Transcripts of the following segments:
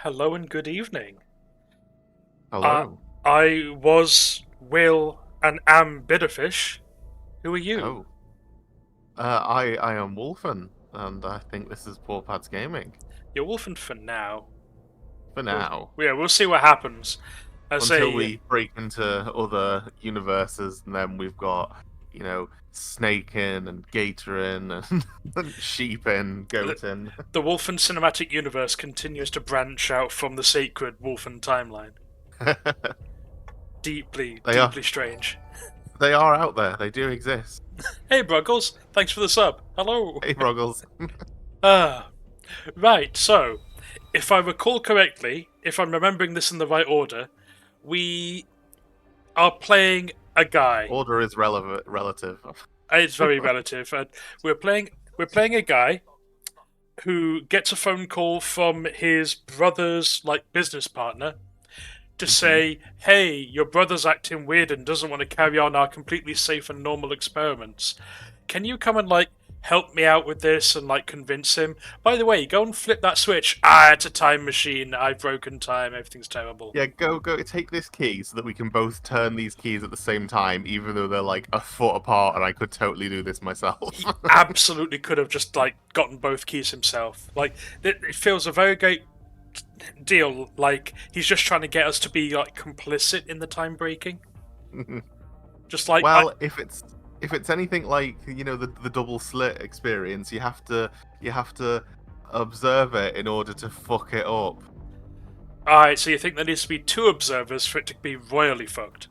Hello and good evening. Uh, Hello. I was, will, and am Bitterfish. Who are you? Oh. I am Wolfen, and I think this is Poor Pads Gaming. You're Wolfen for now. For We'll, now. yeah, we'll see what happens. I Until say, we break into other universes, and then we've got, Snake in, and Gator in, and, and Sheep in, the, Goat in. the Wolfen cinematic universe continues to branch out from the sacred Wolfen timeline. Deeply, they are deeply strange. they are out there. They do exist. Hey, Bruggles, thanks for the sub. Hello. Hey, Ruggles. Ah, right, so, if I recall correctly, if I'm remembering this in the right order, we are playing a guy. Order is relevant relative. It's very relative. We're playing we're playing a guy who gets a phone call from his brother's business partner to Mhm. say, "Hey, your brother's acting weird and doesn't want to carry on our completely safe and normal experiments. Can you come and help me out with this and convince him? By the way, go and flip that switch. Ah, it's a time machine. I've broken time. Everything's terrible." Yeah, go take this key so that we can both turn these keys at the same time, even though they're like a foot apart, and I could totally do this myself. He absolutely could have just gotten both keys himself. It feels a very great deal. Like he's just trying to get us to be complicit in the time breaking. Just like I, Well, if it's anything like the double slit experience, you have to observe it in order to fuck it up. alright. So you think there needs to be two observers for it to be royally fucked?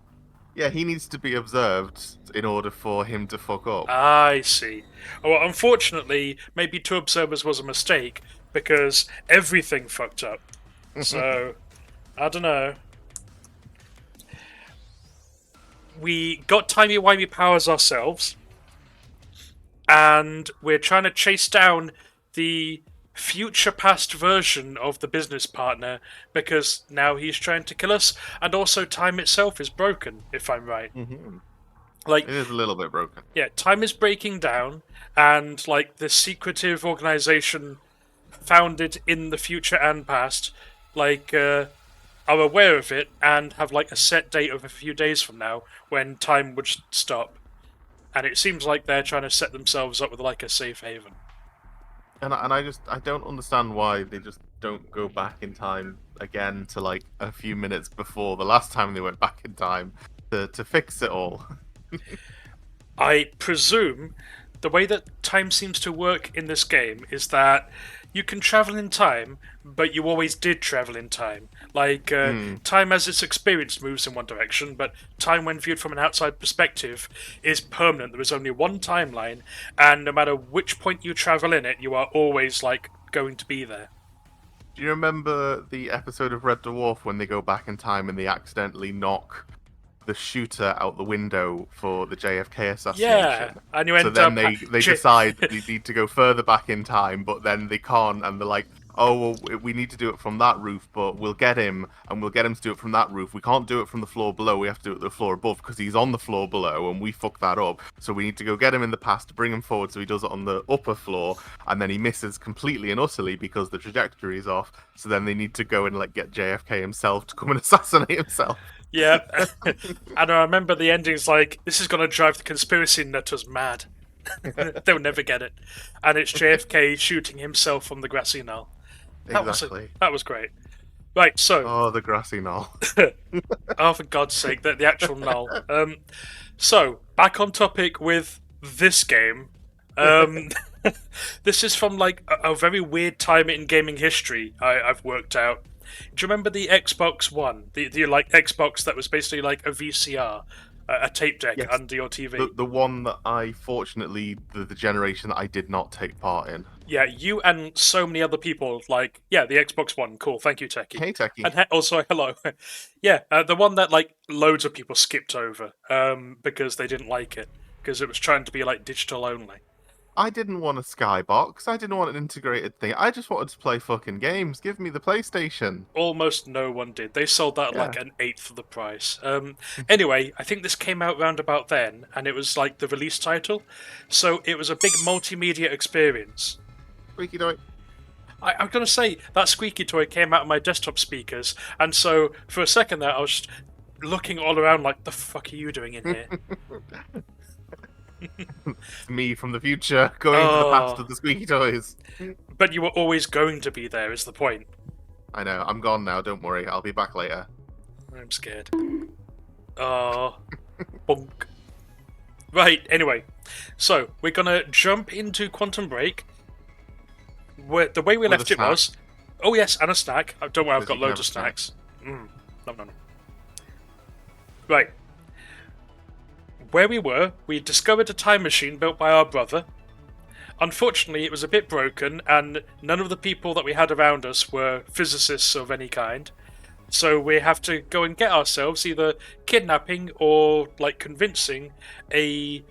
Yeah, he needs to be observed in order for him to fuck up. I see. Well, unfortunately, maybe two observers was a mistake because everything fucked up. So I don't know. We got timey wimey powers ourselves, and we're trying to chase down the future past version of the business partner because now he's trying to kill us, and also time itself is broken, if I'm right. Mhm. Like, It is a little bit broken. yeah, time is breaking down, and this secretive organization founded in the future and past, are aware of it and have a set date of a few days from now when time would stop. And it seems like they're trying to set themselves up with a safe haven. And I don't understand why they just don't go back in time again to like a few minutes before the last time they went back in time to fix it all. I presume the way that time seems to work in this game is that you can travel in time, but you always did travel in time. Hmm. Time as its experience moves in one direction, but time, when viewed from an outside perspective, is permanent. There is only one timeline, and no matter which point you travel in it, you are always going to be there. Do you remember the episode of Red Dwarf when they go back in time and they accidentally knock the shooter out the window for the JFK Yeah, assassination? and you So end then up. they decide that they need to go further back in time, but then they can't, and they're like, "Oh well, we need to do it from that roof, but we'll get him, and we'll get him to do it from that roof. We can't do it from the floor below. We have to do it the floor above because he's on the floor below, and we fucked that up. So we need to go get him in the past to bring him forward, so he does it on the upper floor, and then he misses completely and utterly because the trajectory is off. So then they need to go and get JFK himself to come and assassinate himself." Yeah, and I remember the ending's this is going to drive the conspiracy nutters mad. They'll never get it. And it's JFK shooting himself from the grassy knoll. Exactly. That was great. Right, so Oh, the grassy knoll. oh for God's sake, the actual knoll. So back on topic with this game. Um, this is from a very weird time in gaming history. I've worked out. Do you remember the Xbox One? The Xbox that was basically like a VCR, a tape deck Yes, under your the TV. the one that I fortunately the generation that I did not take part in. Yeah, you and so many other people, yeah, the Xbox One, cool, thank you, Techie. Hey, Techie. And also, hello. Yeah, the one that, loads of people skipped over, because they didn't like it, because it was trying to be, digital only. I didn't want a skybox. I didn't want an integrated thing. I just wanted to play fucking games. Give me the PlayStation. Almost no one did. They sold that at, Yeah. an eighth of the price. Anyway, I think this came out round about then, and it was, the release title, so it was a big multimedia experience. Freaky doink. I'm gonna say that squeaky toy came out of my desktop speakers, and so for a second there, I was just looking all around like, "The fuck are you doing in here?" It's me from the future going into the past Oh, of the squeaky toys. but you were always going to be there. Is the point? I know. I'm gone now. Don't worry. I'll be back later. I'm scared. Oh, bunk. Right. Anyway, so we're gonna jump into Quantum Break. The way we With a left it snack. was, oh yes, and a snack. Don't worry, I've Because got you can loads of have a snack. snacks. No. Right. Where we were, we discovered a time machine built by our brother. Unfortunately, it was a bit broken, and none of the people that we had around us were physicists of any kind. So we have to go and get ourselves either kidnapping or like convincing a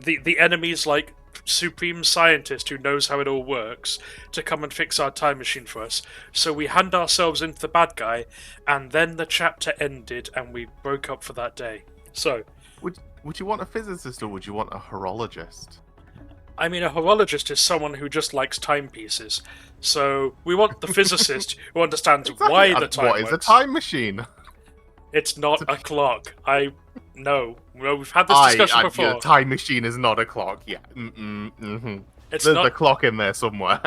the enemy's like supreme scientist who knows how it all works to come and fix our time machine for us. So we hand ourselves into the bad guy, and then the chapter ended and we broke up for that day. So Would you want a physicist or would you want a horologist? I mean, a horologist is someone who just likes timepieces. So we want the physicist who understands why And the time what works. is a time machine? It's not a clock. No. Well, we've had this discussion Yeah, before. a time machine is not a clock. Yeah. Mm-hmm. It's There's not. a clock in there somewhere.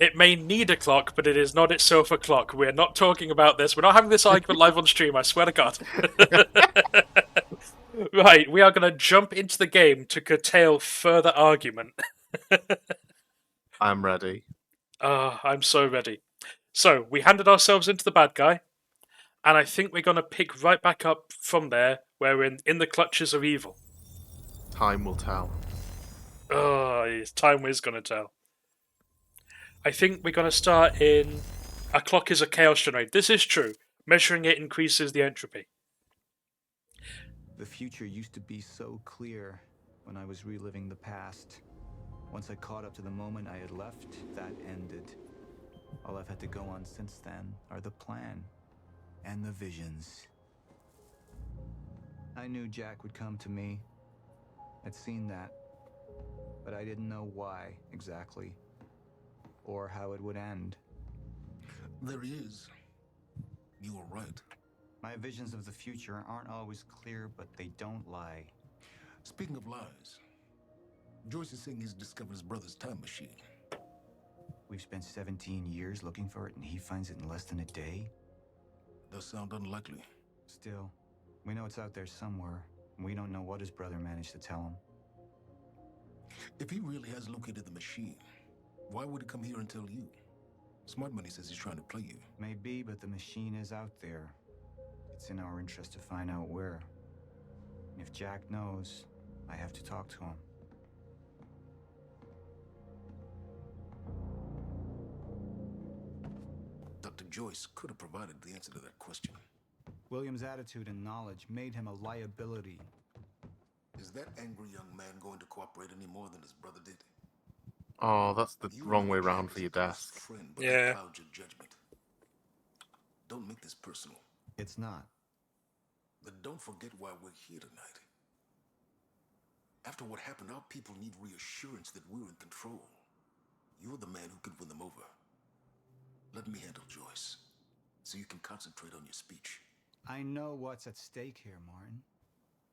It may need a clock, but it is not itself a clock. We're not talking about this. We're not having this argument live on stream. I swear to God. Right, we are going to jump into the game to curtail further argument. I'm ready. I'm so ready. So we handed ourselves into the bad guy, and I think we're going to pick right back up from there, where we're in the clutches of evil. Time will tell. Time is going to tell. I think we're going to start in. A clock is a chaos generator. This is true. Measuring it increases the entropy. The future used to be so clear when I was reliving the past. Once I caught up to the moment I had left, that ended. All I've had to go on since then are the plan and the visions. I knew Jack would come to me. I'd seen that. But I didn't know why exactly, or how it would end. There he is. You were right. My visions of the future aren't always clear, but they don't lie. Speaking of lies, Joyce is saying he's discovered his brother's time machine. We've spent 17 years looking for it, and he finds it in less than a day? Does sound unlikely. Still, we know it's out there somewhere, and we don't know what his brother managed to tell him. If he really has located the machine, why would he come here and tell you? Smart Money says he's trying to play you. Maybe, but the machine is out there. It's in our interest to find out where. And if Jack knows, I have to talk to him. Dr. Joyce could have provided the answer to that question. William's attitude and knowledge made him a liability. Is that angry young man going to cooperate any more than his brother did? Oh, that's the You wrong know way Jack round is for a your close desk. friend, but Yeah. that clouds your judgment. Don't make this personal. It's not. But don't forget why we're here tonight. After what happened, our people need reassurance that we're in control. You're the man who can win them over. Let me handle Joyce, so you can concentrate on your speech. I know what's at stake here, Martin.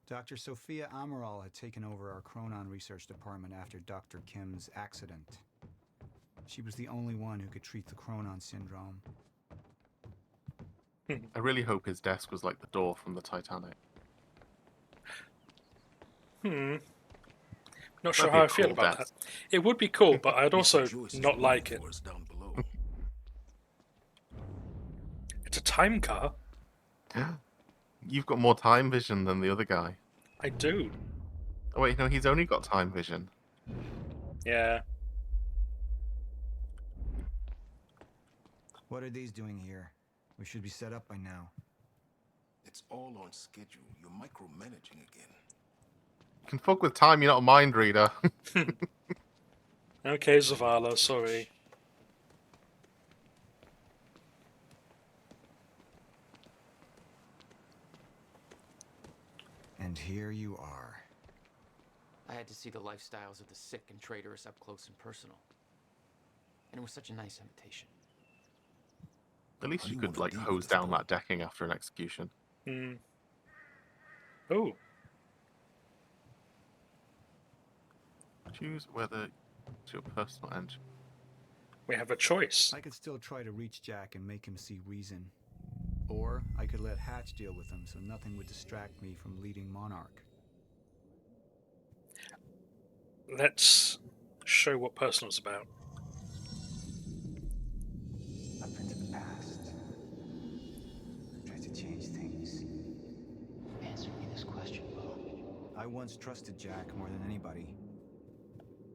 Dr. Sophia Amaral had taken over our Chronon research department after Dr. Kim's accident. She was the only one who could treat the Chronon syndrome. I really hope his desk was like the door from the Titanic. Not sure That'd be how a I feel cool about desk. that. It would be cool, but I'd also Joyce is not waiting like it. for us down below. It's a time car. You've got more time vision than the other guy. I do. Oh wait, no, he's only got time vision. Yeah. What are these doing here? We should be set up by now. It's all on schedule. You're micromanaging again. You can fuck with time, you're not a mind reader. Okay, Zavala, sorry. And here you are. I had to see the lifestyles of the sick and traitorous up close and personal. And it was such a nice invitation. At least How you do you could want to like deal hose with this, down Paul? that decking after an execution. Hmm. Oh, Choose whether it's your personal engine. we have a choice. I could still try to reach Jack and make him see reason. Or I could let Hatch deal with him so nothing would distract me from leading Monarch. Let's show what personal's about. Up into the past. Tried to change things. Answer me this question, Bo. I once trusted Jack more than anybody.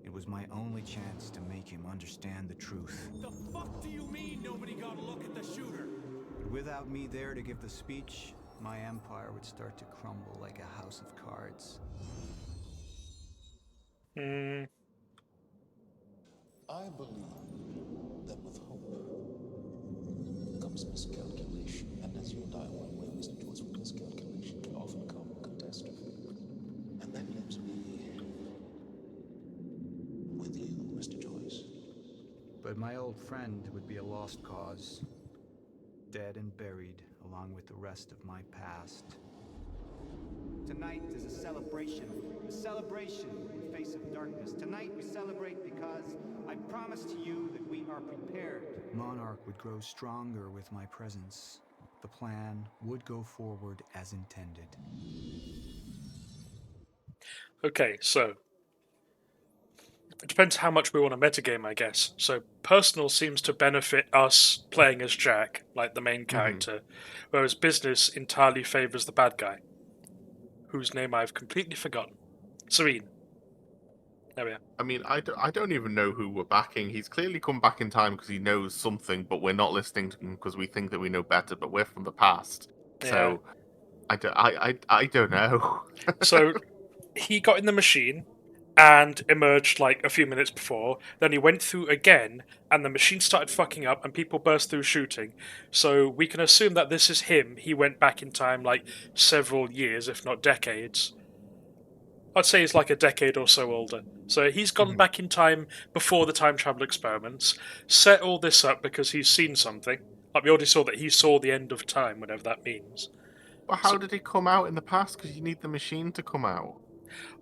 It was my only chance to make him understand the truth. The fuck do you mean nobody got a look at the shooter? But without me there to give the speech, my empire would start to crumble like a house of cards. Hmm. I believe that with hope comes miscalculation, and as you and I are well aware, Mr. Joyce, with miscalculation can often come catastrophe. And that leaves me with you, Mr. Joyce. But my old friend would be a lost cause. Dead and buried along with the rest of my past. Tonight is a celebration in the face of darkness. Tonight we celebrate because I promise to you that we are prepared. Monarch would grow stronger with my presence. The plan would go forward as intended. Okay, so it depends how much we want to metagame, I guess. So personal seems to benefit us playing as Jack, like the main character, whereas business entirely favors the bad guy, whose name I've completely forgotten. Serene. There we are. I mean, I don't even know who we're backing. He's clearly come back in time because he knows something, but we're not listening to him because we think that we know better, but we're from the past. So, I don't know. So he got in the machine and emerged like a few minutes before. Then he went through again, and the machine started fucking up, and people burst through shooting. So we can assume that this is him. He went back in time like several years, if not decades. I'd say he's like a decade or so older. So he's gone back in time before the time travel experiments, set all this up because he's seen something. Like we already saw that he saw the end of time, whatever that means. But how did he come out in the past? Because you need the machine to come out.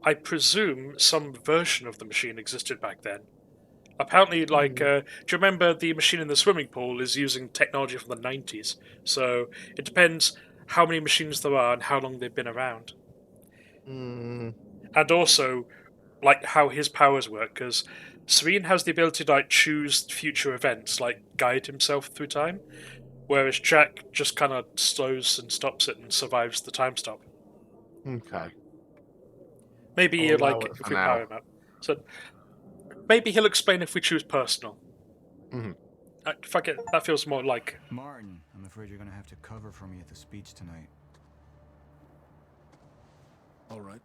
I presume some version of the machine existed back then. Apparently, like, do you remember the machine in the swimming pool is using technology from the 90s? So it depends how many machines there are and how long they've been around. And also, like, how his powers work, because Serene has the ability to, like, choose future events, like, guide himself through time, whereas Jack just kind of slows and stops it and survives the time stop. Okay. Maybe, I'll allow like, it if for we now. power him up. So, maybe he'll explain if we choose personal. Fuck it, that feels more like... Martin, I'm afraid you're gonna have to cover for me at the speech tonight. All right.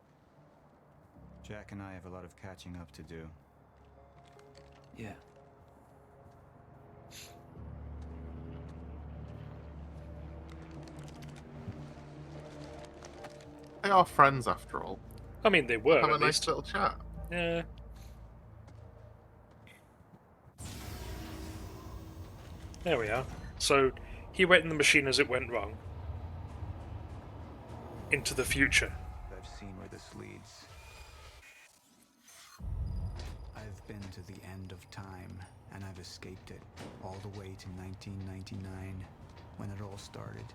Jack and I have a lot of catching up to do. Yeah. They are friends after all. I mean, they were, Have a at nice least. little chat. Yeah. There we are. So, he went in the machine as it went wrong. Into the future. I've seen where this leads. I've been to the end of time, and I've escaped it all the way to 1999, when it all started.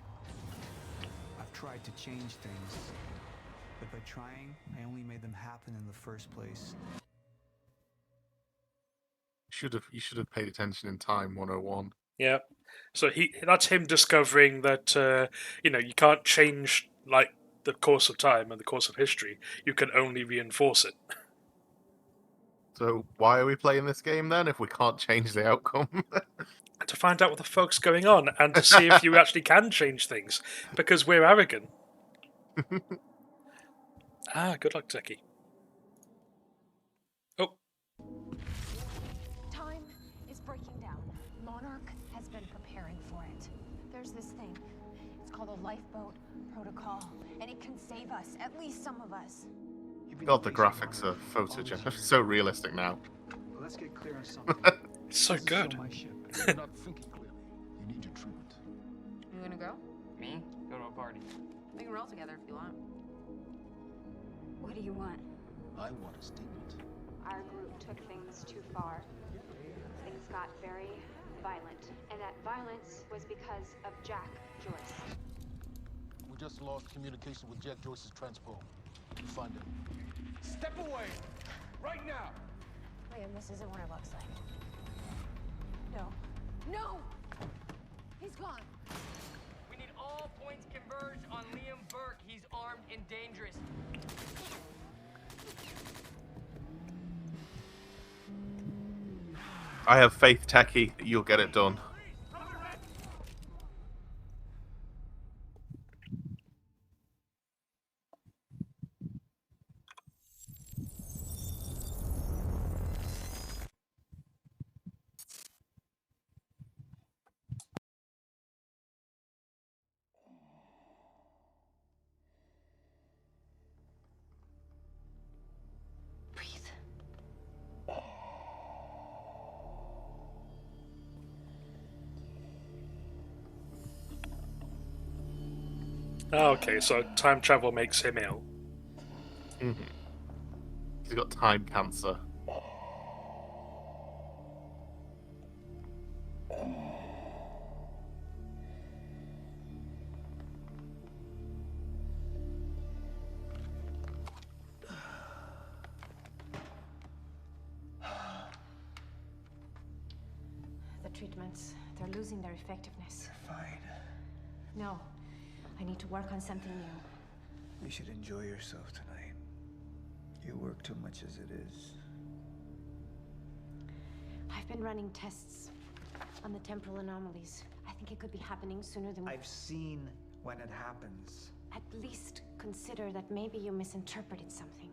I've tried to change things, but by trying, I only made them happen in the first place. You should have paid attention in Time 101. Yeah. So that's him discovering that, you can't change, like, the course of time and the course of history. You can only reinforce it. So why are we playing this game then if we can't change the outcome? To find out what the fuck's going on and to see if you actually can change things. Because we're arrogant. Good luck, Techie. Oh. Time is breaking down. Monarch has been preparing for it. There's this thing. It's called a lifeboat protocol, and it can save us, at least some of us. God, the graphics are photogenic. So realistic now. Let's get clear on something. So good. my ship. You're not thinking clearly. You need your treatment. You gonna go? Me? Go to a party. We can roll together if you want. What do you want? I want a statement. Our group took things too far. Things got very violent. And that violence was because of Jack Joyce. We just lost communication with Jack Joyce's transpo. You find him. Step away! Right now! Liam, this isn't what it looks like. No. No! He's gone. We need all points converge on Liam Burke. He's armed and dangerous. I have faith, Techie, that you'll get it done. Breathe. Oh, okay, so time travel makes him ill. He's got time cancer. The treatments, they're losing their effectiveness. Fine. No. I need to work on something new. You should enjoy yourself tonight. You work too much as it is. I've been running tests on the temporal anomalies. I think it could be happening sooner than I've seen when it happens. At least consider that maybe you misinterpreted something.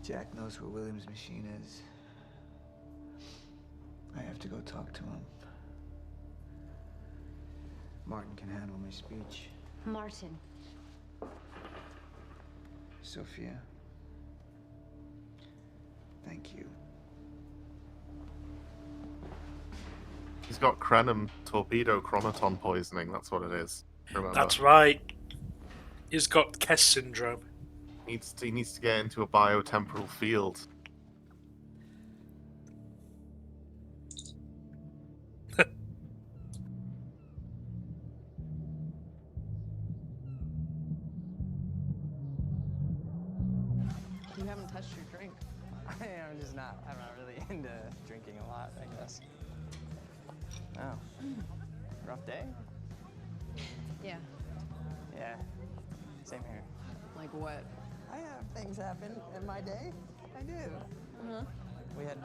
Jack knows where William's machine is. I have to go talk to him. Martin can handle my speech. Martin. Sophia. Thank you. He's got Krenim torpedo chromaton poisoning, that's what it is. Remember? That's right. He's got Kess syndrome. He needs to get into a biotemporal field. You haven't touched your drink. I'm just not. I'm not really into drinking a lot, I guess. Oh. Rough day? Yeah. Yeah. Same here. Like what? I have things happen in my day. I do. Uh-huh. I had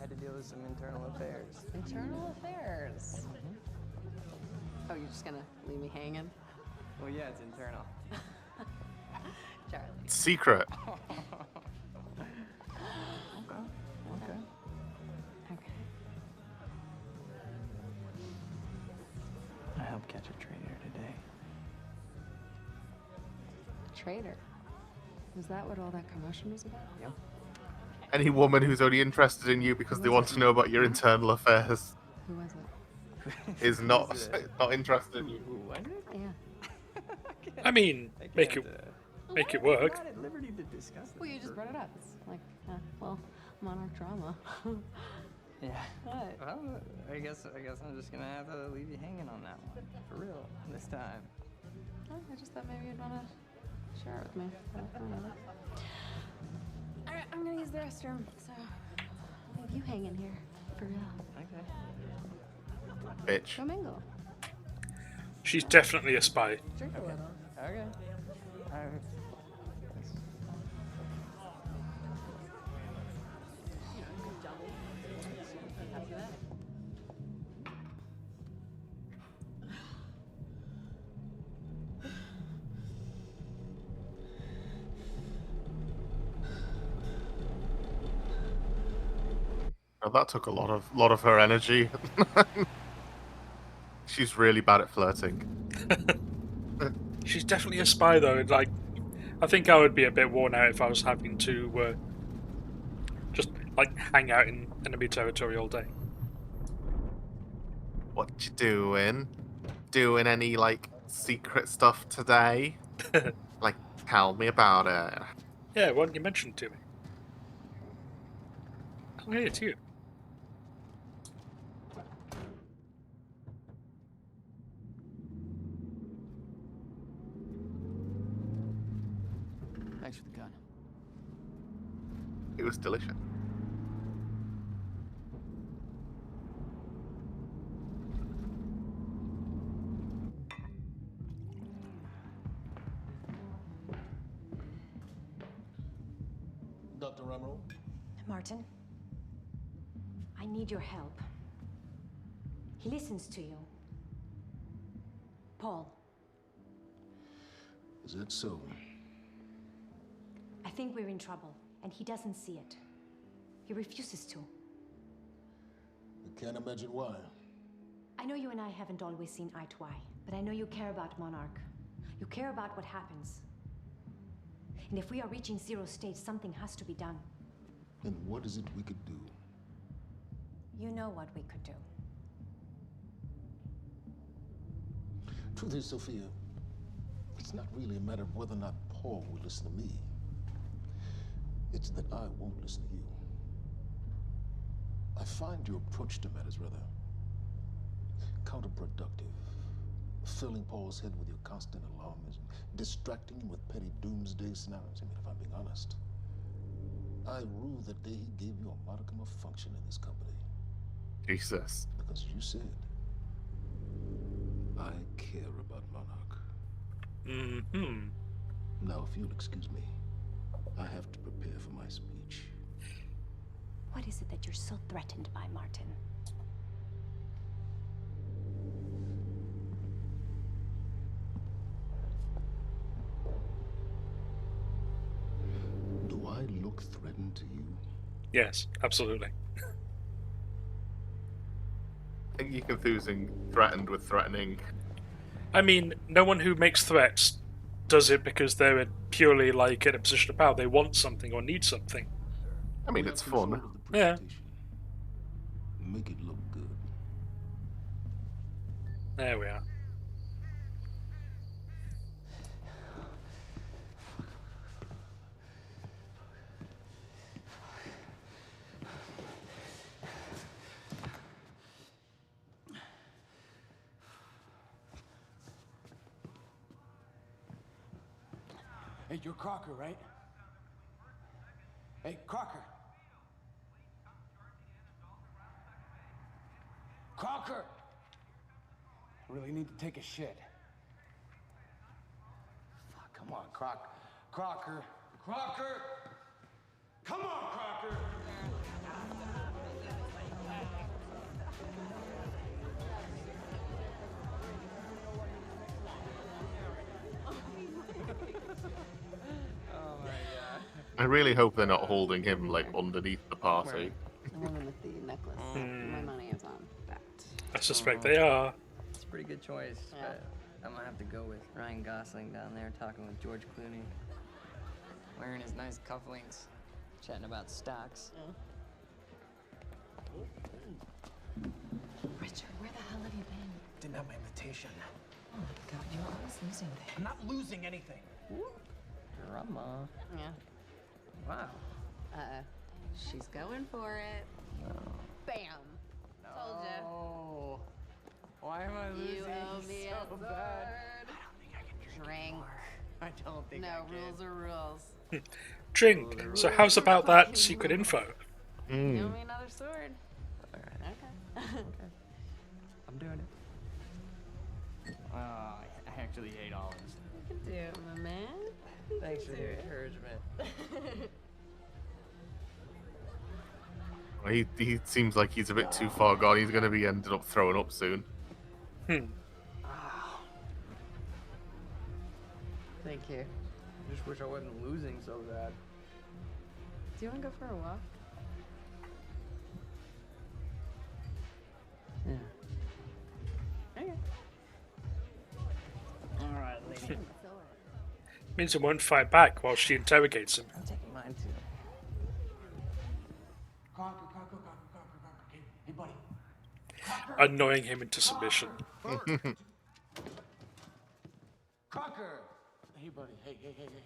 to deal with some internal affairs. Internal affairs. Oh, you're just gonna leave me hanging? Well, yeah, it's internal. Charlie. Secret. Okay. Okay. I helped catch a traitor today. Traitor. Was that what all that commotion was about? Yep. Any woman who's only interested in you because they want to know about your internal affairs Who was it? is not interested in you. Who was it? Yeah. I mean, make it work. I'm not at liberty to discuss this. Well, you just brought it up. It's like, well, monarch drama. Yeah. What? Well, I guess I'm just gonna have to leave you hanging on that one. For real, this time. Oh, I just thought maybe you'd want to share it with me. But I don't know. All right, I'm gonna use the restroom, so I'll leave you hanging here for real. Okay. Bitch. Go mingle. She's definitely a spy. Drink a little. Okay. Oh, that took a lot of her energy. She's really bad at flirting. She's definitely a spy, though. Like, I think I would be a bit worn out if I was having to just like hang out in enemy territory all day. What you doing? Doing any like secret stuff today? Like, tell me about it. Yeah, why don't you mention it to me? Oh, hey, it's you. Thanks for the gun. It was delicious. Dr. Emerald? Martin, I need your help. He listens to you. Paul, Is that so? I think we're in trouble, and he doesn't see it. He refuses to. I can't imagine why. I know you and I haven't always seen eye to eye, but I know you care about Monarch. You care about what happens. And if we are reaching zero stage, something has to be done. And what is it we could do? You know what we could do. Truth is, Sophia, it's not really a matter of whether or not Paul will listen to me. It's that I won't listen to you. I find your approach to matters rather counterproductive. Filling Paul's head with your constant alarmism, distracting him with petty doomsday scenarios. I mean, if I'm being honest, I rue the day he gave you a modicum of function in this company. Jesus. Because you said, I care about Monarch. Mm-hmm. Now, if you'll excuse me, I have to prepare for my speech. What is it that you're so threatened by, Martin? Do I look threatened to you? Yes, absolutely. I think you're confusing threatened with threatening. I mean, no one who makes threats does it because they're purely like in a position of power. They want something or need something. I mean, We it's have control fun. of the Yeah. presentation. Make it look good. There we are. Hey, you're Crocker, right? Hey, Crocker. Crocker! I really need to take a shit. Fuck, come on, Crocker. Crocker! Come on, Crocker! I really hope they're not holding him like underneath the party. The woman with the necklace. My money is on that. I suspect they are. It's a pretty good choice, Yeah. but I'm gonna have to go with Ryan Gosling down there talking with George Clooney. Wearing his nice cufflinks, chatting about stocks. Richard, where the hell have you been? Didn't have my invitation. Oh my god, you're always losing this. I'm not losing anything. Drama. Yeah. Wow. She's going for it. Bam. Told ya. Oh. Why am I losing You owe me so a bad? sword. Drink. I don't think I No, can. rules are rules. Drink. So how's about that secret info? You owe me another sword. Alright, Okay. I'm doing it. I actually hate olives. You can do it, my man. Thanks for your encouragement. He seems like he's a bit too far gone. He's going to be ended up throwing up soon. Thank you. I just wish I wasn't losing so bad. Do you want to go for a walk? Yeah. Okay. All right, lady. Means he won't fight back while she interrogates him. I'm taking mine too. Crocker. Hey, buddy. Annoying him into submission. Crocker! Hey, buddy. Hey.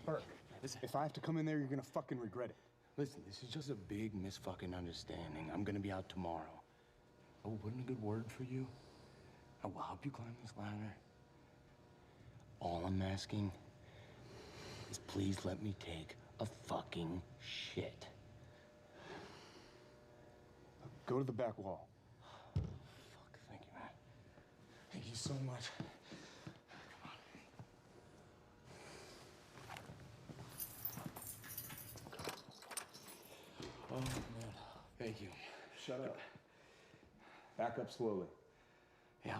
Burke, listen, if I have to come in there, you're gonna fucking regret it. Listen, this is just a big misfucking understanding. I'm gonna be out tomorrow. I will put in a good word for you. I will help you climb this ladder. All I'm asking is please let me take a fucking shit. Go to the back wall. Fuck, thank you, man. Thank you so much. Oh, man. Thank you. Shut up. Back up slowly. Yeah.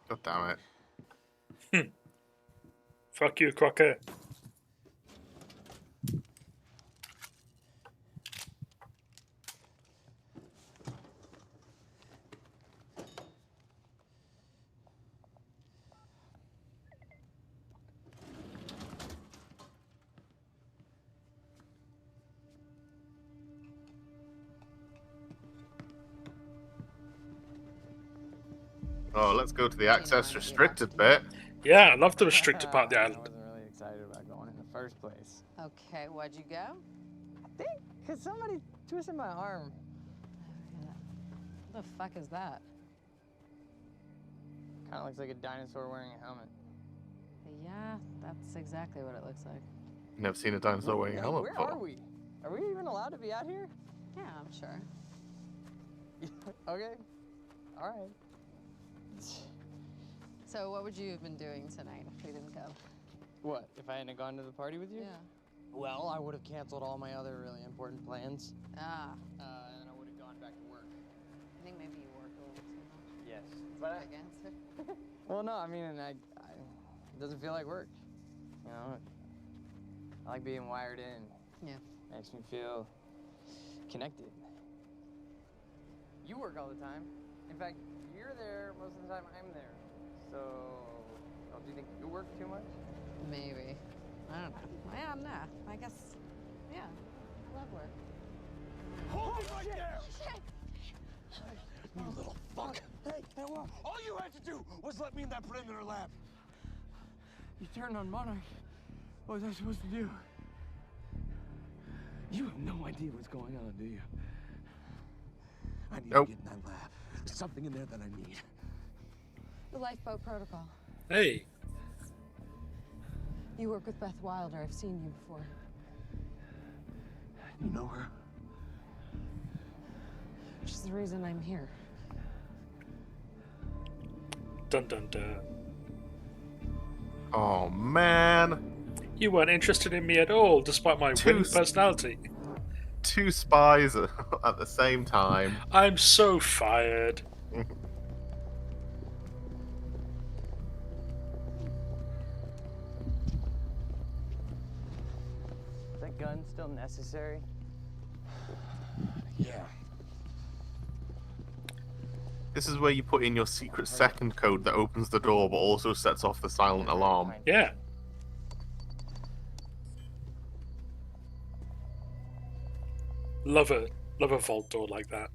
God damn it. Fuck you, Crocker. Oh, let's go to the access restricted bit. Yeah, I love the restricted part of the I island. wasn't really excited about going in the first place. Okay, why'd you go? I think because somebody twisted my arm. What the fuck is that? Kind of looks like a dinosaur wearing a helmet. Yeah, that's exactly what it looks like. Never seen a dinosaur wearing a helmet Where before. are we? Are we even allowed to be out here? Yeah, I'm sure. Okay. All right. So what would you have been doing tonight if we didn't go? What, if I hadn't gone to the party with you? Yeah. Well, I would have canceled all my other really important plans. Ah, And I would have gone back to work. I think maybe you work a little too much. Yes. But Against it. well, no, I mean, it doesn't feel like work. You know, I like being wired in. Yeah. Makes me feel connected. You work all the time. In fact, you're there most of the time I'm there. So, do you think you work too much? Maybe. I don't know. Yeah, nah. I guess. Yeah. I love work. Hold it right there! You little fuck. Hey, well, all you had to do was let me in that perimeter lab. You turned on Monarch. What was I supposed to do? You have no idea what's going on, do you? I need Nope. to get in that lab. There's something in there that I need. The lifeboat protocol. Hey, You work with Beth Wilder. I've seen you before. You know her? She's the reason I'm here. dun dun dun. Oh, man. You weren't interested in me at all, despite my winning personality. Two spies at the same time. I'm so fired. Is that gun still necessary? Yeah. This is where you put in your secret second code that opens the door but also sets off the silent alarm. Yeah. Love a vault door like that.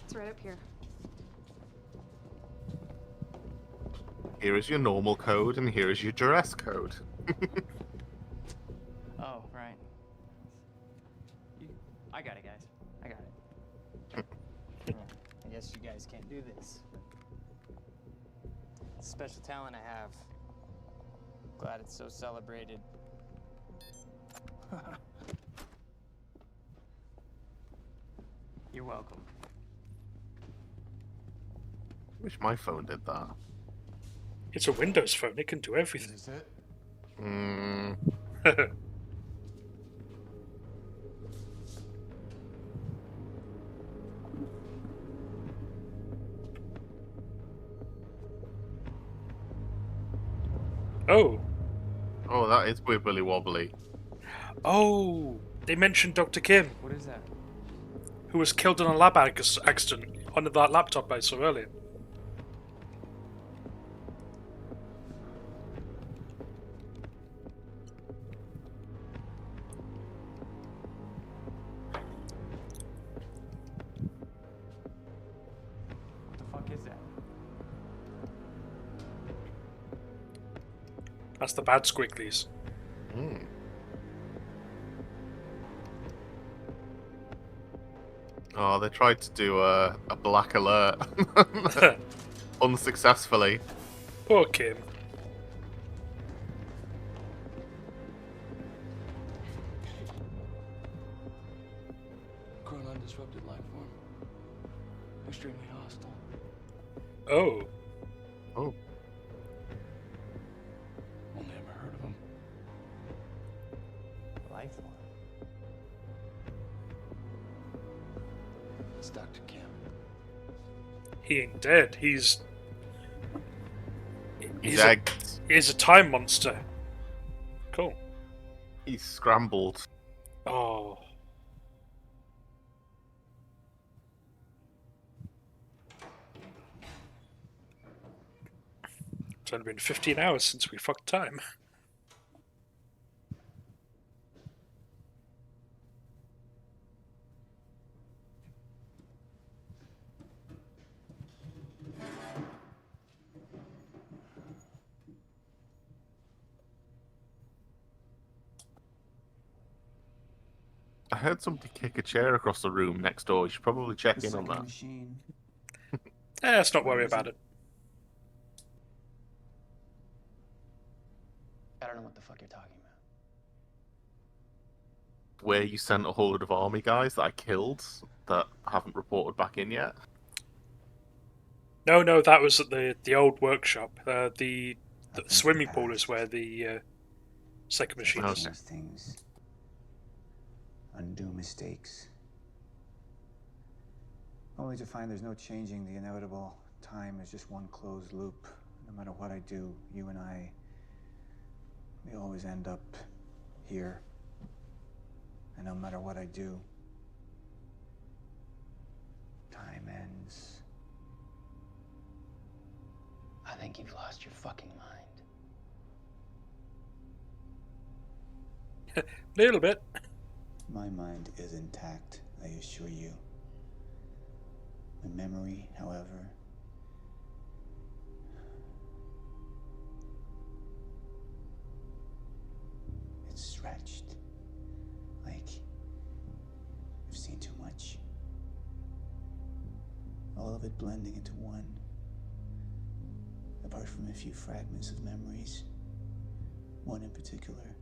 It's right up here. Here is your normal code, and here is your duress code. Oh, right. I got it, guys. I got it. Yeah, I guess you guys can't do this. It's a special talent I have. Glad it's so celebrated. You're welcome. Wish my phone did that. It's a Windows phone, it can do everything. Is this it? Hmm. Oh. Oh, that is wibbly wobbly. Oh, they mentioned Dr. Kim, What is that? who was killed in a lab accident on that laptop I saw earlier. What the fuck is that? That's the bad squigglies. Hmm. Oh, they tried to do a black alert. Unsuccessfully. Poor Kim. Grown undisrupted life form. Extremely hostile. Oh. Oh. Only ever heard of him. Life form. It's Dr. Kim. He ain't dead. He's He's a, egged. he's a time monster. Cool. He's scrambled. Oh. It's only been 15 hours since we fucked time. I heard somebody kick a chair across the room next door. You should probably check in on that. Machine. Let's not worry about it. I don't know what the fuck you're talking about. Where you sent a whole load of army guys that I killed that haven't reported back in yet. No, that was at the old workshop. The swimming pool is where the second machine is. Change things. Undo mistakes. Only to find there's no changing the inevitable. Time is just one closed loop. No matter what I do, you and I, we always end up here. And no matter what I do, time ends. I think you've lost your fucking mind. Little bit. My mind is intact, I assure you. My memory, however, it's stretched. Like I've seen too much. All of it blending into one. Apart from a few fragments of memories. One in particular.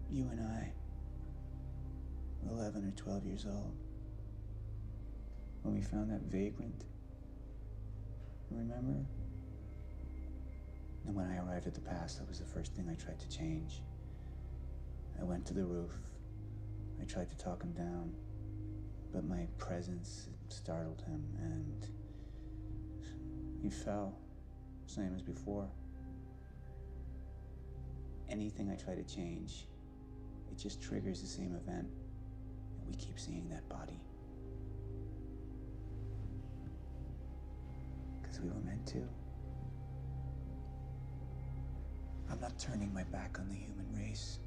You and I were 11 or 12 years old when we found that vagrant. Remember? And when I arrived at the past, that was the first thing I tried to change. I went to the roof. I tried to talk him down, but my presence startled him and he fell, same as before. Anything I try to change, it just triggers the same event, and we keep seeing that body. Because we were meant to. I'm not turning my back on the human race.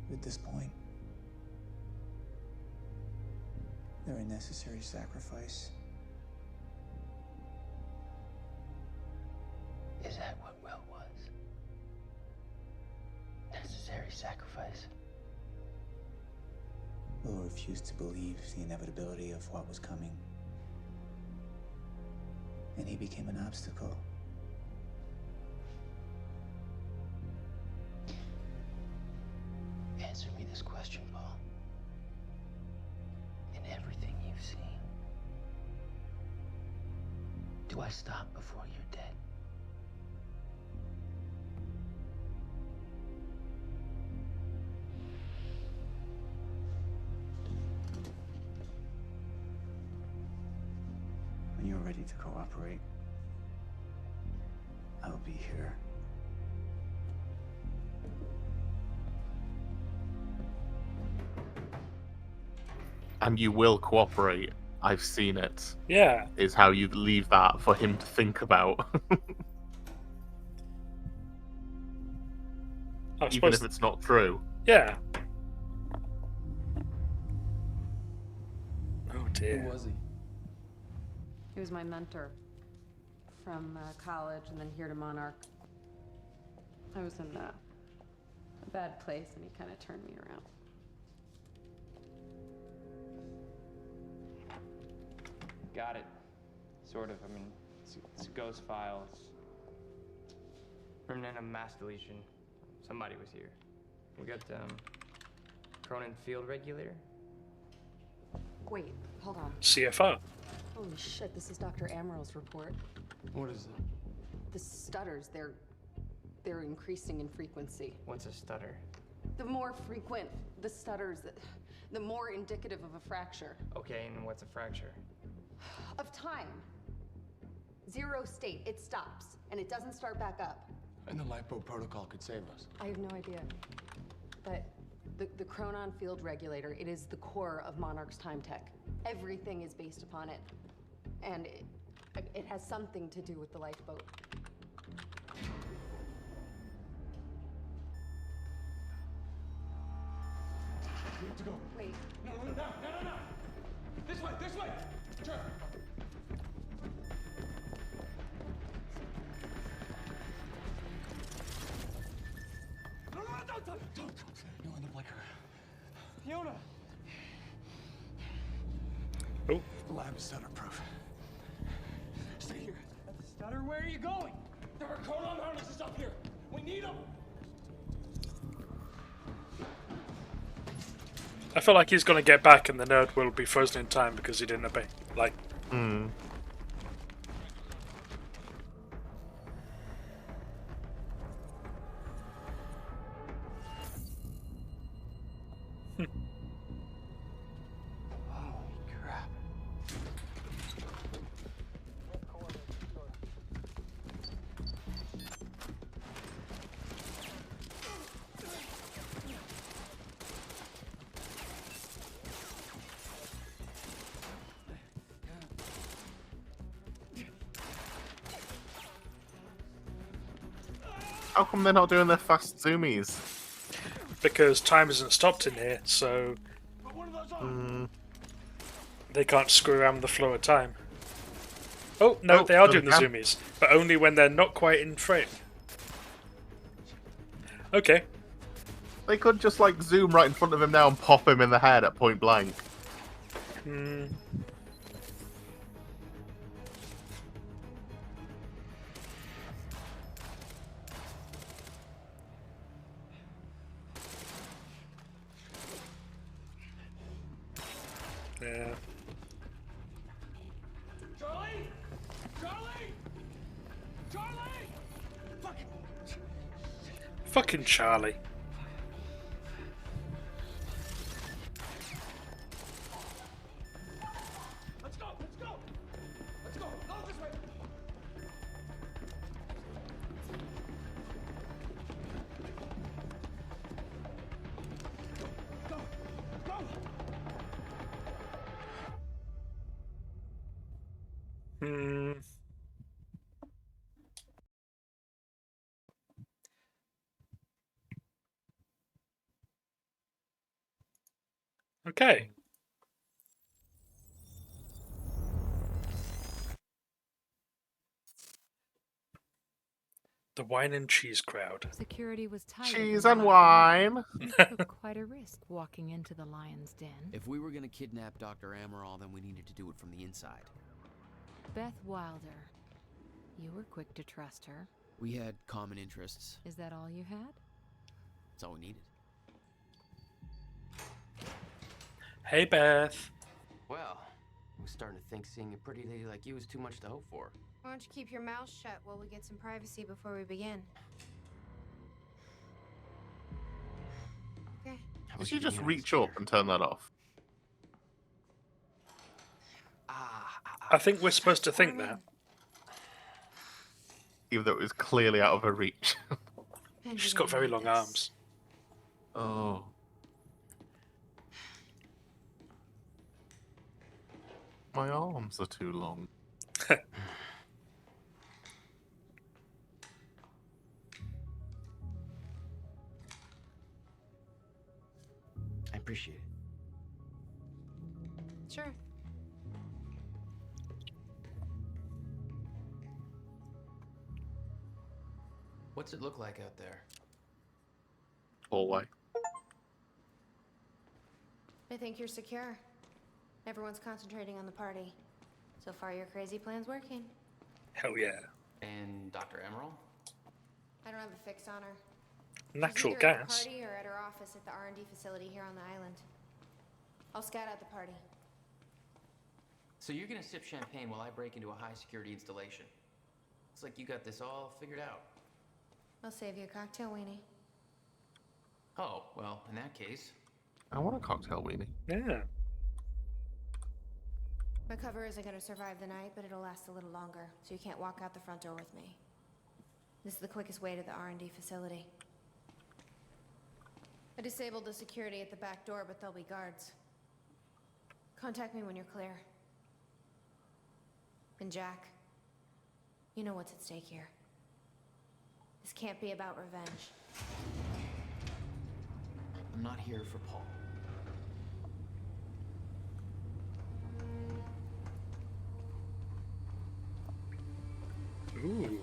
But at this point, they're a necessary sacrifice. Is that what Will was? Necessary sacrifice? Will refused to believe the inevitability of what was coming. And he became an obstacle. Answer me this question, Paul. In everything you've seen, do I stop before you're dead? When you're ready to cooperate, I'll be here. And you will cooperate. I've seen it. Yeah. Is how you leave that for him to think about. I Even suppose. if it's not true. Yeah. Oh Who dear. was he? He was my mentor from college and then here to Monarch. I was in a bad place and he kind of turned me around. Got it. Sort of. I mean, it's a ghost file. It's remnant of mass deletion. Somebody was here. We got Cronin Field Regulator. Wait, hold on. CFO. Holy shit, this is Dr. Amaril's report. What is it? The stutters, they're increasing in frequency. What's a stutter? The more frequent the stutters, the more indicative of a fracture. Okay, and what's a fracture? Of time. Zero state, it stops, and it doesn't start back up. And the lifeboat protocol could save us. I have no idea. But the Chronon Field Regulator, it is the core of Monarch's time tech. Everything is based upon it. And it has something to do with the lifeboat. We have to go. Wait. No. This way. Turn. No, don't. You'll end up like her. Fiona! Oh. The lab is stutter-proof. Stay here. Stutter, where are you going? There are Chronon harnesses up here. We need them. I feel like he's gonna get back and the nerd will be frozen in time because he didn't obey. Like. Hmm. Holy crap. How come they're not doing their fast zoomies? Because time isn't stopped in here, so they can't screw around with the flow of time. Oh, no, Oh, they are so doing the they can. zoomies, but only when they're not quite in frame. Okay. They could just like zoom right in front of him now and pop him in the head at point blank. Hmm. Yeah. Charlie! Fucking Charlie. Let's go! Go this way! Go! Hmm. Okay. The wine and cheese crowd. Security was tight. Cheese and wine. Took quite a risk walking into the lion's den. If we were gonna kidnap Dr. Amaral, then we needed to do it from the inside. Beth Wilder. You were quick to trust her. We had common interests. Is that all you had? That's all we needed. Hey, Beth. Well, I was starting to think seeing a pretty lady like you was too much to hope for. Why don't you keep your mouth shut while we get some privacy before we begin? Okay. Did you just reach up and turn that off? I think we're supposed to think that. even though it was clearly out of her reach. She's got very long arms. Oh. My arms are too long. I appreciate it. Sure. What's it look like out there? Hallway. I think you're secure. Everyone's concentrating on the party. So far, your crazy plan's working. Hell yeah. And Dr. Emerald? I don't have a fix on her. Natural She's either at the gas. party or at her office at the R&D facility here on the island. I'll scout out the party. So you're gonna sip champagne while I break into a high-security installation. It's like you got this all figured out. I'll save you a cocktail, Weenie. Oh, well, in that case... I want a cocktail weenie. Yeah. My cover isn't gonna survive the night, but it'll last a little longer, so you can't walk out the front door with me. This is the quickest way to the R&D facility. I disabled the security at the back door, but there'll be guards. Contact me when you're clear. And Jack, you know what's at stake here. This can't be about revenge. I'm not here for Paul. Ooh.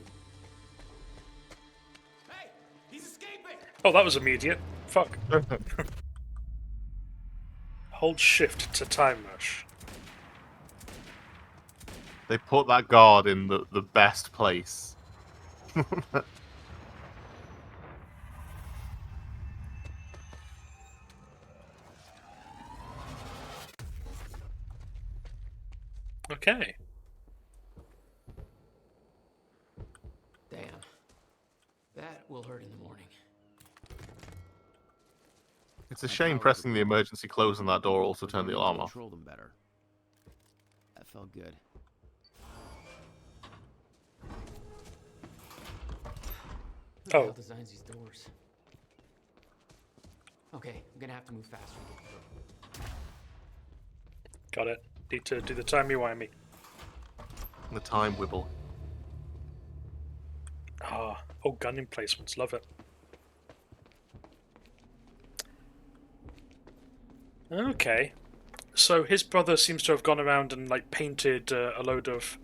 Hey, he's escaping. Oh, that was immediate. Fuck. Hold shift to time rush. They put that guard in the best place. Okay. Damn. That will hurt in the morning. It's a shame pressing the emergency close on that door also turned the alarm off. Control them better. That felt good. Who the hell designs these doors? Okay, I'm gonna have to move faster to get through. Got it. Need to do the timey-wimey. The time wibble. Ah, oh, gun emplacements. Love it. Okay. So his brother seems to have gone around and like painted a load of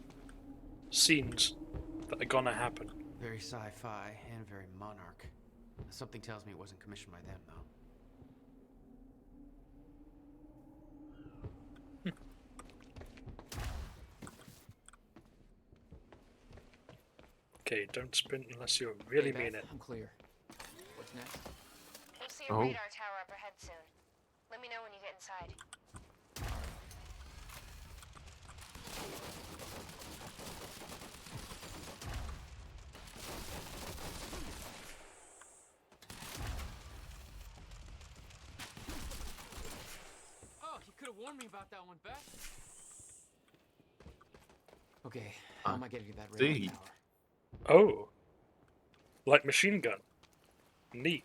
scenes that are gonna happen. Very sci-fi and very Monarch. Something tells me it wasn't commissioned by them, though. Okay, don't sprint unless you really Hey, mean Beth, it. I'm clear. What's next? We'll see a radar tower up ahead soon. Let me know when you get inside. Oh, you could have warned me about that one, Beth. Okay, how am I getting to that radar See. tower? Oh, like machine gun. Neat.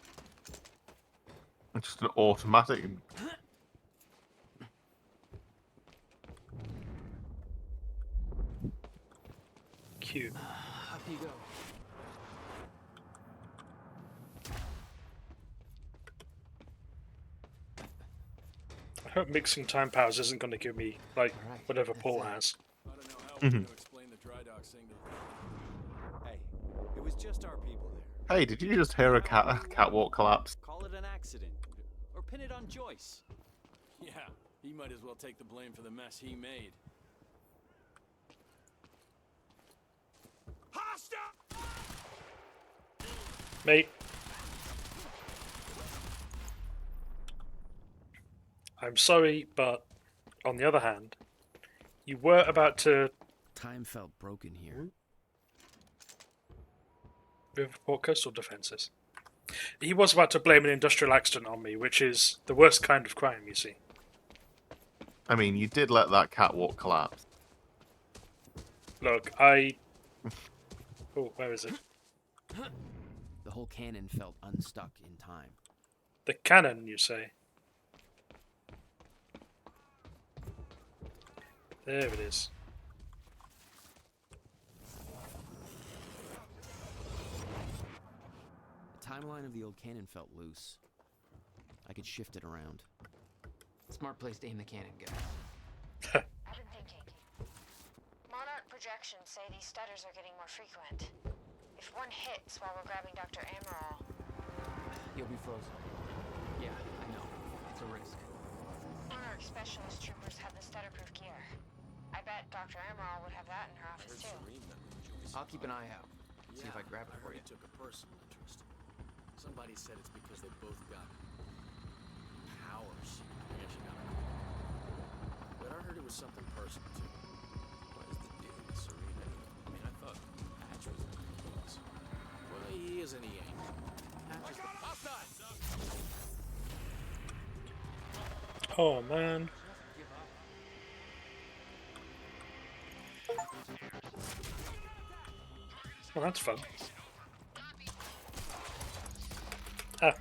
It's just an automatic. Cute. Up you go. I hope mixing time powers isn't going to give me like whatever Paul has. Explain the dry dock signal. Hey, it was just our people there. Hey, did you just hear a catwalk collapse? Call it an accident, or pin it on Joyce. Yeah, he might as well take the blame for the mess he made. Hostile! Mate. I'm sorry, but on the other hand, you were about to Time felt broken here. Riverport Coastal Defences. He was about to blame an industrial accident on me, which is the worst kind of crime, you see. I mean, you did let that catwalk collapse. Look, I Oh, where is it? The whole cannon felt unstuck in time. The cannon, you say? There it is. The timeline of the old cannon felt loose. I could shift it around. Smart place to aim the cannon, guys. I've been thinking. Monarch projections say these stutters are getting more frequent. If one hits while we're grabbing Dr. Amaral... You'll be frozen. Yeah, I know. It's a risk. Monarch specialist troopers have the stutterproof gear. I bet Dr. Amaral would have that in her office too. I'll keep an eye out. See if I grab it for you. Took a personal interest. Somebody said it's because they both got powers. I guess you got it. But I heard it was something personal too. What is the deal with Serena? I mean, I thought Patch was in the clothes. Well, he is and he ain't. Patch is the Oh man. Well, that's fun. Ah.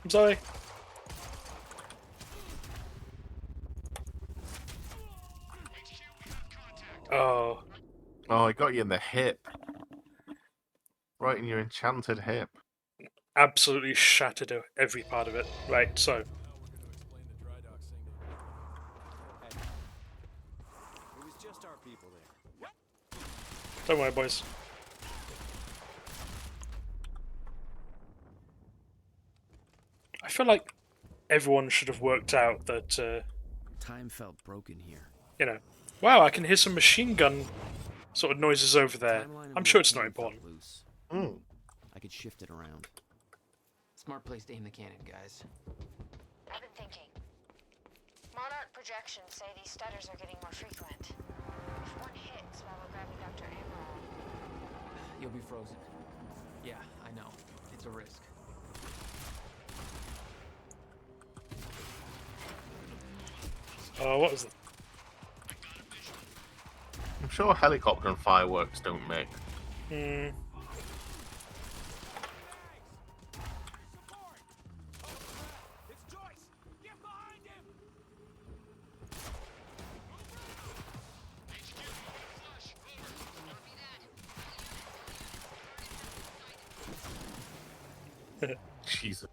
I'm sorry. Oh. Oh, I got you in the hip. Right in your enchanted hip. Absolutely shattered every part of it. Right, so. It was just our people there. Don't worry, boys. I feel like everyone should have worked out that, Time felt broken here. you know, wow, I can hear some machine gun sort of noises over there. I'm sure it's not important. Mm. I could shift it around. Smart place to aim the cannon, guys. I've been thinking. Monarch projections say these stutters are getting more frequent. If one hits while we're grabbing Dr. Amaral... You'll be frozen. Yeah, I know. It's a risk. Oh, what was it? I'm sure helicopter and fireworks don't mix. Hmm. Jesus.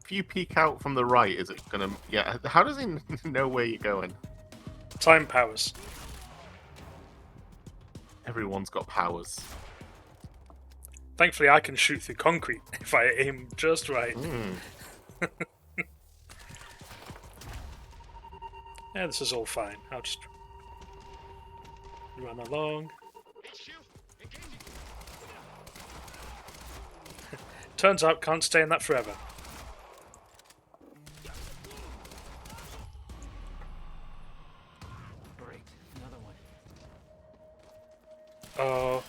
If you peek out from the right, is it gonna... Yeah, how does he know where you're going? Time powers. Everyone's got powers. Thankfully, I can shoot through concrete if I aim just right. Mm. Yeah, this is all fine. I'll just run along. Turns out, can't stay in that forever. Great. Another one. Oh.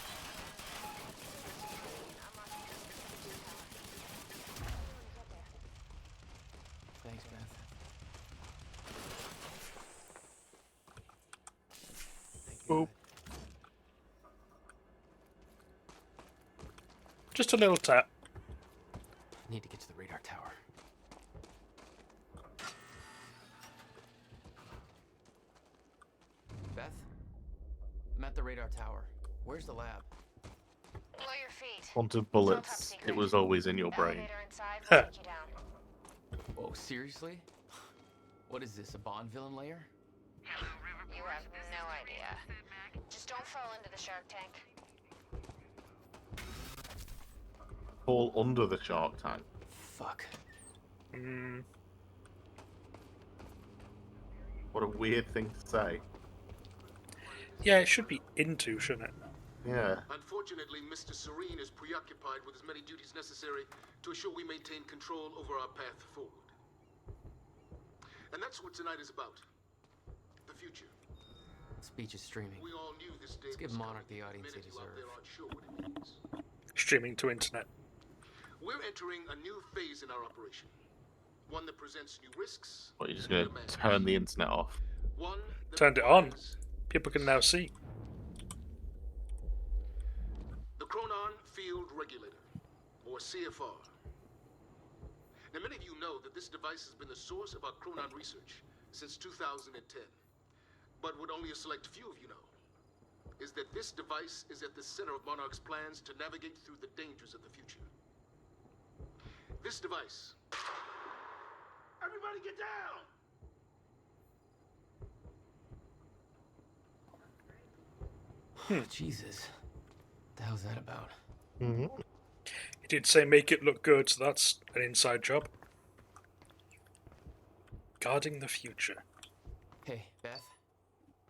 Thanks, Beth. Boop. Just a little tap. Need to get to the radar tower. Beth? I'm at the radar tower. Where's the lab? Below your feet. Quantum bullets. It was always in your brain. Elevator inside will take you down. Oh, seriously? What is this, a Bond villain lair? You have no idea. Just don't fall into the shark tank. Fall under the shark tank. Fuck. Mm. What a weird thing to say. Yeah, it should be into, shouldn't it? Yeah. Unfortunately, Mr. Serene is preoccupied with as many duties necessary to assure we maintain control over our path forward. And that's what tonight is about. The future. Speech is streaming. We all knew this day Let's give was Monarch coming. the audience they Many of you out deserve. there aren't sure what it means. streaming to internet. We're entering a new phase in our operation. One that presents new risks. What, you're just going to turn the internet off? One that Turned it on. People can now see. the Chronon Field Regulator, or CFR. Now, many of you know that this device has been the source of our Chronon research since 2010. But what only a select few of you know is that this device is at the center of Monarch's plans to navigate through the dangers of the future. This device... Everybody get down! Jesus. What the hell's that about? He did say make it look good, so that's an inside job. Guarding the future. Hey, Beth.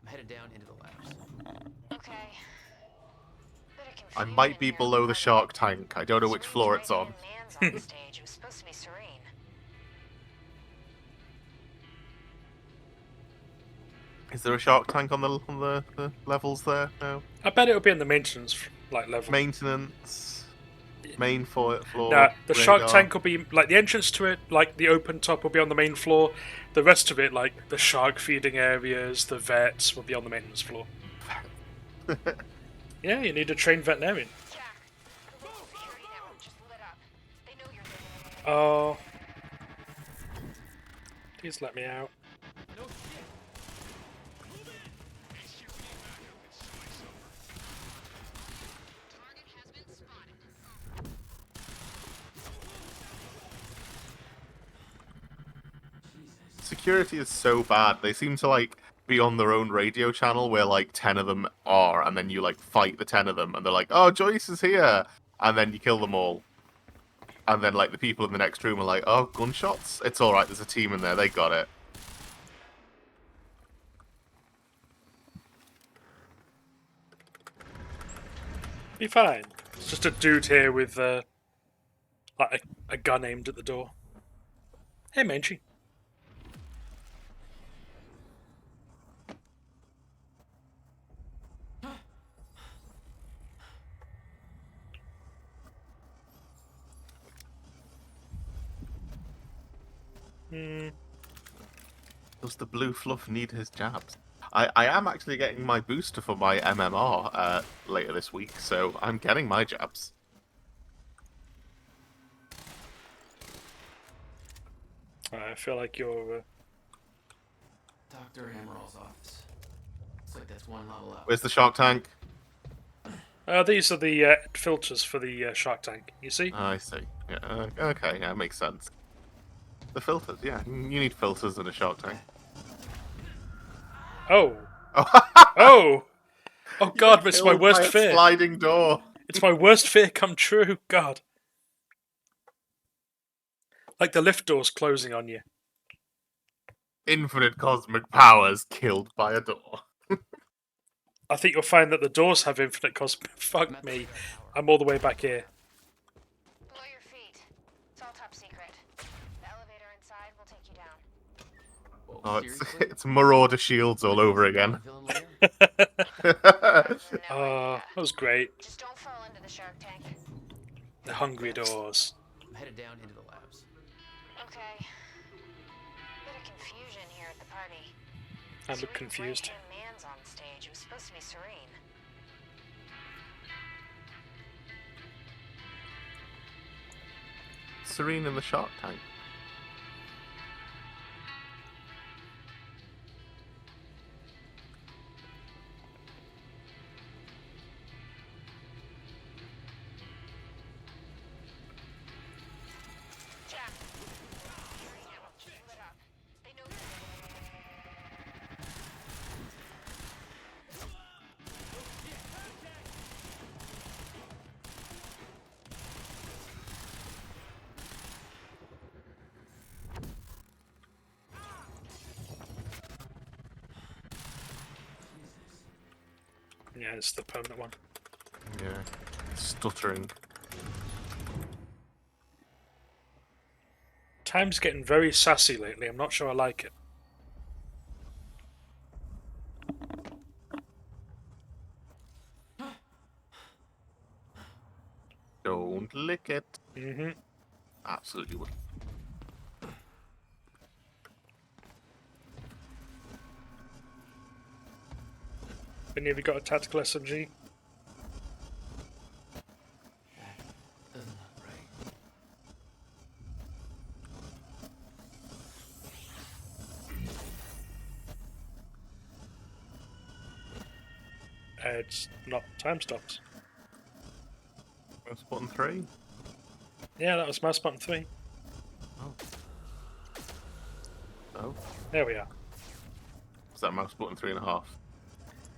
I'm headed down into the labs. Okay. I might be below the shark tank. I don't know which floor it's on. Man's on stage. It was supposed to be Serene. Is there a shark tank on the levels there? No. I bet it'll be in the maintenance level. Maintenance. Main floor. Nah, the shark radar. tank will be like the entrance to it, like the open top will be on the main floor. The rest of it, like the shark feeding areas, the vets, will be on the maintenance floor. Yeah, you need a trained veterinarian. Oh. Please let me out. Security is so bad. They seem to like be on their own radio channel where like 10 of them are, and then you like fight the 10 of them, and they're like, "Oh, Joyce is here," and then you kill them all. And then like the people in the next room are like, "Oh, gunshots? It's all right. There's a team in there. They got it." Be fine. It's just a dude here with like a gun aimed at the door. Hey, Manchi. Does the blue fluff need his jabs? I am actually getting my booster for my MMR later this week, so I'm getting my jabs. I feel like you're... Dr. Emerald's office. Looks like that's one level up. Where's the shark tank? These are the filters for the shark tank, you see? I see. Yeah, okay, yeah, makes sense. The filters, yeah. You need filters in a shark tank. Oh. Oh! Oh god, it's my Killed worst by a fear. sliding door. It's my worst fear come true, god. Like the lift doors closing on you. Infinite cosmic powers killed by a door. I think you'll find that the doors have infinite cosmic... Fuck me. I'm all the way back here. Below your feet. It's all top secret. The elevator inside will take you down. Oh, it's Marauder Shields all over again. Oh, that was great. Just don't fall into the shark tank. The hungry doors. I'm headed down into the labs. Okay. Bit of confusion here at the party. I look confused. Man's on stage. It was supposed to be Serene. Serene in the shark tank. Yeah, it's the permanent one. Yeah. Stuttering. Time's getting very sassy lately. I'm not sure I like it. lick it. Mm-hmm. Absolutely would. Any of you got a tactical SMG? Doesn't look right. It's not time stopped. Mouse button 3. Yeah, that was mouse button 3. Oh. There we are. Is that mouse button 3.5?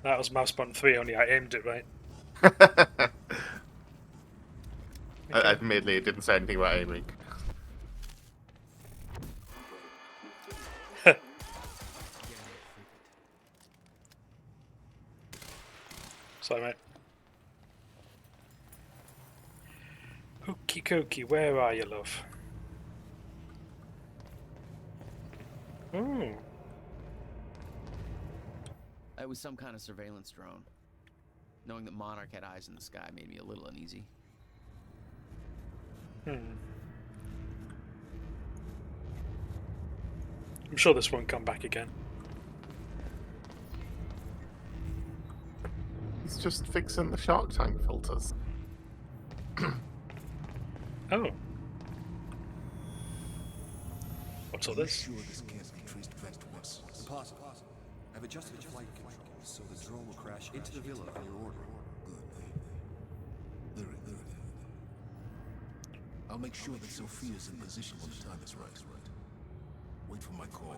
That was mouse button 3, only I aimed it right. Admittedly, it didn't say anything about aiming. Sorry, mate. Okie dokie, where are you, love? Hmm. It was some kind of surveillance drone. Knowing that Monarch had eyes in the sky made me a little uneasy. I'm sure this won't come back again. He's just fixing the shark tank filters. Oh. What's all this? Sure this can't be traced back to us. Impossible. I've adjusted the flight controls so the drone will crash into the villa on your order. Good. Very good. I'll make sure that Sophia's in position when the time is right. Wait for my call.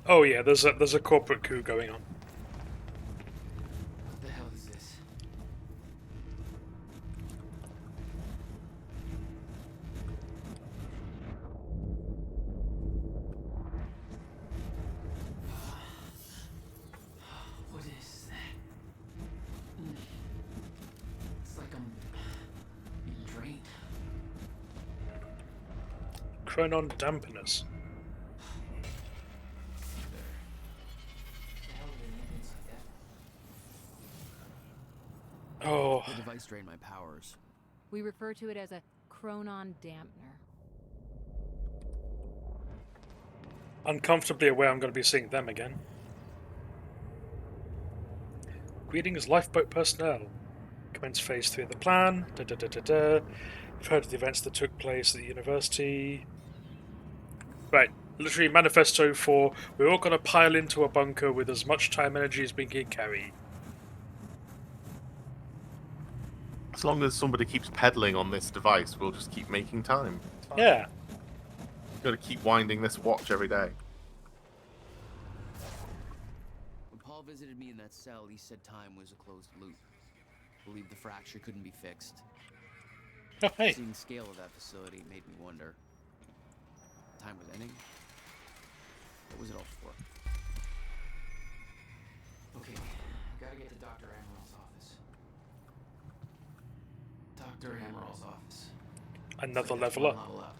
Oh yeah, there's a corporate coup going on. What the hell is this? What is that? It's like I'm being drained. Chronon dampeners. Oh. The device drained my powers. We refer to it as a chronon dampener. Uncomfortably aware I'm going to be seeing them again. Greetings, lifeboat personnel. Commence phase 3 of the plan. You've heard of the events that took place at the university. Right, literally manifesto for we're all going to pile into a bunker with as much time and energy as we can carry. As long as somebody keeps peddling on this device, we'll just keep making time. Yeah. We've got to keep winding this watch every day. When Paul visited me in that cell, he said time was a closed loop. Believed the fracture couldn't be fixed. Oh, hey. Seeing the scale of that facility made me wonder. Time was ending? What was it all for? Okay, gotta get to Dr. Amaril's office. Dr. Amaril's office. Another So that's level one up. level up.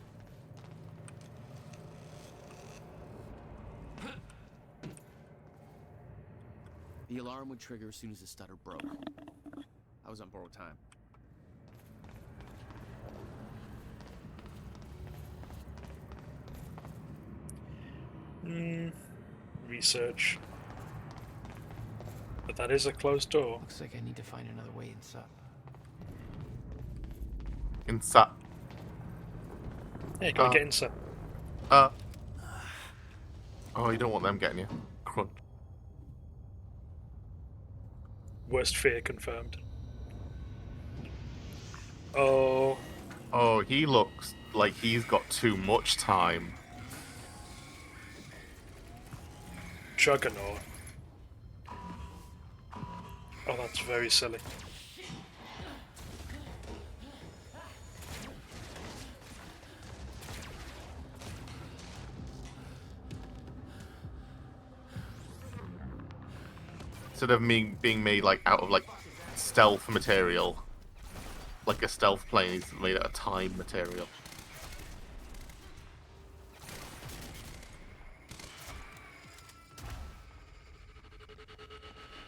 The alarm would trigger as soon as the stutter broke. I was on borrowed time. Research. But that is a closed door. Looks like I need to find another way inside. Inside. Yeah, you gotta get inside. Oh, you don't want them getting you. Crunch. Worst fear confirmed. Oh. Oh, he looks like he's got too much time. Juggernaut. Oh, that's very silly. Instead of being made like out of like stealth material, like a stealth plane, he's made out of time material.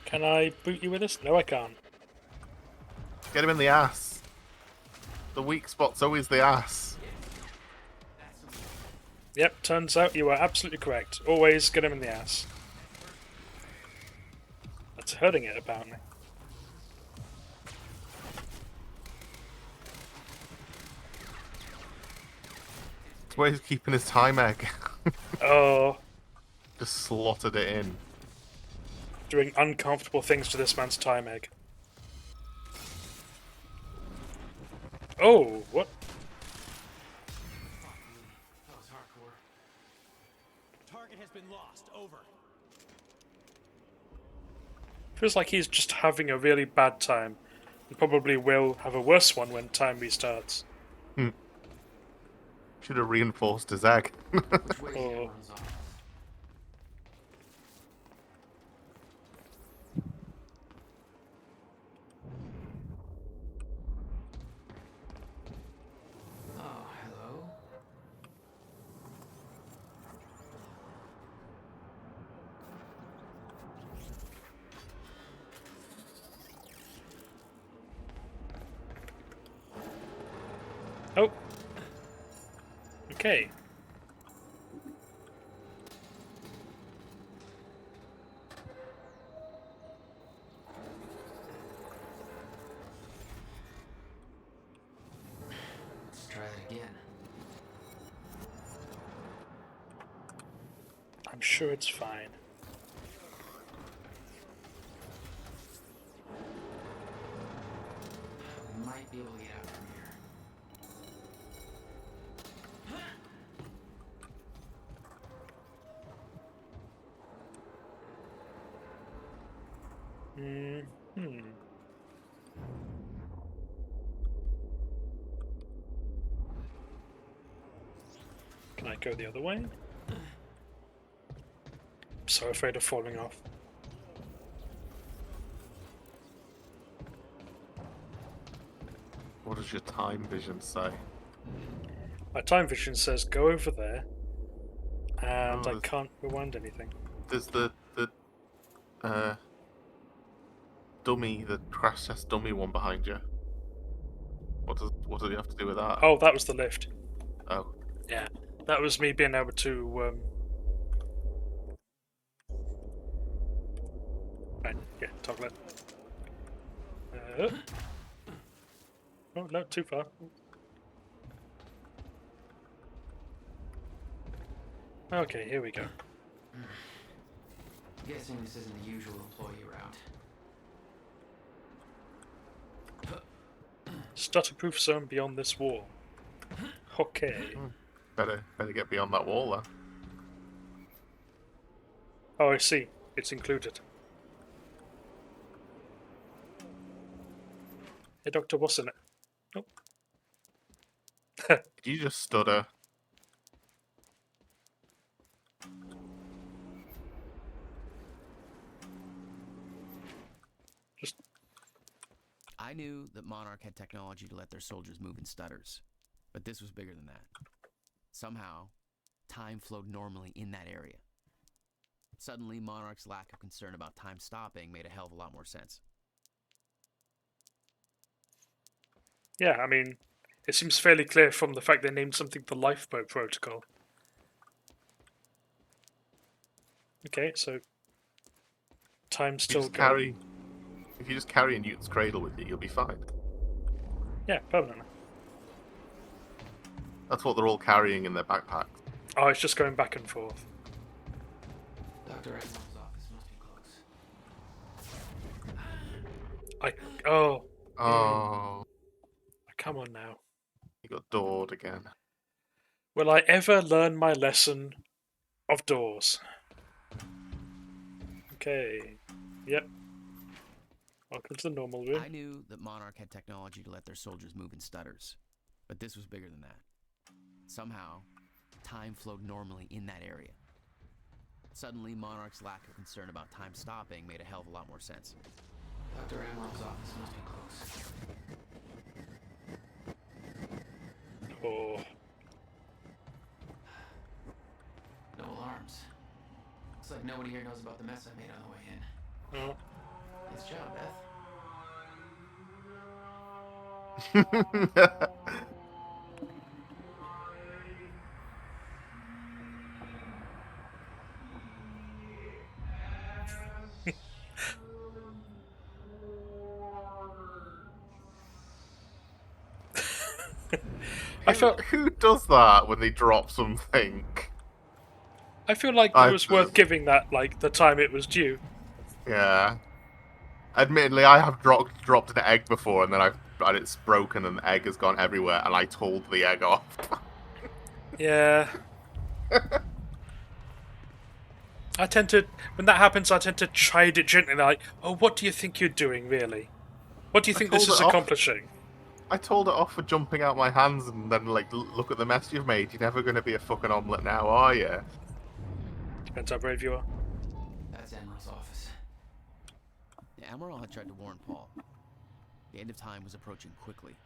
Can I boot you with this? No, I can't. Get him in the ass. The weak spot's always the ass. Yep, turns out you are absolutely correct. Always get him in the ass. That's hurting it, apparently. It's where he's keeping his time egg. Oh. Just slotted it in. Doing uncomfortable things to this man's time egg. Oh, what? That was hardcore. Target has been lost. Over. Feels like he's just having a really bad time. And probably will have a worse one when time restarts. Should have reinforced his egg. Oh. Oh, hello. Oh. Okay. Let's try that again. I'm sure it's fine. We might be able to get out from here. Hmm. Can I go the other way? I'm so afraid of falling off. What does your time vision say? My time vision says go over there, and Oh, I can't rewind anything. There's the dummy, the crash test dummy one behind you. What do you have to do with that? Oh, that was the lift. Oh. Yeah, that was me being able to. Right, yeah, toggle it. Oh no, too far. Okay, here we go. Guessing this isn't the usual employee route. Stutter-proof zone beyond this wall. Okay. Better get beyond that wall then. Oh, I see. It's included. Hey, Doctor, what's in it? Oh. Did you just stutter? I knew that Monarch had technology to let their soldiers move in stutters, but this was bigger than that. Somehow, time flowed normally in that area. Suddenly, Monarch's lack of concern about time stopping made a hell of a lot more sense. Yeah, I mean, it seems fairly clear from the fact they named something the Lifeboat Protocol. Okay, so time's still going. If you just carry a Newton's cradle with you, you'll be fine. Yeah, permanently. That's what they're all carrying in their backpacks. Oh, it's just going back and forth. Dr. Redmore's office must be close. Oh. Oh. Come on now. You got doored again. Will I ever learn my lesson of doors? Okay. Yep. Welcome to the normal room. I knew that Monarch had technology to let their soldiers move in stutters, but this was bigger than that. Somehow, time flowed normally in that area. Suddenly, Monarch's lack of concern about time stopping made a hell of a lot more sense. Dr. Redmore's office must be close. Oh. No alarms. Looks like nobody here knows about the mess I made on the way in. Oh. Nice job, Beth. I felt Who does that when they drop something? I feel like I- it was worth giving that like the time it was due. Yeah. Admittedly, I have dropped an egg before, and it's broken, and the egg has gone everywhere, and I told the egg off. Yeah. I tend to, when that happens, I tend to chide it gently, like, "Oh, what do you think you're doing, really? What do you think this told is it off. accomplishing?" I told it off for jumping out my hands, and then like, look at the mess you've made. You're never going to be a fucking omelette now, are you? Depends how brave you are. That's Emerald's office. The Amaral had tried to warn Paul. The end of time was approaching quickly.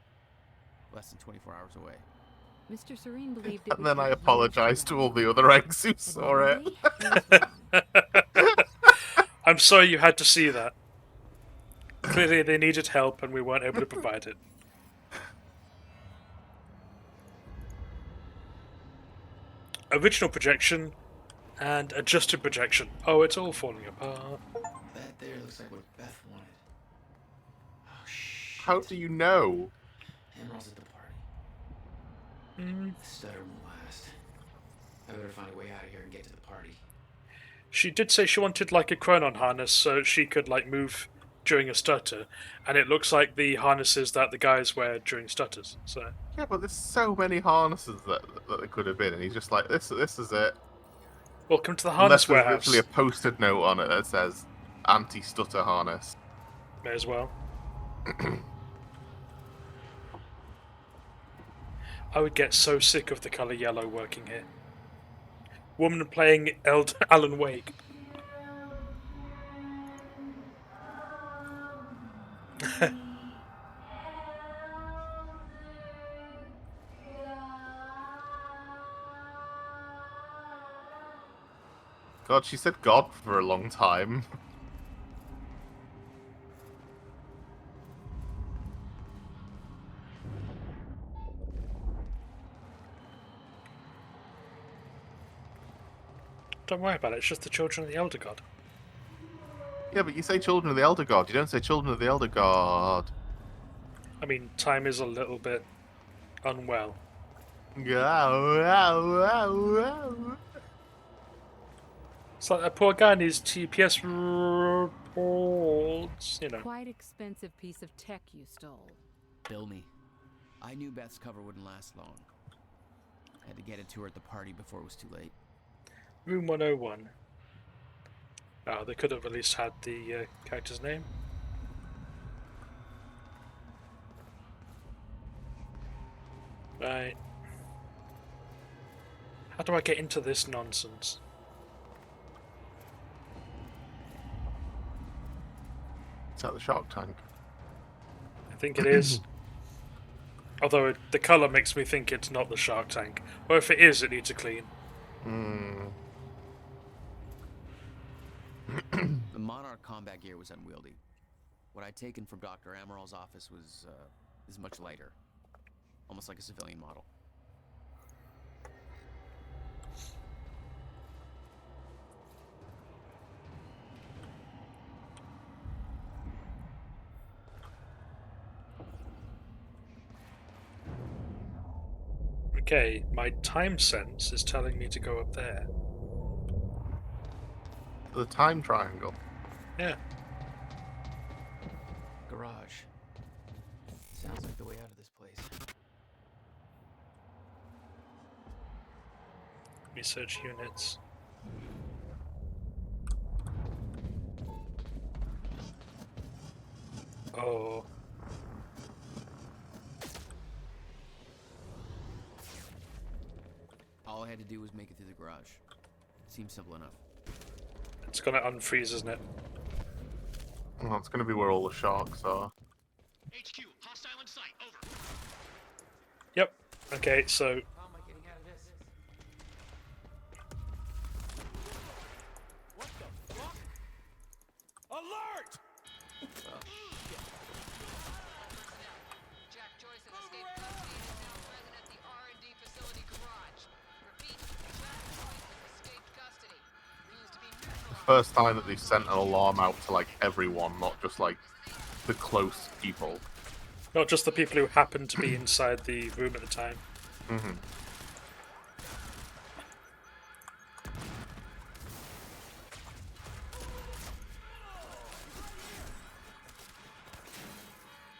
Less than 24 hours away. Mr. Serene believed it And would then I take apologized to all the other eggs who saw it. I'm sorry you had to see that. Clearly they needed help and we weren't able to provide it. Original projection and adjusted projection. Oh, it's all falling apart. That there looks like what Beth wanted. Oh, shit. How do you know? Emerald's at the party. Mm. The stutter won't last. I better find a way out of here and get to the party. She did say she wanted like a chronon harness so she could like move during a stutter, and it looks like the harnesses that the guys wear during stutters. So Yeah, but there's so many harnesses that it could have been, and he's just like, this is it. welcome to the Unless harness there's warehouse. literally a posted note on it that says anti-stutter harness. May as well. I would get so sick of the colour yellow working here. Woman playing Alan Wake. God, she said God for a long time. Don't worry about it, it's just the children of the Elder God. Yeah, but you say Children of the Elder God. You don't say Children of the Elder God. I mean, time is a little bit unwell. It's like that poor guy needs TPS reports, you know. Quite expensive piece of tech you stole. Bill me. I knew Beth's cover wouldn't last long. Had to get it to her at the party before it was too late. Room 101. Oh, they could have at least had the character's name. Right. How do I get into this nonsense? Is that the Shark Tank? I think it is. Although the colour makes me think it's not the Shark Tank. Or if it is, it needs a clean. The Monarch combat gear was unwieldy. What I'd taken from Dr. Amaral's office was is much lighter. Almost like a civilian model. Okay, my time sense is telling me to go up there. The time triangle. Yeah. Garage. Sounds like the way out of this place. Research units. Oh. All I had to do was make it through the garage. Seems simple enough. It's gonna unfreeze, isn't it? Well, it's going to be where all the sharks are. HQ, hostile in sight, over. Yep. Okay, so How am I getting out of this? What the fuck? Alert! first time that they've sent an alarm out to like everyone, not just like the close people. Not just the people who happen to be inside the room at the time. Mm-hmm.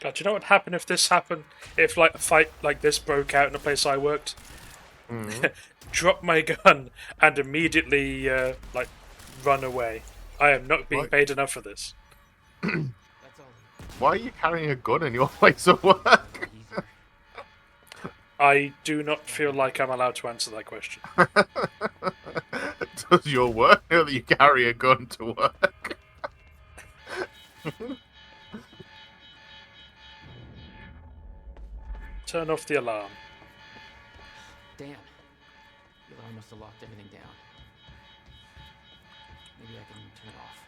God, do you know what would happen if this happened? If like a fight like this broke out in a place I worked? Mm-hmm. Drop my gun and immediately like run away. I am not being paid enough for this. Why are you carrying a gun in your place of work? I do not feel like I'm allowed to answer that question. Does your work know that you carry a gun to work? Turn off the alarm. Damn. The alarm must have locked everything down. Maybe I can turn it off.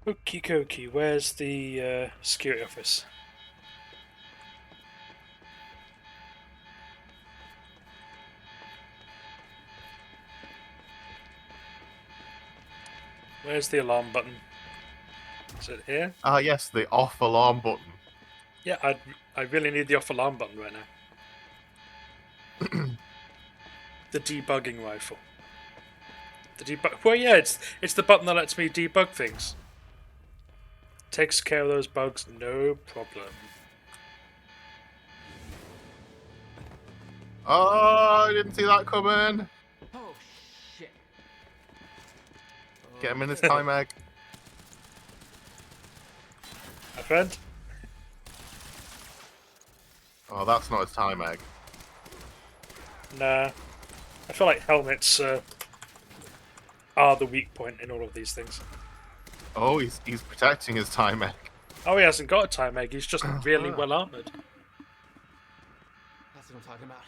Okie dokie, where's the security office? Where's the alarm button? Is it here? Yes, the off alarm button. Yeah, I really need the off alarm button right now. The debugging rifle. The debug. Well, yeah, it's the button that lets me debug things. Takes care of those bugs, no problem. Oh, I didn't see that coming. Oh shit! Get him in his time egg. My friend? Oh, that's not his time egg. Nah. I feel like helmets are the weak point in all of these things. Oh, he's protecting his time egg. Oh, he hasn't got a time egg, he's just really well armoured. That's what I'm talking about.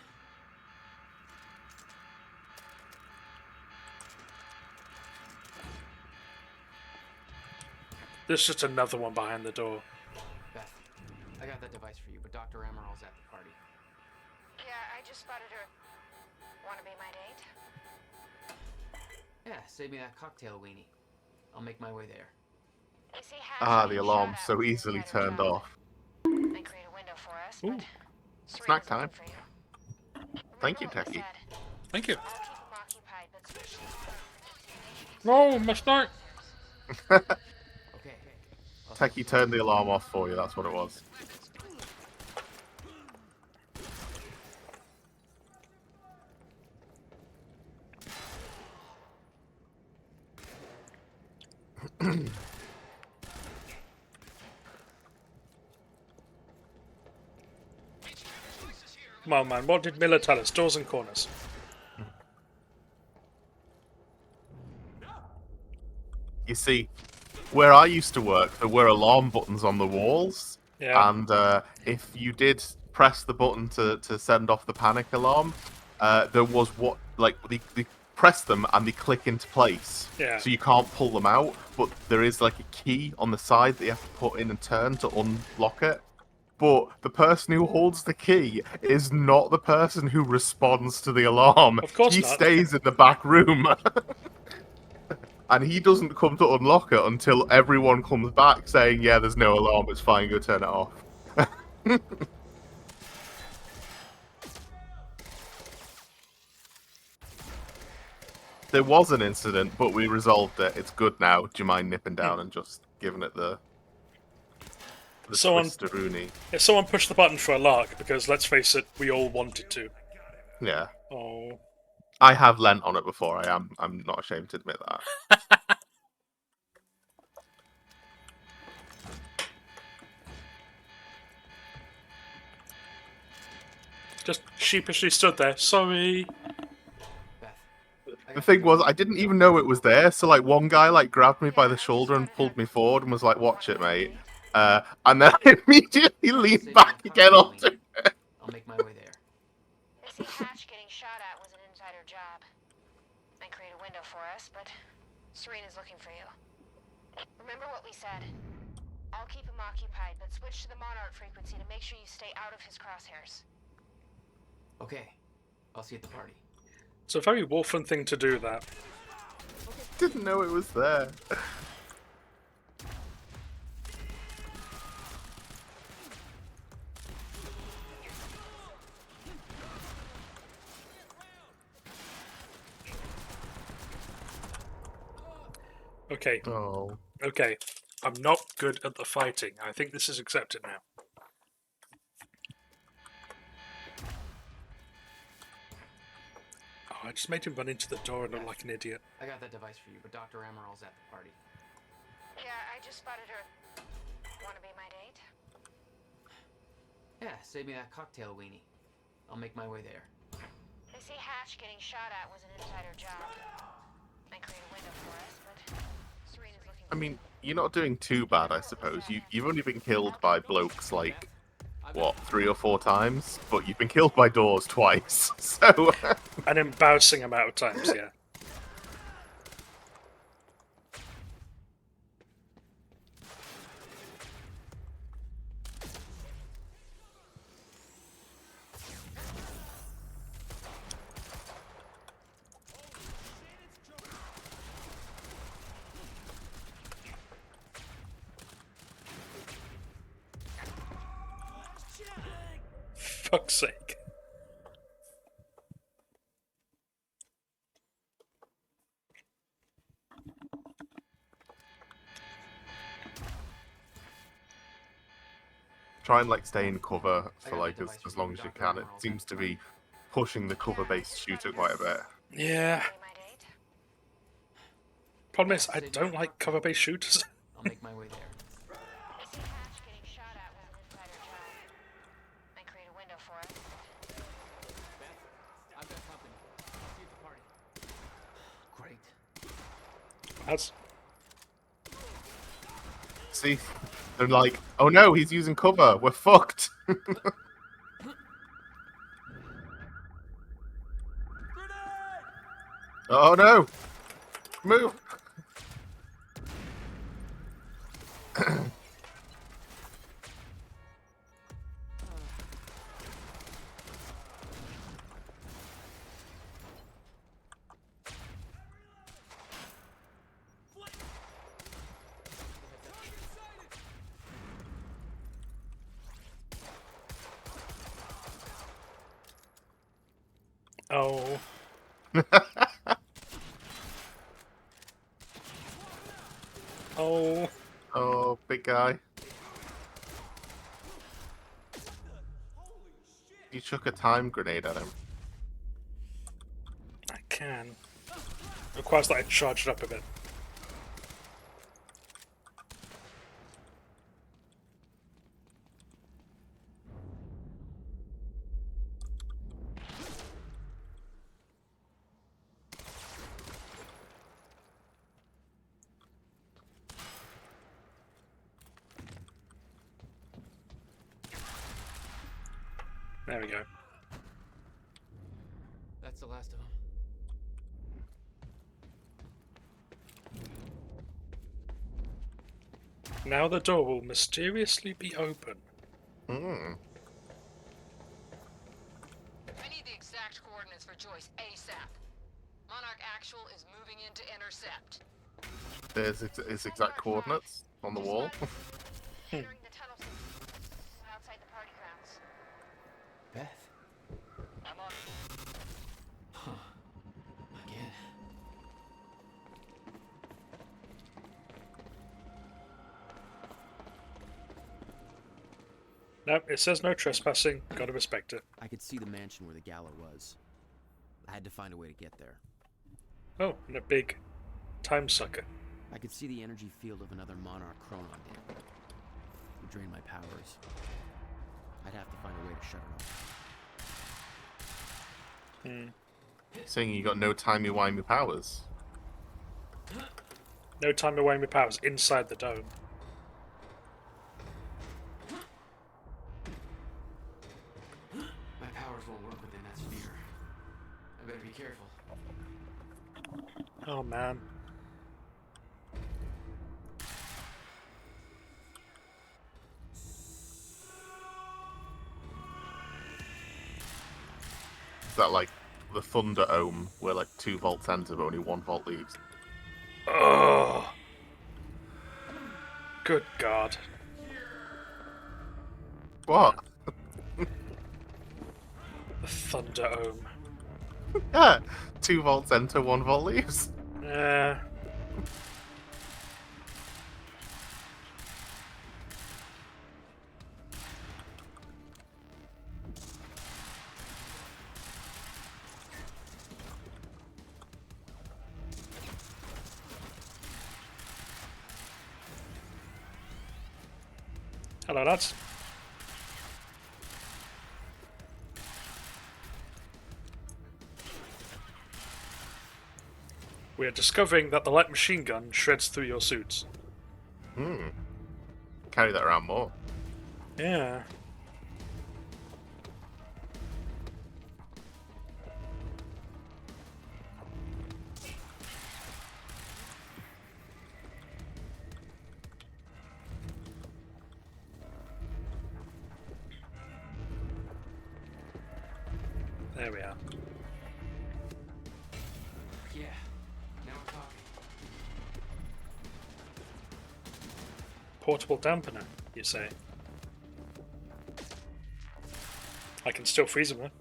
There's just another one behind the door. Beth, I got that device for you, but Dr. Emerald's at the party. Yeah, I just spotted her. Wanna be my date? Yeah, save me that cocktail weenie. I'll make my way there. The alarm's so easily turned off. They create a window for us, Ooh. but Snack time. Thank you, Techie. Thank you. No, my snack! Techie turned the alarm off for you, that's what it was. Come on, man, what did Miller tell us? Doors and corners. You see, where I used to work, there were alarm buttons on the walls. Yeah. And if you did press the button to send off the panic alarm, there was they press them and they click into place. Yeah. So you can't pull them out, but there is like a key on the side that you have to put in and turn to unlock it. But the person who holds the key is not the person who responds to the alarm. Of course he not. stays in the back room. And he doesn't come to unlock it until everyone comes back saying, yeah, there's no alarm, it's fine, go turn it off. There was an incident, but we resolved it. It's good now. Do you mind nipping down and just giving it the twisteroonie? If someone pushed the button for a lark, because let's face it, we all wanted to. Yeah. Oh. I have lent on it before. I'm not ashamed to admit that. Just sheepishly stood there. Sorry. The thing was, I didn't even know it was there. So like one guy like grabbed me by the shoulder and pulled me forward and was like, "Watch it, mate." And then I immediately leaned back again onto it. I'll make my way there. They say Hatch getting shot at was an insider job. They create a window for us, but Serena's looking for you. Remember what we said. I'll keep him occupied, but switch to the Monarch frequency to make sure you stay out of his crosshairs. Okay, I'll see you at the party. It's a very Wolfen thing to do, that. Didn't know it was there. Okay. Oh. Okay. I'm not good at the fighting. I think this is accepted now. Oh, I just made him run into the door and look like an idiot. I got that device for you, but Dr. Amaril's at the party. Yeah, I just spotted her. Wanna be my date? Yeah, save me that cocktail weenie. I'll make my way there. They say Hatch getting shot at was an insider job. Might create a window for us, but Serena's looking. I mean, you're not doing too bad, I suppose. You've only been killed by blokes like, what, 3 or 4 times? But you've been killed by doors twice, so... An embarrassing amount of times, yeah. Fuck's sake. Try and like stay in cover for like as long as you can. It seems to be pushing the cover-based shooter quite a bit. Yeah. Problem is, I don't like cover-based shooters. I'll make my way there. They say Hatch getting shot at was an insider job. Might create a window for us. Beth, I've got company. See you at the party. Great. That's... See? They're like, oh no, he's using cover. We're fucked. Oh no! Move! Oh. Oh. Oh, big guy. You chuck a time grenade at him. I can. Requires that I charge it up a bit. There we go. That's the last of them. Now the door will mysteriously be open. Hmm. I need the exact coordinates for Joyce ASAP. Monarch Actual is moving in to intercept. There's his exact coordinates on the wall. Entering the tunnel outside the party grounds. Beth? I'm on. Huh. Again. No, it says no trespassing. Gotta respect it. I could see the mansion where the gala was. I had to find a way to get there. Oh, and a big time sucker. I could see the energy field of another Monarch Chronon did. It would drain my powers. I'd have to find a way to shut it off. Saying you got no timey-wimey powers. No time away my powers inside the dome. My powers won't work within that sphere. I better be careful. Oh man. Is that like the Thunder Ohm, where like 2 vaults enter, but only 1 vault leaves. Oh. Good God. What? The Thunder Ohm. Yeah, 2 vaults enter, 1 vault leaves. Yeah. Hello, lads. We are discovering that the light machine gun shreds through your suits. Carry that around more. Yeah. There we are. Yeah, now we're talking. Portable dampener, you say? I can still freeze them, though.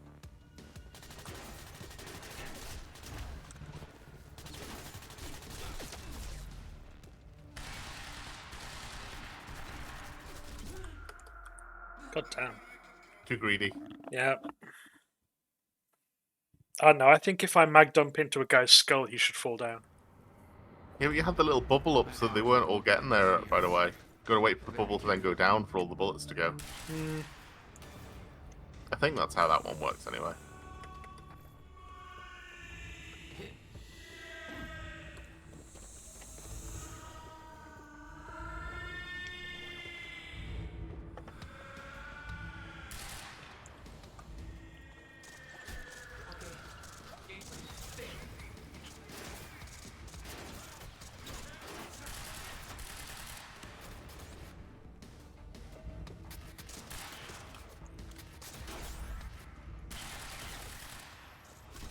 God damn. Too greedy. Yeah. I don't know, I think if I mag dump into a guy's skull, he should fall down. Yeah, but you had the little bubble up, so they weren't all getting there right away. Gotta wait for the bubble to then go down for all the bullets to go. I think that's how that one works anyway.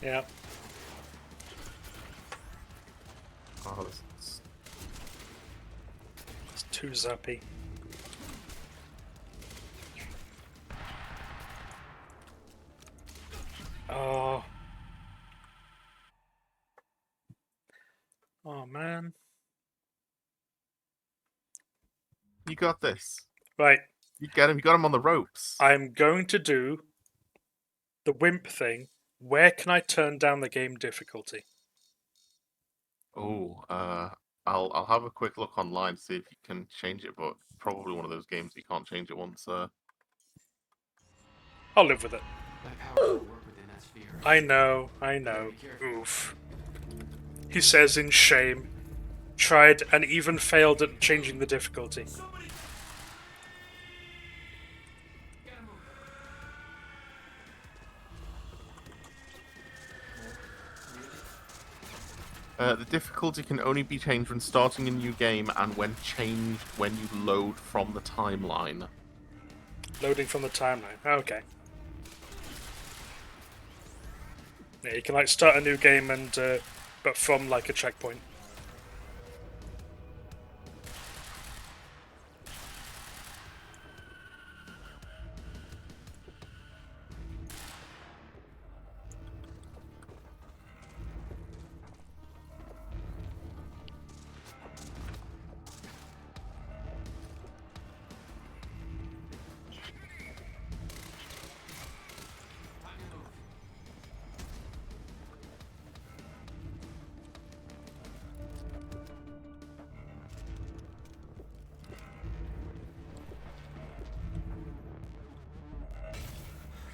Yeah. Oh, this It's too zappy. Oh. Oh, man. You got this. Right. You get him. You got him on the ropes. I'm going to do the wimp thing. Where can I turn down the game difficulty? Oh, I'll have a quick look online to see if you can change it, but probably one of those games you can't change it once. I'll live with it. My powers will work within that sphere. I know. Oof. He says in shame. Tried and even failed at changing the difficulty. The difficulty can only be changed when starting a new game and when changed when you load from the timeline. Loading from the timeline. Okay. Yeah, you can like start a new game and but from like a checkpoint.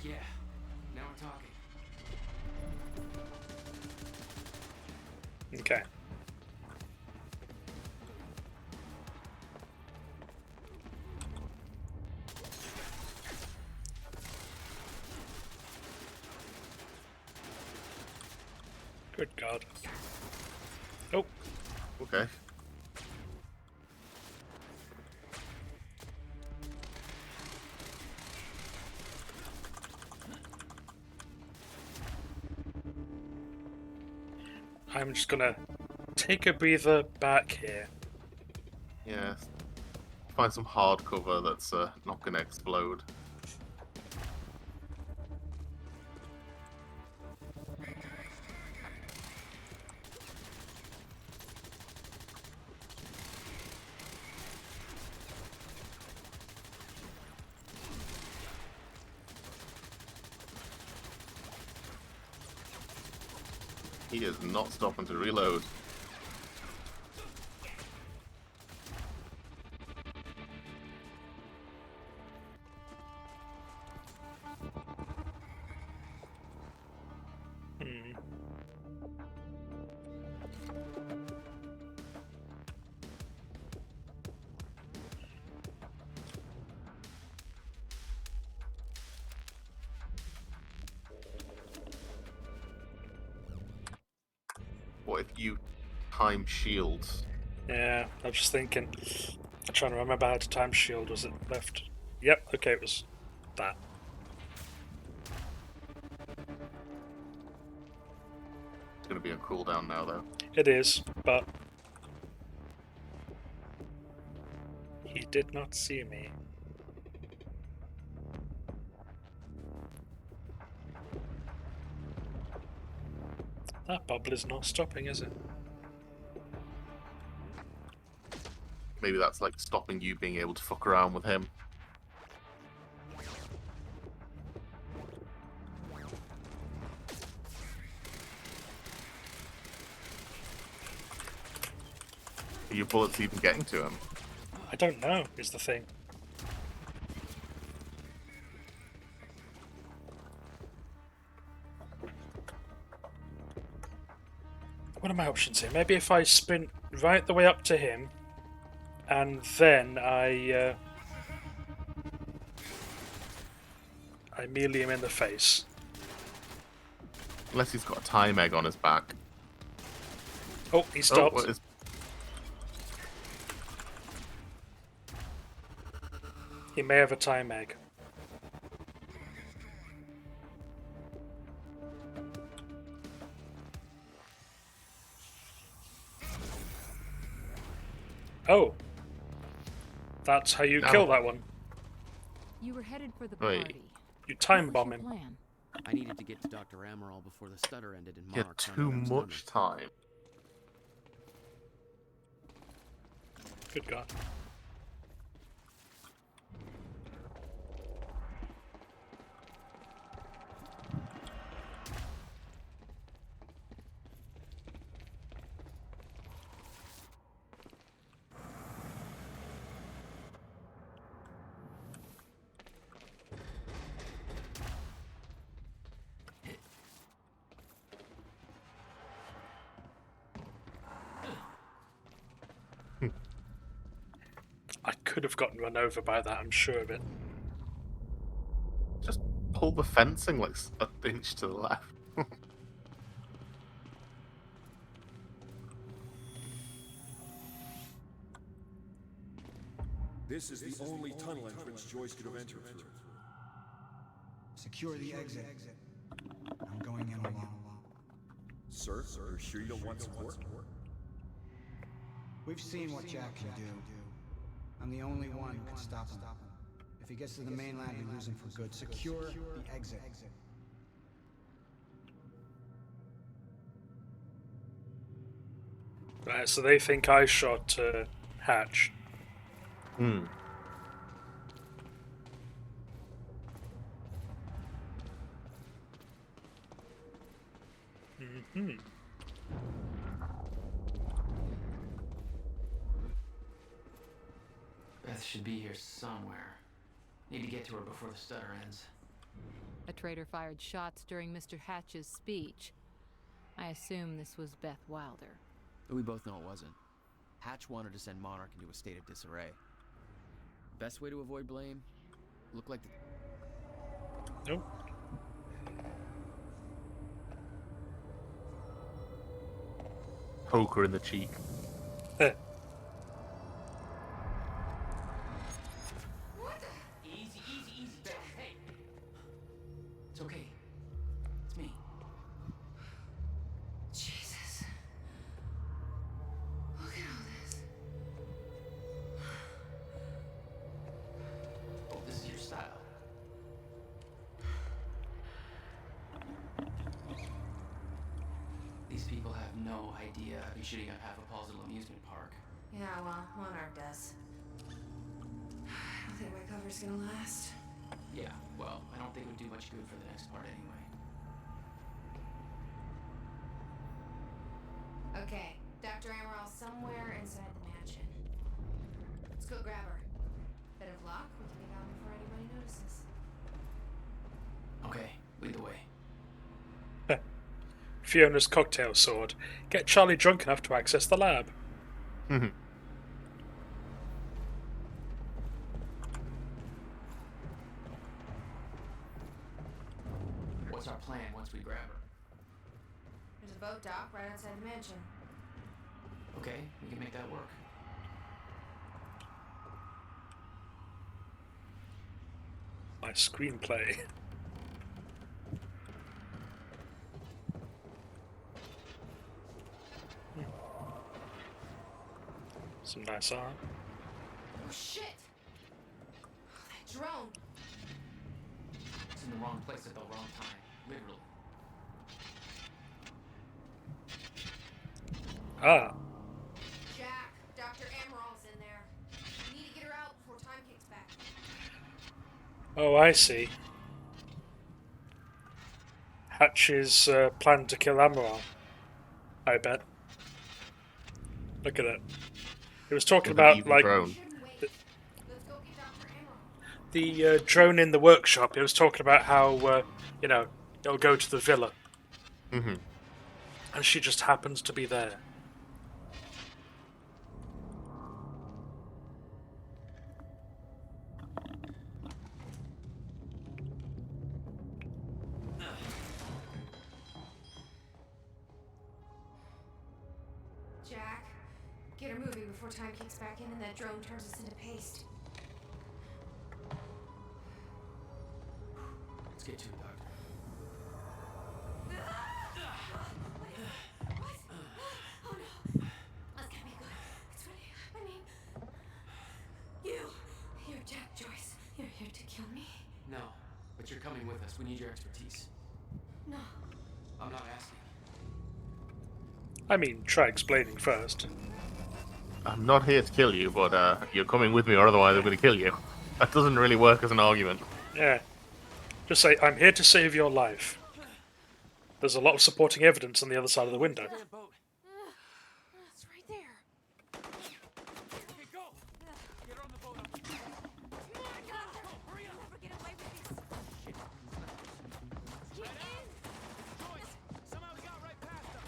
Yeah, now we're talking. Okay. Good God. Nope. Okay. I'm just gonna take a breather back here. Yeah. Find some hard cover that's not gonna explode. He is not stopping to reload. What if you time shields? Yeah, I was just thinking. I'm trying to remember how to time shield. Was it left? Yep, okay, it was that. It's gonna be on cooldown now, though. It is, but he did not see me. That bubble is not stopping, is it? Maybe that's like stopping you being able to fuck around with him. Are your bullets even getting to him? I don't know, is the thing. What are my options here? Maybe if I sprint right the way up to him, and then I melee him in the face. Unless he's got a time egg on his back. Oh, he stopped. what is... He may have a time egg. Oh. That's how you kill that one. You were headed for the Wait. party. You time What was bomb your him. plan? I needed to get to Dr. Amaral before the stutter ended and He had Monarch found too out I was much time. Good God. I could have gotten run over by that, I'm sure of it. Just pull the fencing like an inch to the left. This is the only tunnel entrance Joyce could have entered through. Secure the exit. I'm going in alone. Sir, are you sure you don't want support? We've seen what Jack can do. I'm the only one who can stop him. If he gets to the mainland, we lose him for good. Secure the exit. Right, so they think I shot Hatch. Hmm. Mm-hmm. Beth should be here somewhere. Need to get to her before the stutter ends. A traitor fired shots during Mr. Hatch's speech. I assume this was Beth Wilder. But we both know it wasn't. Hatch wanted to send Monarch into a state of disarray. Best way to avoid blame? Look like the... Nope. Poke her in the cheek. Easy, Beth. Hey! It's okay. It's me. Jesus. have no idea I'd be shitting up half of Paul's little amusement park. Yeah, well, Monarch does. I don't think my cover's gonna last. Yeah, well, I don't think it would do much good for the next part anyway. Okay, Dr. Amaral somewhere inside the mansion. Let's go grab her. Bit of luck, we can be gone before anybody notices. Okay, lead the way. Fiona's cocktail sword. Get Charlie drunk enough to access the lab. What's our plan once we grab her? There's a boat dock right outside the mansion. Okay, we can make that work. My screenplay. Some nice art. Oh shit! That drone! It's in the wrong place at the wrong time. Literally. Ah. Jack, Dr. Amaral's in there. We need to get her out before time kicks back. Oh, I see. Hatch's plan to kill Amaral. I bet. Look at it. He was talking With an about evil like drone. the drone in the workshop. He was talking about how you know, it'll go to the villa, Mm-hmm. and she just happens to be there. Jack, get her moving before time kicks back in and that drone turns us into paste. Let's get to it, Doctor. Oh no. That's gonna be good. It's funny. I mean, you're Jack Joyce. You're here to kill me? No, but you're coming with us. We need your expertise. No. I'm not asking. I mean, try explaining first. I'm not here to kill you, but you're coming with me, or otherwise I'm going to kill you. That doesn't really work as an argument. Yeah. Just say, I'm here to save your life. There's a lot of supporting evidence on the other side of the window. It's right there. Okay, go! Get her on the boat. Come on, Doctor. Hurry up. Never get away with these. Get in. Joyce! Somehow we got right past them.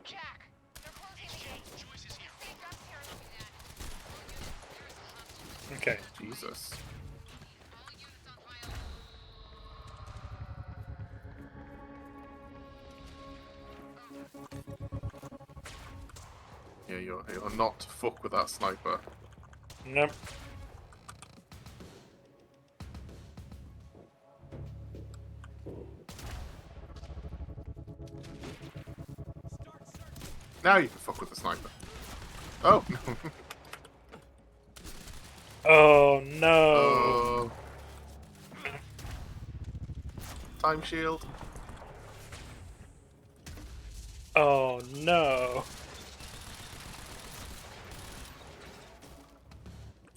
Jack, they're closing the gate. Joyce is here. Stay upstairs with that. Okay. Jesus. Yeah, you're not to fuck with that sniper. Nope. Now you can fuck with the sniper. Oh, no. Oh no. Oh. Time shield. Oh no.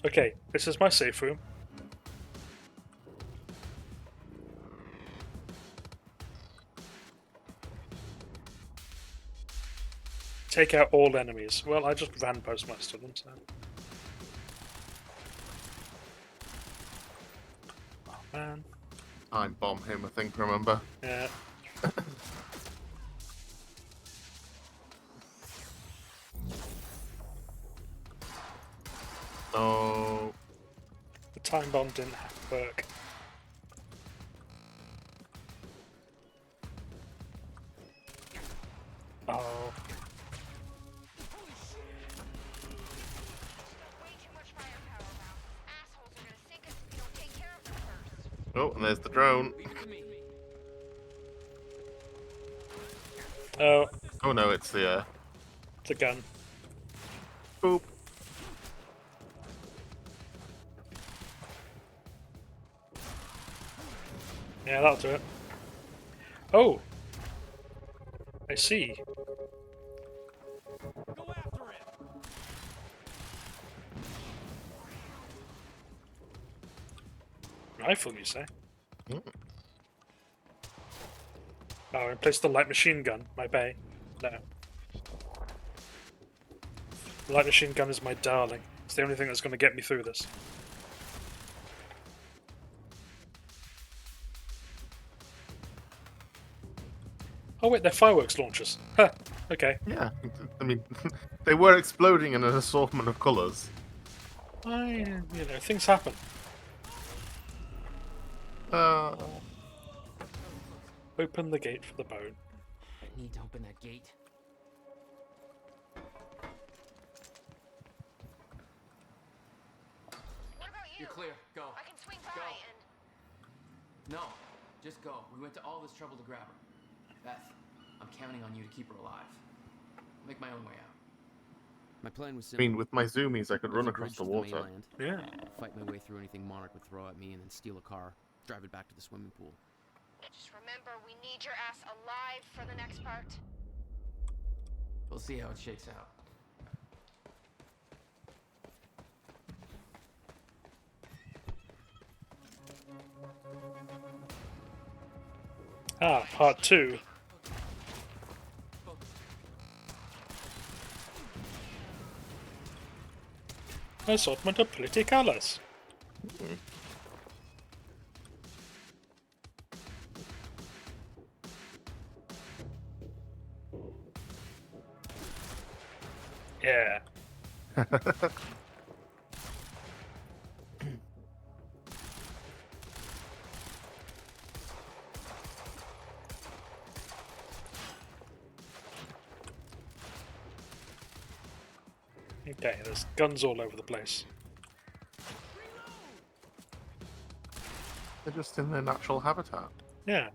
Okay, this is my safe room. Take out all enemies. Well, I just ran past most of them, so. Oh man. Time bomb him, I think, remember? Yeah. Oh. The time bomb didn't work. Oh. Oh, and there's the drone. Oh. Oh no, it's the It's a gun. Boop. Yeah, that'll do it. Oh! I see. Rifle, you say? Mm. Oh, I placed the light machine gun. My bay. No. The light machine gun is my darling. It's the only thing that's going to get me through this. Oh wait, they're fireworks launchers. Huh. Okay. Yeah, I mean, they were exploding in an assortment of colours. Things happen. Open the gate for the bone. I need to open that gate. What about you? You're clear. Go. I can swing by Go. and... No, just go. We went to all this trouble to grab her. Beth, I'm counting on you to keep her alive. I'll make my own way out. My plan was I simple. mean, with my zoomies, I could There's run a across bridge the to water. mainland, Yeah. Fight my way through anything Monarch would throw at me, and then steal a car, drive it back to the swimming pool. Just remember, we need your ass alive for the next part. We'll see how it shakes out. Ah, part 2. Assortment of pretty colours. Yeah. Okay, there's guns all over the place. They're just in their natural habitat. Yeah.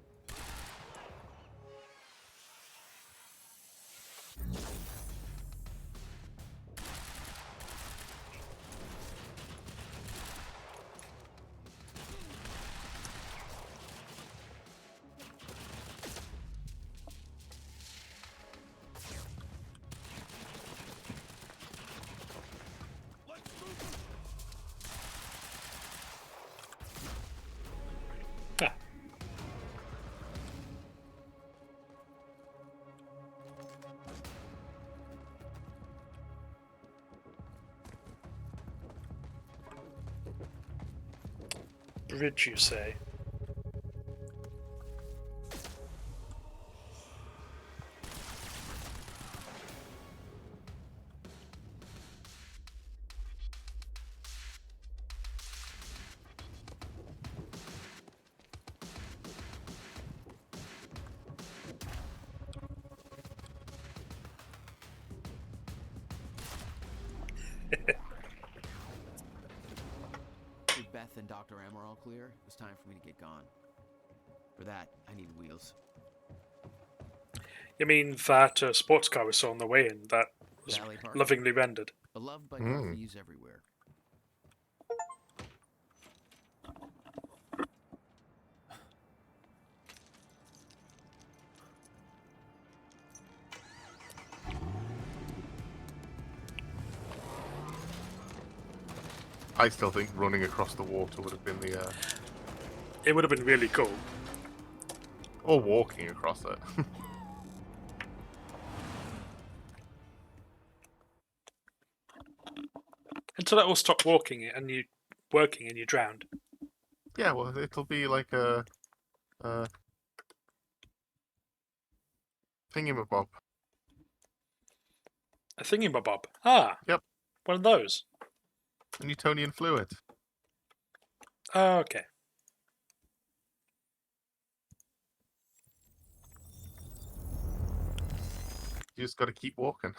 Bridge, you say? With Beth and Dr. Amaral clear, it was time for me to get gone. For that, I need wheels. You mean that sports car we saw on the way in that was Valet parking. lovingly rendered? Beloved by graphies everywhere. I still think running across the water would have been the... It would have been really cool. Or walking across it. Until it all stopped working and you drowned. Yeah, well, it'll be like a thingamabob. A thingamabob. Ah. Yep. One of those. A Newtonian fluid. Oh, okay. You just got to keep walking.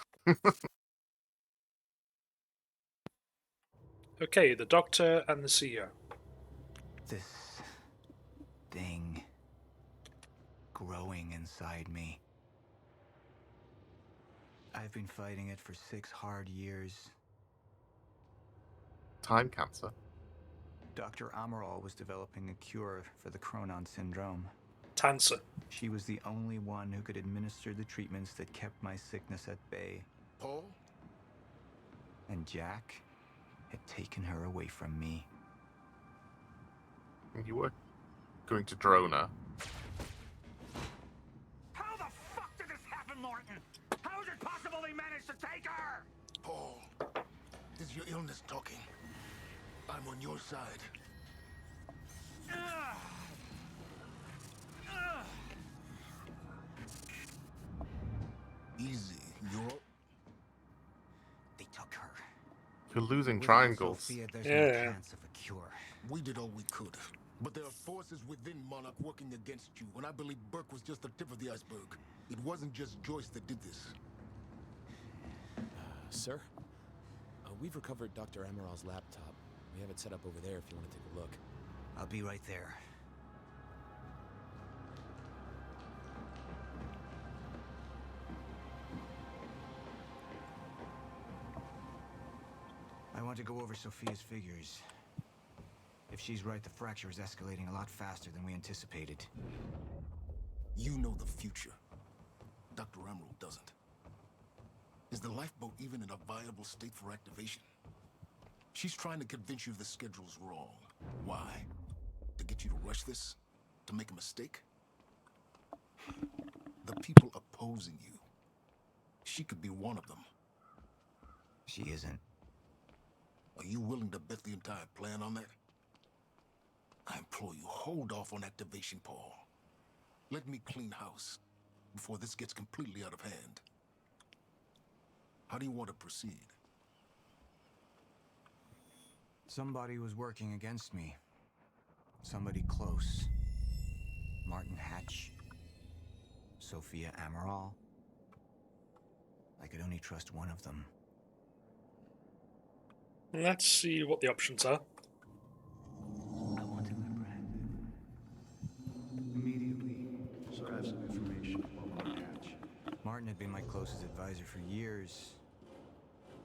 Okay, the doctor and the CEO. This thing growing inside me. I've been fighting it for 6 hard years. Time cancer. Dr. Amaral was developing a cure for the Chronon syndrome. Tanser. She was the only one who could administer the treatments that kept my sickness at bay. Paul? And Jack had taken her away from me. You were going to drone her. How the fuck did this happen, Morton? How is it possible they managed to take her? Paul, this is your illness talking. I'm on your side. Easy, you're... They took her. You're losing Without triangles. Sophia, there's no chance of a cure. We did all we could. But there are forces within Monarch working against you, and I believe Burke was just the tip of the iceberg. It wasn't just Joyce that did this. Sir? We've recovered Dr. Amaral's laptop. We have it set up over there if you want to take a look. I'll be right there. I want to go over Sophia's figures. If she's right, the fracture is escalating a lot faster than we anticipated. You know the future. Dr. Amaral doesn't. Is the lifeboat even in a viable state for activation? She's trying to convince you the schedule's wrong. Why? To get you to rush this? To make a mistake? The people opposing you. She could be one of them. She isn't. Are you willing to bet the entire plan on that? I implore you, hold off on activation, Paul. Let me clean house before this gets completely out of hand. How do you want to proceed? Somebody was working against me. Somebody close. Martin Hatch. Sophia Amaral. I could only trust one of them. Let's see what the options are. I wanted my bread. Immediately. So I have some information about Martin Hatch. Martin had been my closest advisor for years.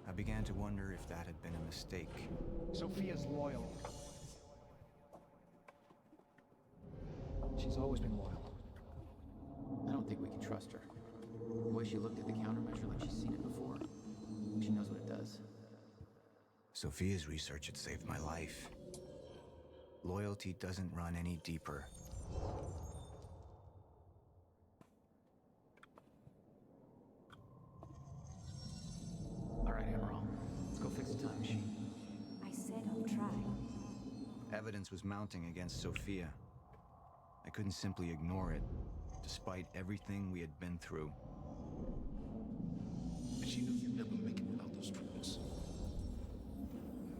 I began to wonder if that had been a mistake. Sophia's loyal. She's always been loyal. I don't think we can trust her. The way she looked at the countermeasure like she's seen it before. She knows what it does. Sophia's research had saved my life. Loyalty doesn't run any deeper. All right, Amaral. Let's go fix the time machine. I said I'll try. Evidence was mounting against Sophia. I couldn't simply ignore it, despite everything we had been through. But she knew you'd never make it without those treatments.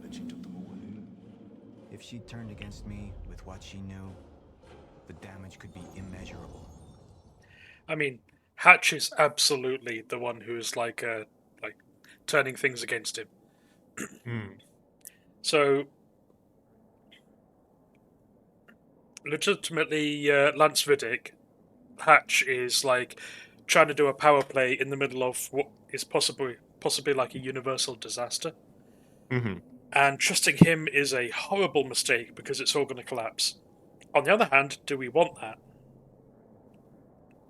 And she took them away. If she'd turned against me with what she knew, the damage could be immeasurable. I mean, Hatch is absolutely the one who's like turning things against him. So, legitimately, Lance Riddick, Hatch is like trying to do a power play in the middle of what is possibly like a universal disaster. Mm-hmm. And trusting him is a horrible mistake because it's all going to collapse. On the other hand, do we want that?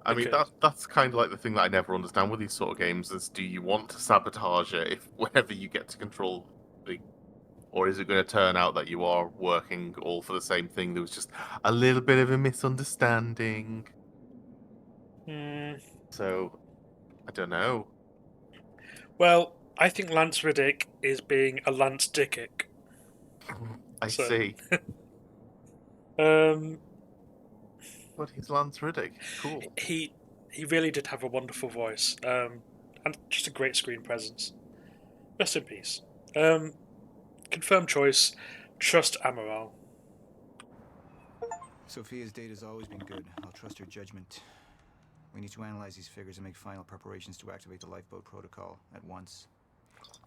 I mean, that's kind of like the thing that I never understand with these sort of games is, do you want to sabotage it if whenever you get to control the... Or is it going to turn out that you are working all for the same thing? There was just a little bit of a misunderstanding. So, I don't know. Well, I think Lance Riddick is being a Lance Dickick. I see. But he's Lance Riddick. Cool. He really did have a wonderful voice, and just a great screen presence. Rest in peace. Confirmed choice. Trust Amaral. Sophia's data's always been good. I'll trust her judgment. We need to analyze these figures and make final preparations to activate the lifeboat protocol at once.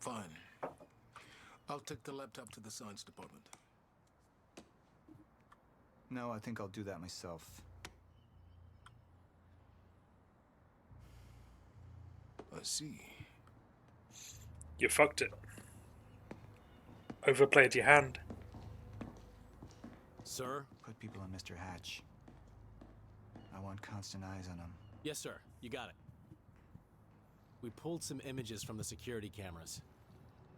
Fine. I'll take the laptop to the science department. No, I think I'll do that myself. I see. You fucked it. Overplayed your hand. Sir? Put people on Mr. Hatch. I want constant eyes on him. Yes, sir. You got it. We pulled some images from the security cameras.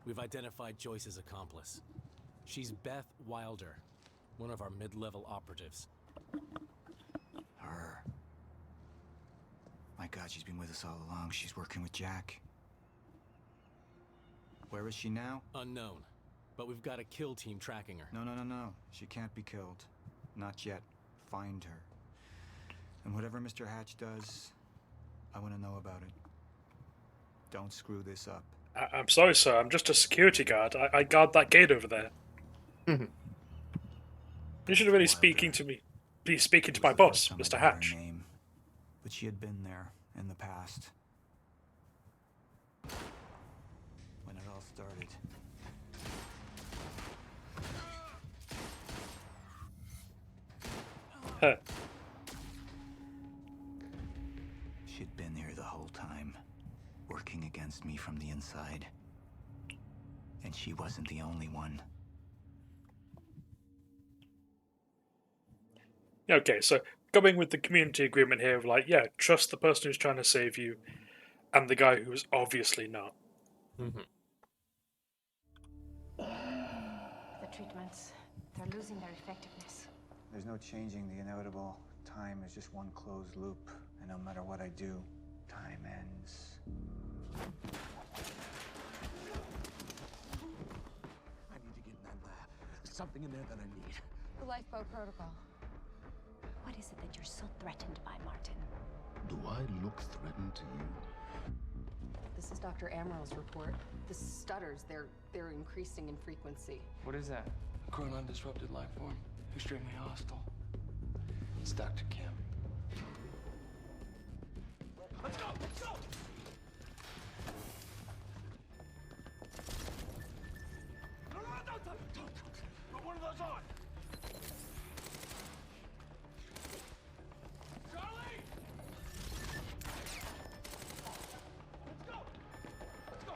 We've identified Joyce's accomplice. She's Beth Wilder, one of our mid-level operatives. Her. My God, she's been with us all along. She's working with Jack. Where is she now? Unknown. But we've got a kill team tracking her. No. She can't be killed. Not yet. Find her. And whatever Mr. Hatch does, I want to know about it. Don't screw this up. I'm sorry, sir. I'm just a security guard. I guard that gate over there. You should really be speaking to my boss, Mr. Hatch. Name, but she had been there in the past. When it all started. Huh. She'd been here the whole time, working against me from the inside. And she wasn't the only one. Okay, so going with the community agreement here of like, yeah, trust the person who's trying to save you and the guy who's obviously not. The treatments, they're losing their effectiveness. There's no changing the inevitable. Time is just one closed loop, and no matter what I do, time ends. I need to get in that lab. There's something in there that I need. The lifeboat protocol. What is it that you're so threatened by, Martin? Do I look threatened to you? This is Dr. Amaril's report. The stutters, they're increasing in frequency. What is that? A Chronon disrupted life form. Extremely hostile. It's Dr. Kim. Let's go! Let's go! Don't. Put one of those on! Charlie! Let's go! Let's go!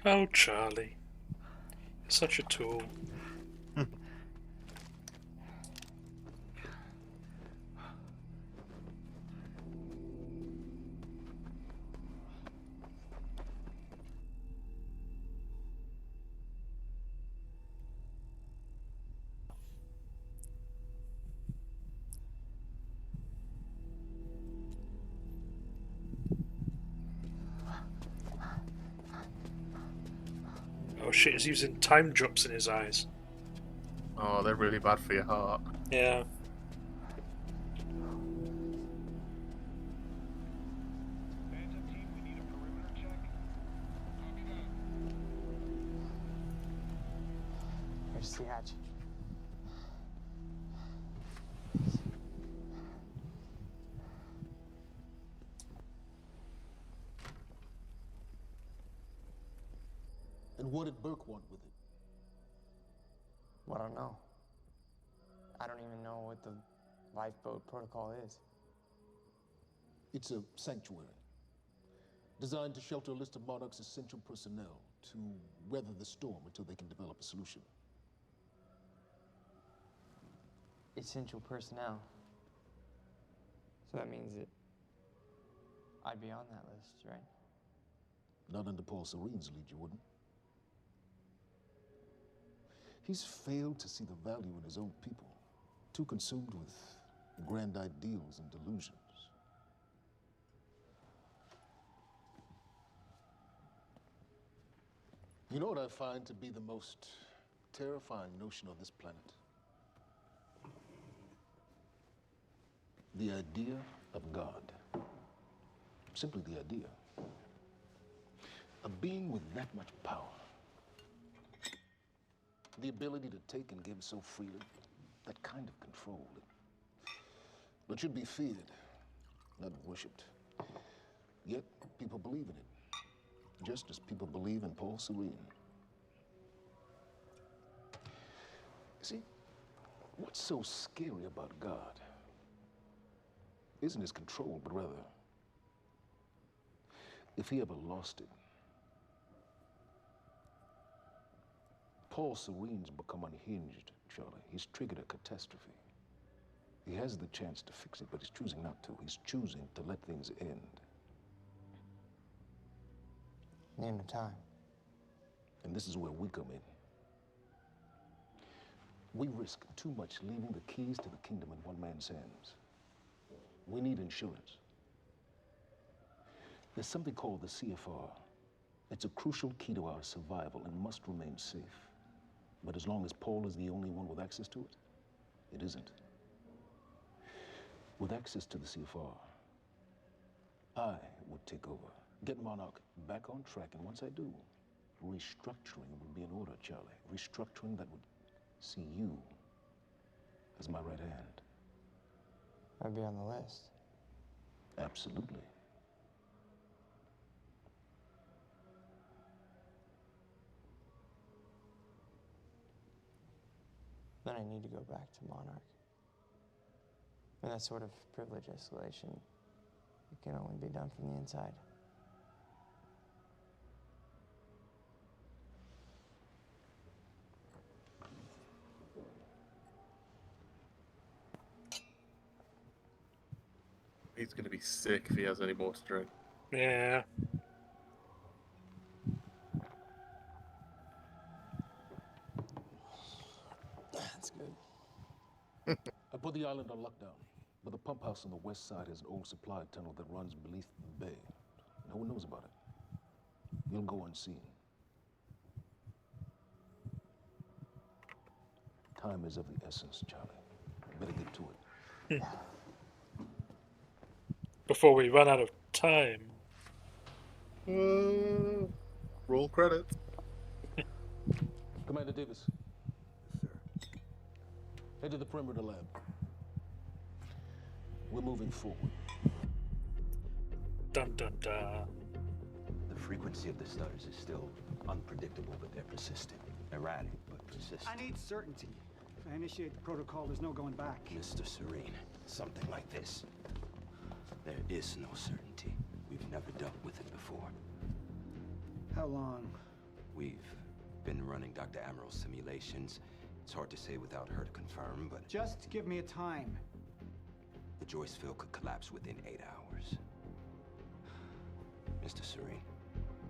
Oh, Charlie. You're such a tool. Oh shit, he's using time drops in his eyes. Oh, they're really bad for your heart. Yeah. Here's the hatch. And what did Burke want with it? Well, I don't know. I don't even know what the lifeboat protocol is. It's a sanctuary. Designed to shelter a list of Monarch's essential personnel to weather the storm until they can develop a solution. Essential personnel. So that means that I'd be on that list, right? Not under Paul Serene's lead, you wouldn't. He's failed to see the value in his own people, too consumed with grand ideals and delusions. You know what I find to be the most terrifying notion on this planet? The idea of God. Simply the idea. A being with that much power. The ability to take and give so freely. That kind of control. It should be feared, not worshipped. Yet, people believe in it. Just as people believe in Paul Serene. See, what's so scary about God isn't his control, but rather, if he ever lost it. Paul Serene's become unhinged, Charlie. He's triggered a catastrophe. He has the chance to fix it, but he's choosing not to. He's choosing to let things end. Name a time. And this is where we come in. We risk too much leaving the keys to the kingdom in one man's hands. We need insurance. There's something called the CFR. It's a crucial key to our survival and must remain safe. But as long as Paul is the only one with access to it, it isn't. With access to the CFR, I would take over, get Monarch back on track, and once I do, restructuring would be in order, Charlie. Restructuring that would see you as my right hand. I'd be on the list. Absolutely. Then I need to go back to Monarch. And that sort of privilege escalation, it can only be done from the inside. He's gonna be sick if he has any more to drink. Yeah. That's good. I put the island on lockdown, but the pump house on the west side has an old supply tunnel that runs beneath the bay. No one knows about it. You'll go unseen. Time is of the essence, Charlie. Better get to it. Before we run out of time. Roll credits. Commander Davis. Yes, sir. Head to the perimeter lab. We're moving forward. Dun dun dun. The frequency of the stutters is still unpredictable, but they're persistent. Erratic, but persistent. I need certainty. If I initiate the protocol, there's no going back. Mr. Serene, something like this. There is no certainty. We've never dealt with it before. How long? We've been running Dr. Amaril's simulations. It's hard to say without her to confirm, but... Just give me a time. The Joyce field could collapse within 8 hours. Mr. Serene,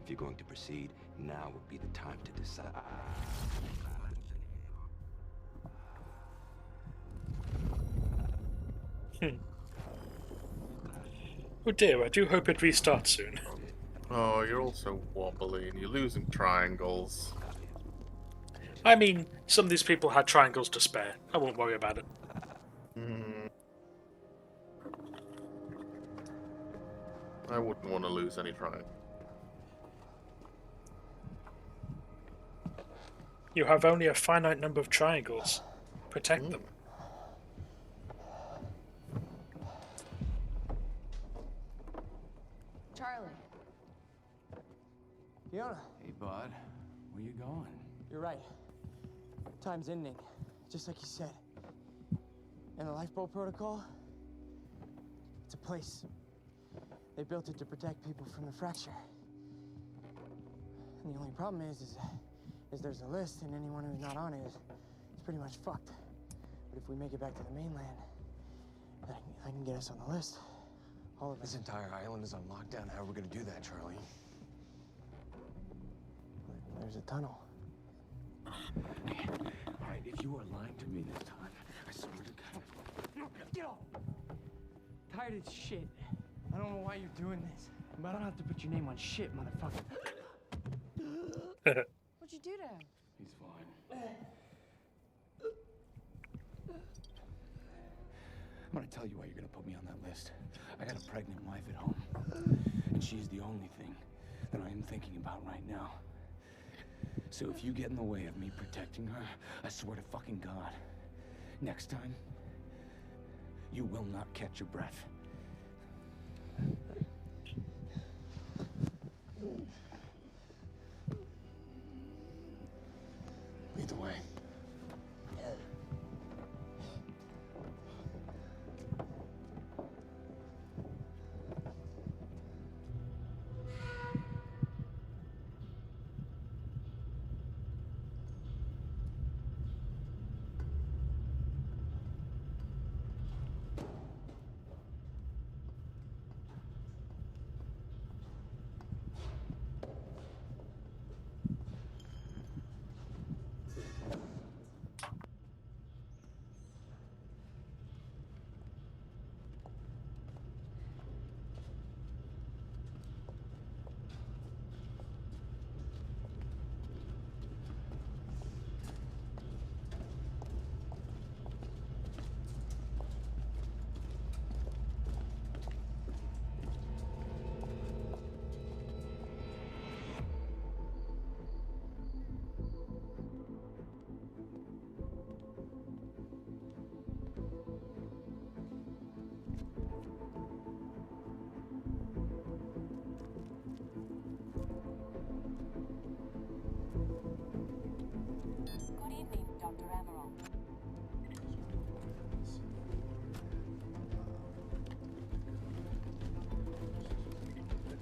if you're going to proceed, now would be the time to decide. Oh dear, I do hope it restarts soon. Oh, you're also wobbly and you're losing triangles. I mean, some of these people had triangles to spare. I won't worry about it. I wouldn't want to lose any triangles. You have only a finite number of triangles. Protect them. Charlie. Fiona. Hey, bud. Where you going? You're right. Time's ending, just like you said. And the lifeboat protocol? It's a place. They built it to protect people from the fracture. And the only problem is there's a list, and anyone who's not on it is pretty much fucked. But if we make it back to the mainland, I can get us on the list. All of us. This entire island is on lockdown. How are we gonna do that, Charlie? There's a tunnel. All right, if you are lying to me this time, I swear to God. Get off! Tired of this shit. I don't know why you're doing this, but I don't have to put your name on shit, motherfucker. What'd you do to him? He's fine. I'm gonna tell you why you're gonna put me on that list. I got a pregnant wife at home, and she's the only thing that I am thinking about right now. So if you get in the way of me protecting her, I swear to fucking God, next time, You will not catch your breath. Lead the way. Good evening, Dr. Emerald.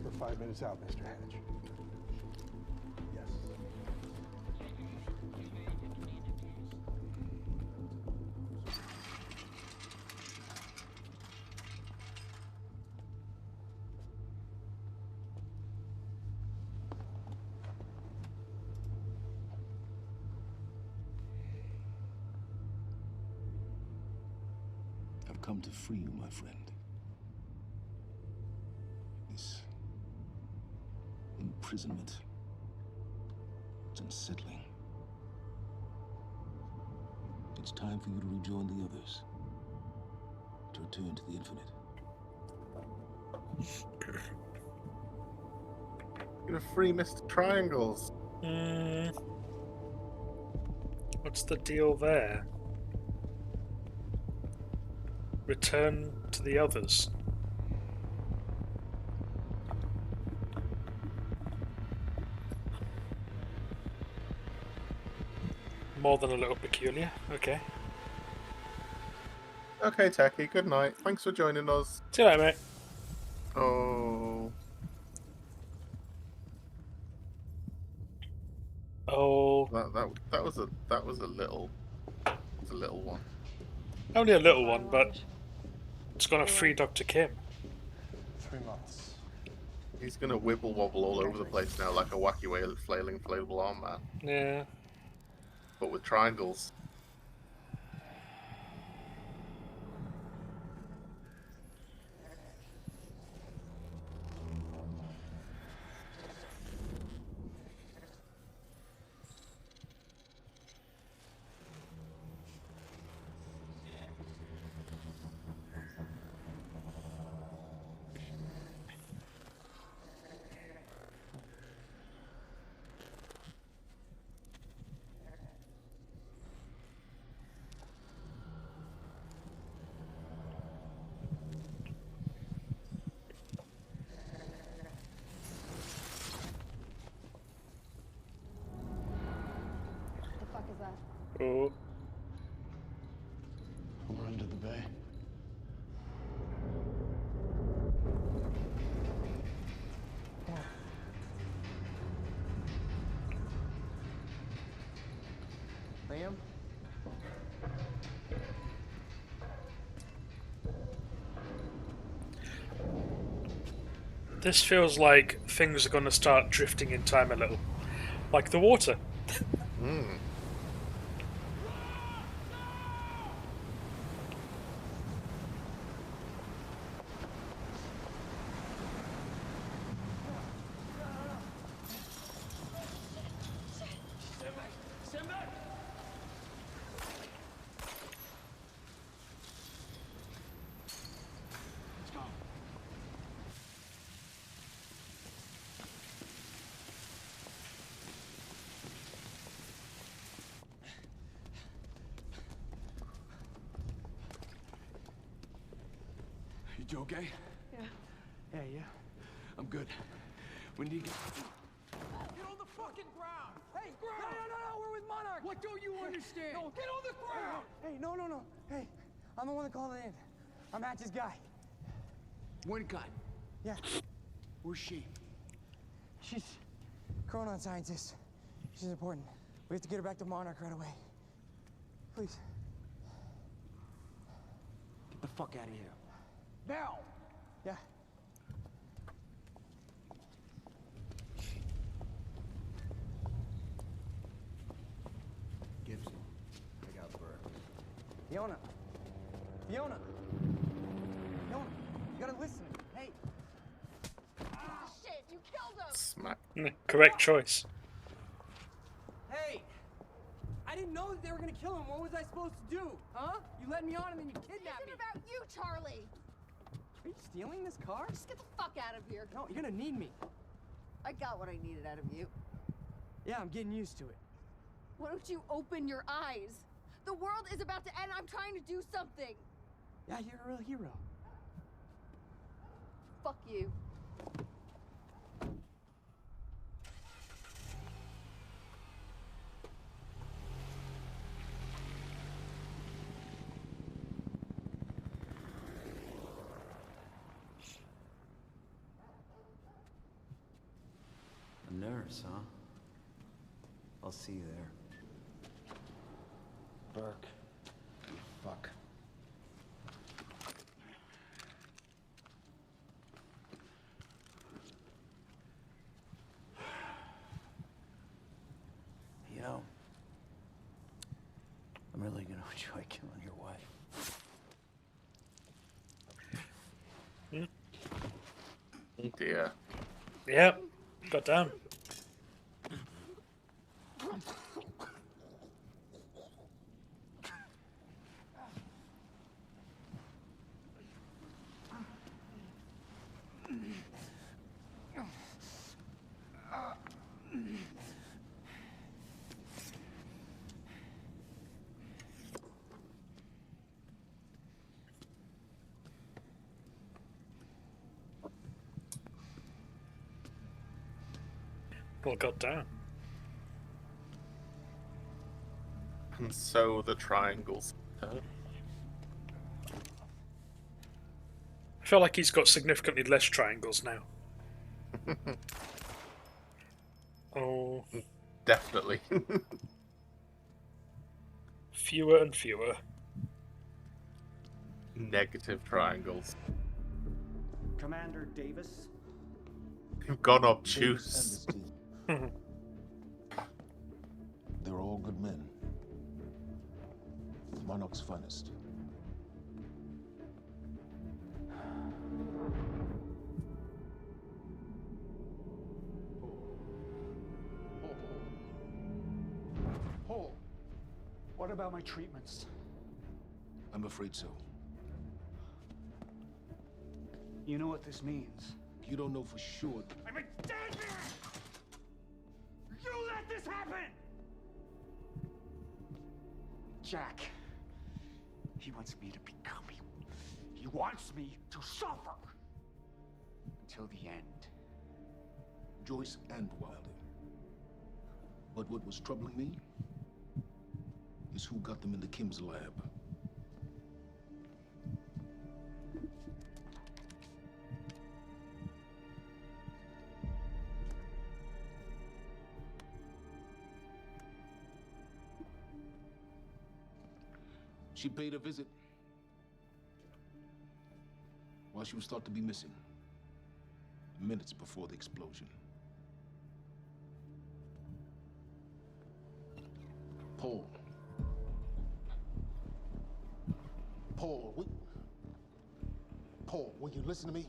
We're 5 minutes out, Mr. Hatch. Yes. I've come to free you, my friend. This imprisonment, it's unsettling. It's time for you to rejoin the others. To return to the infinite. You're free Mr. Triangles. What's the deal there? Return to the others. More than a little peculiar. Okay. Okay, Techie, good night. Thanks for joining us. See you later, mate. Oh. Oh. That was a little one. Only a little one, but it's gonna free Dr. Kim. 3 months. He's gonna wibble wobble all over the place now like a wacky flailing inflatable arm man. Yeah. But with triangles. The fuck is that? Oh. We're under the bay. Liam? This feels like things are gonna start drifting in time a little. Like the water. Hmm. Stand back! Let's go. You okay? Yeah. Yeah. I'm good. We need to get... Get on the fucking ground! Hey, no, we're with Monarch! What don't you understand? No, get on the ground! Hey, no. Hey, I'm the one that called it in. I'm Hatch's guy. Wincott. Yeah. Where's she? She's Chronon scientist. She's important. We have to get her back to Monarch right away. Please. Get the fuck out of here. Now! Yeah. Gibson, I got Burke. Fiona, you gotta listen. Hey. Ah, shit, you killed him! Smack. Correct choice. Hey! I didn't know that they were gonna kill him. What was I supposed to do? Huh? You led me on and then you kidnapped me. It's about you, Charlie! Are you stealing this car? Just get the fuck out of here. No, you're gonna need me. I got what I needed out of you. Yeah, I'm getting used to it. Why don't you open your eyes? The world is about to end. I'm trying to do something. Yeah, you're a real hero. Fuck you. A nurse, huh? I'll see you there. Burke. Fuck. You know, I'm really gonna enjoy killing your wife. Oh dear. Yep. Goddamn. Well, goddamn. And so the triangles. I feel like he's got significantly less triangles now. Oh. Definitely. Fewer and fewer. Negative triangles. Commander Davis. You've gone obtuse. They're all good men. Monarch's finest. Paul, what about my treatments? I'm afraid so. You know what this means? You don't know for sure. I'm in danger! You let this happen! Jack. He wants me to become you. He wants me to suffer. Until the end. Joyce and Wilder. But what was troubling me is who got them in the Kim's lab. She paid a visit while she was thought to be missing, minutes before the explosion. Paul. Paul, will you listen to me?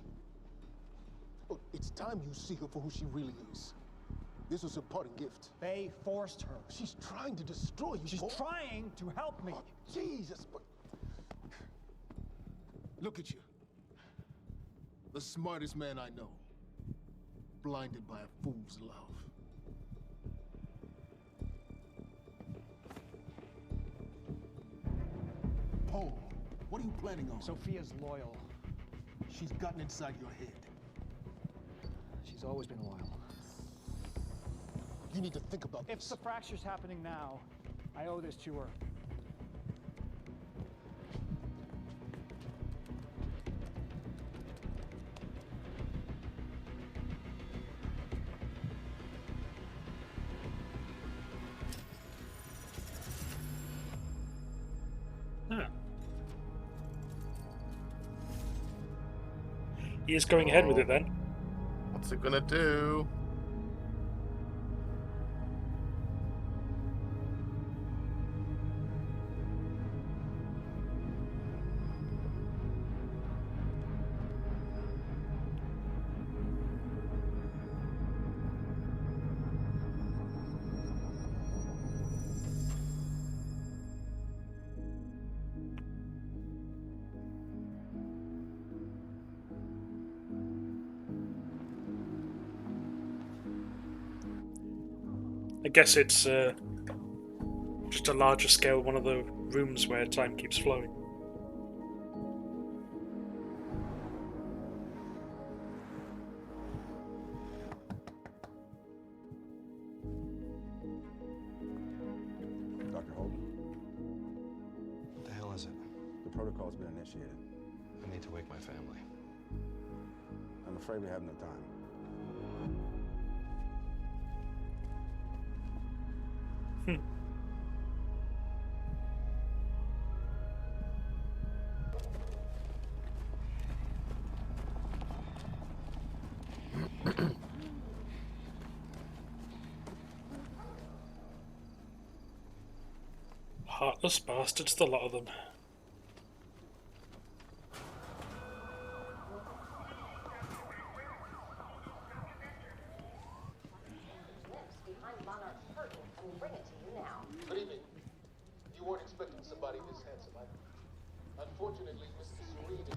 Look, it's time you see her for who she really is. This was her parting gift. They forced her. She's trying to destroy you, She's Paul. trying to help me. Oh, Jesus, but... Look at you. The smartest man I know. Blinded by a fool's love. Paul, what are you planning on? Sophia's loyal. she's gotten inside your head? She's always been loyal. You need to think about If this. the fracture's happening now, I owe this to her. Huh. He is going ahead with it then. What's it gonna do? I guess it's just a larger scale, one of the rooms where time keeps flowing. Dr. Holden? What the hell is it? The protocol's been initiated. I need to wake my family. I'm afraid we have no time. Heartless bastards, the lot of them. Good evening. You weren't expecting somebody this handsome, unfortunately, Mr. Serene is...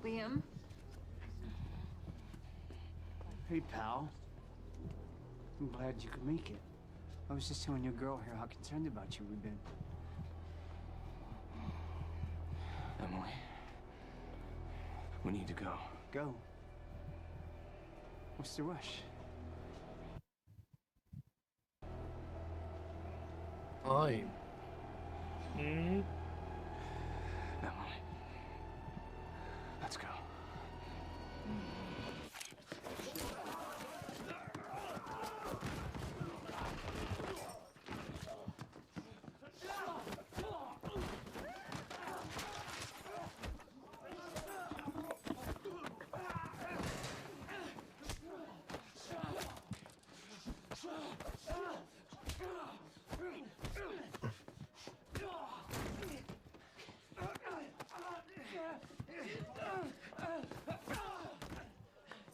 Liam? Hey, pal. I'm glad you could make it. I was just telling your girl here how concerned about you we've been. Emily, we need to go. Go. What's the rush? Fine. Hmm? Emily, let's go.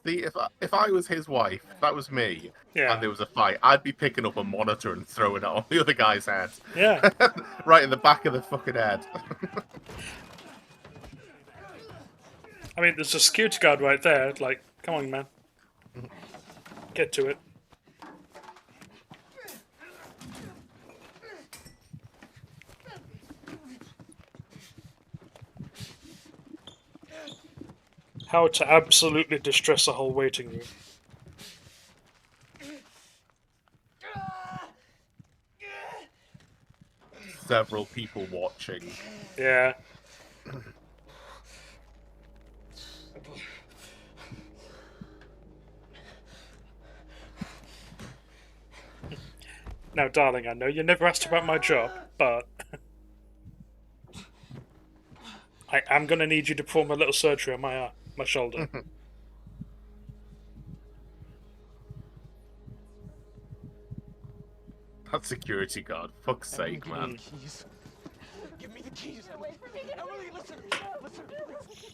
See, if I was his wife, if that was me, Yeah. and there was a fight, I'd be picking up a monitor and throwing it on the other guy's head. Yeah. Right in the back of the fucking head. I mean, there's a security guard right there. Like, come on, man. Get to it. How to absolutely distress a whole waiting room. Several people watching. Yeah. Now, darling, I know you never asked about my job, but I am going to need you to perform a little surgery on my shoulder. That security guard, fuck's sake, man. Give me the keys. Emily, listen,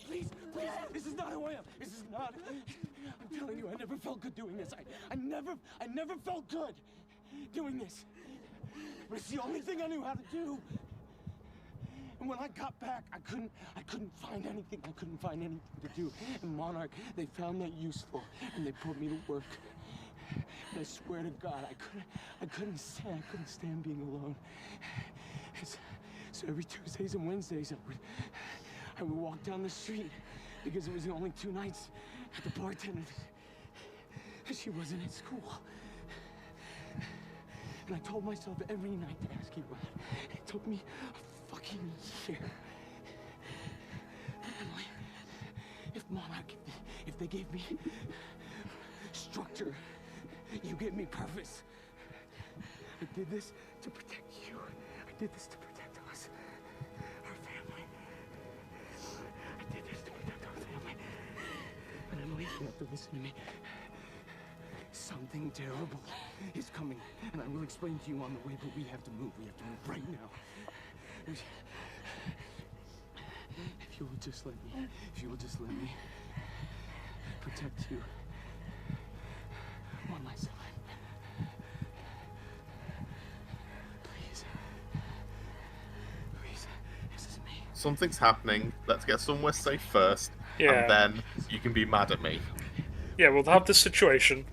please, this is not who I am. This is not. I'm telling you, I never felt good doing this. I never felt good doing this. But it's the only thing I knew how to do. And when I got back, I couldn't find anything. I couldn't find anything to do. And Monarch, they found that useful, and they put me to work. I swear to God, I couldn't stand being alone. So every Tuesdays and Wednesdays, I would walk down the street because it was the only 2 nights at the bartender. She wasn't in school. And I told myself every night to ask you out. It took me a fucking year. Emily, if Monarch, if they gave me structure, you gave me purpose. I did this to protect you. I did this to protect us, our family. I did this to protect our family. And Emily, you have to listen to me. Something terrible is coming, and I will explain to you on the way, but we have to move. We have to move right now. If you will just let me protect you one last time. Please. Please, this is me. Something's happening. Let's get somewhere safe first, Yeah. and then you can be mad at me. Yeah, we'll have this situation.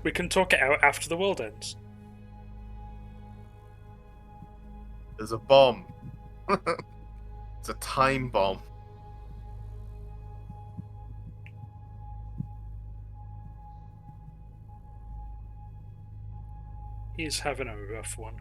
We can talk it out after the world ends. There's a bomb. It's a time bomb. He's having a rough one.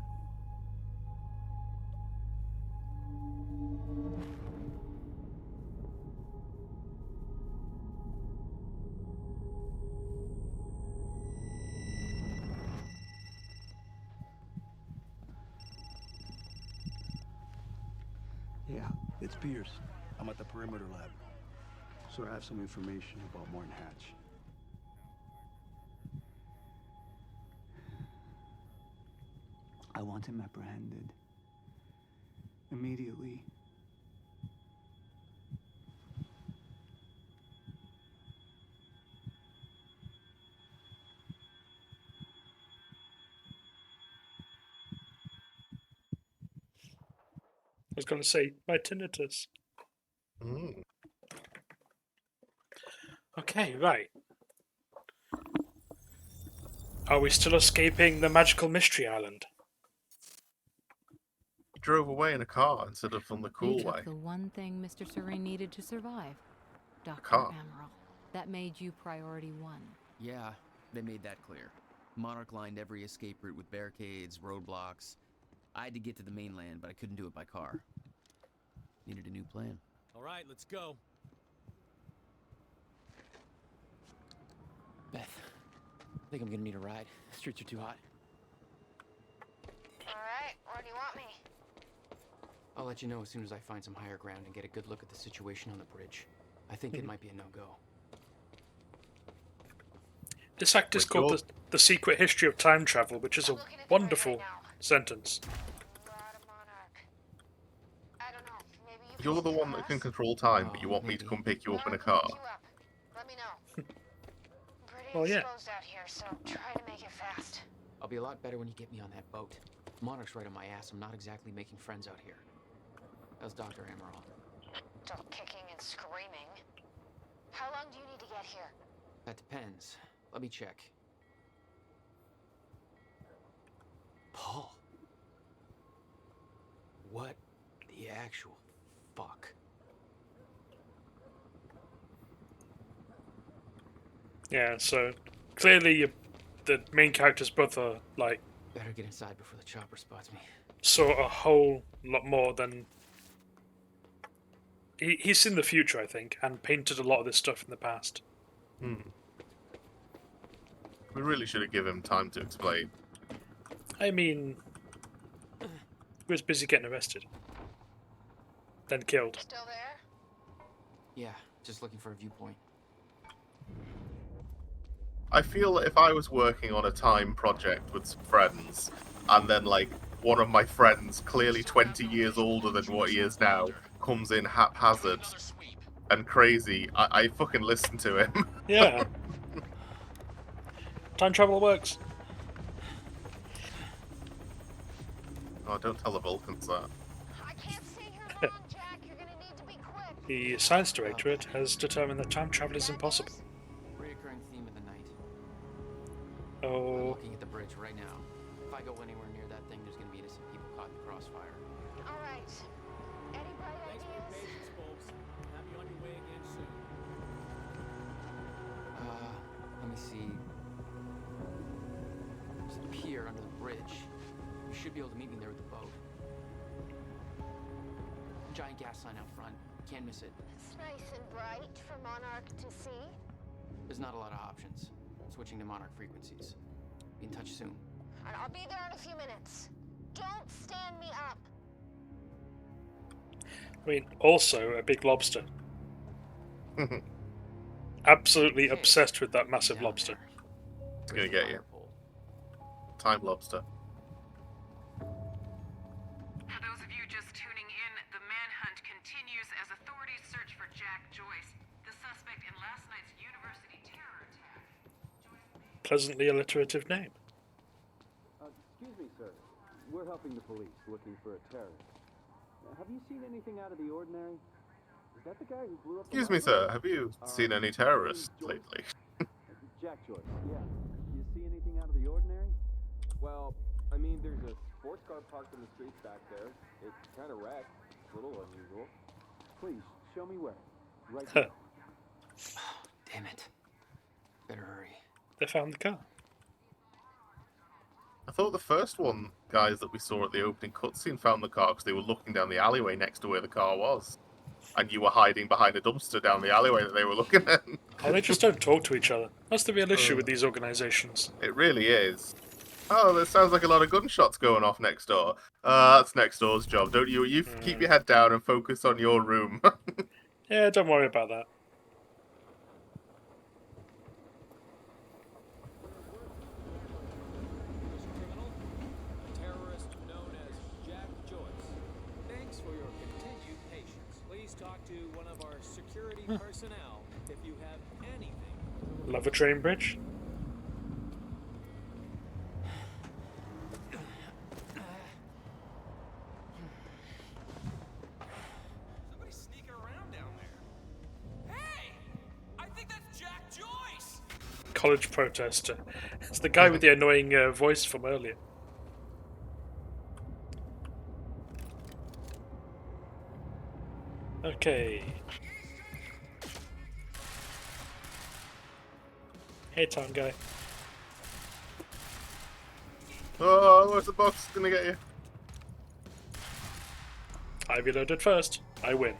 Yeah, it's Pierce. I'm at the perimeter lab. So I have some information about Martin Hatch. I want him apprehended. Immediately. I was going to say, my tinnitus. Mm. Okay, right. Are we still escaping the magical mystery island? You drove away in a car instead of on the cool You way. took the one thing Mr. Serene needed to survive. Dr. Car. Amaral. That made you priority 1. Yeah, they made that clear. Monarch lined every escape route with barricades, roadblocks. I had to get to the mainland, but I couldn't do it by car. Needed a new plan. All right, let's go. Beth, I think I'm gonna need a ride. The streets are too hot. Alright, where do you want me? I'll let you know as soon as I find some higher ground and get a good look at the situation on the bridge. I think it might be a no-go. This act is called the Secret History of Time Travel, which is a wonderful sentence. You're the one that can control time, but you want me to come pick you up in a car. Let me know. Pretty Well, yeah. exposed out here, so try to make it fast. I'll be a lot better when you get me on that boat. Monarch's right on my ass. I'm not exactly making friends out here. How's Dr. Amaral? Still kicking and screaming. How long do you need to get here? That depends. Let me check. Paul. What the actual fuck? Yeah, so clearly the main character's brother, like, Better get inside before the chopper spots me. saw a whole lot more than... He's seen the future, I think, and painted a lot of this stuff in the past. Hmm. We really should have given him time to explain. I mean, he was busy getting arrested. Then killed. Still there? Yeah, just looking for a viewpoint. I feel that if I was working on a time project with some friends, and then, like, one of my friends, clearly 20 years older than what he is now, comes in haphazard and crazy, I fucking listen to him. Yeah. Time travel works. Oh, don't tell the Vulcans that. The Science Directorate has determined that time travel is impossible. Reoccurring theme in the bridge right now. If I go anywhere near that thing, there's gonna be innocent people caught in the crossfire. All right. Any bright Thanks for your ideas? patience, folks. Have you on your way again soon. Let me see. There's a pier under the bridge. You should be able to meet me there with the boat. Giant gas sign out front. Can't miss it. It's nice and bright for Monarch to see. There's not a lot of options. Switching to Monarch frequencies. Be in touch soon. All right, I'll be there in a few minutes. Don't stand me up. I mean, also a big lobster. Absolutely obsessed with that massive lobster. It's gonna get you. Time lobster. For those of you just tuning in, the manhunt continues as authorities search for Jack Joyce, the suspect in last night's university terror attack. Pleasantly alliterative name. Excuse me, sir. We're helping the police looking for a terrorist. Have you seen anything out of the ordinary? Is that the guy who blew up the Excuse me, library? sir. Have you seen any terrorists lately? Jack Joyce, yeah. You see anything out of the ordinary? Well, I mean, there's a sports car parked in the streets back there. It's kind of wrecked. It's a little unusual. Please, show me where. Right now. Damn it. Better hurry. They found the car. I thought the first one, guys, that we saw at the opening cutscene found the car because they were looking down the alleyway next to where the car was. And you were hiding behind a dumpster down the alleyway that they were looking at. Oh, they just don't talk to each other. That's the real issue with these organizations. It really is. Oh, there sounds like a lot of gunshots going off next door. That's next door's job, don't you? You keep your head down and focus on your room. Yeah, don't worry about that. Terrorist known as Jack Joyce. Thanks for your continued patience. Please talk to one of our security personnel if you have anything. Love a train bridge? Somebody's sneaking around down there. Hey! I think that's Jack Joyce! College protester. It's the guy with the annoying voice from earlier. Okay. Hey, Tom guy. Oh, where's the box gonna get you? I reloaded first. I win.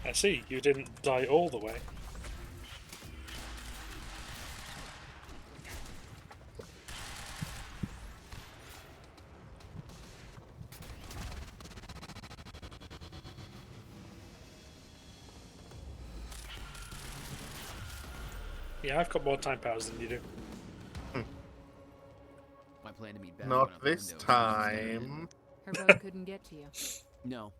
I see, you didn't die all the way. Yeah, I've got more time powers than you do. My plan to meet Beth Not went out the this window. time. Her boat couldn't get to you. No.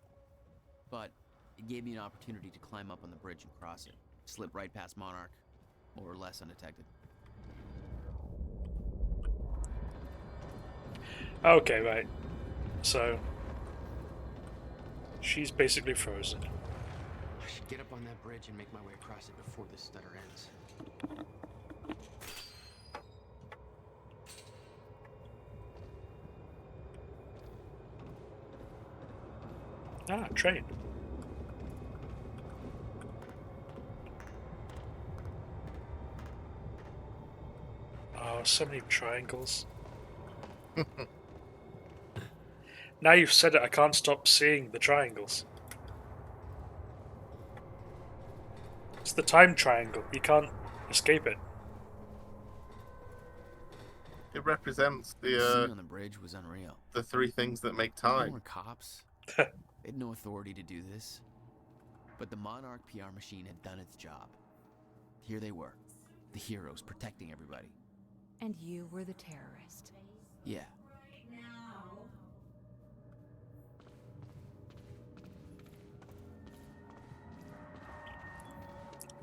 But it gave me an opportunity to climb up on the bridge and cross it. Slip right past Monarch, more or less undetected. Okay, right. So, she's basically frozen. I should get up on that bridge and make my way across it before this stutter ends. Ah, train. Oh, so many triangles. Now you've said it, I can't stop seeing the triangles. It's the time triangle. You can't escape it. It represents The scene the on the bridge was unreal. the three things that make There time. were cops. They had no authority to do this. But the Monarch PR machine had done its job. Here they were, the heroes protecting everybody. And you were the terrorist. Yeah,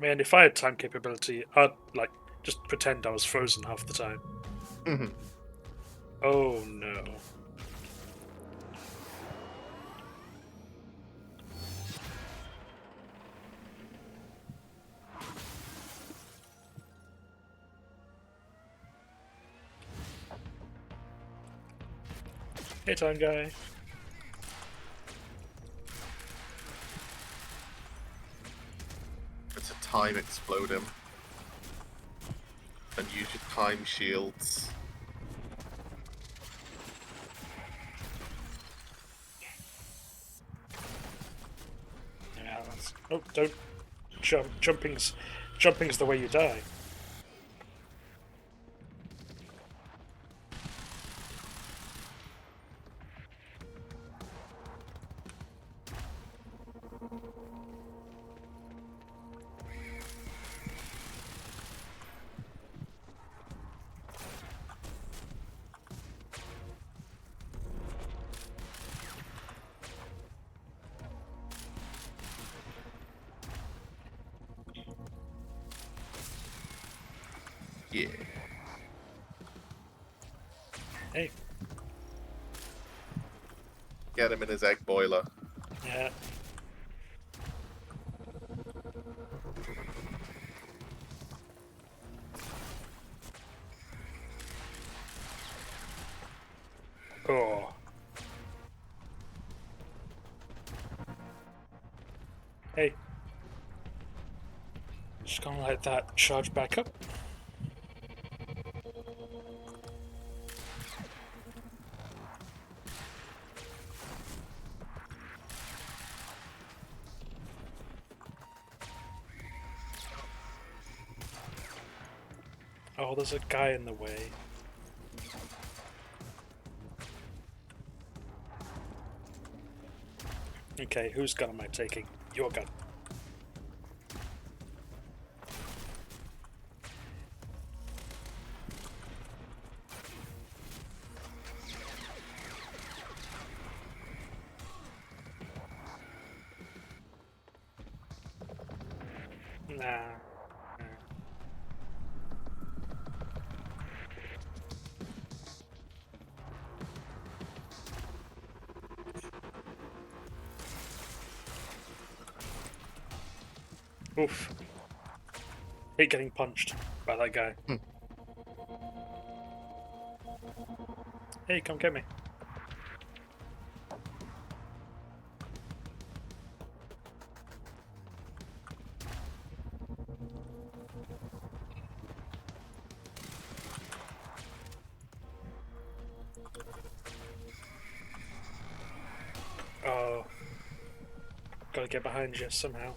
Man, if I had time capability, I'd like just pretend I was frozen half the time. Mhm. Oh no. Hey, time guy. It's a time exploding. And use your time shields. Yeah, that's... Oh, don't jump. Jumping's the way you die. Yeah. Hey. Get him in his egg boiler. Yeah. Oh. Hey. Just gonna let that charge back up. Oh, there's a guy in the way. Okay, whose gun am I taking? Your gun. Nah. Oof. Hate getting punched by that guy. Hey, come get me. Oh. Gotta get behind you somehow.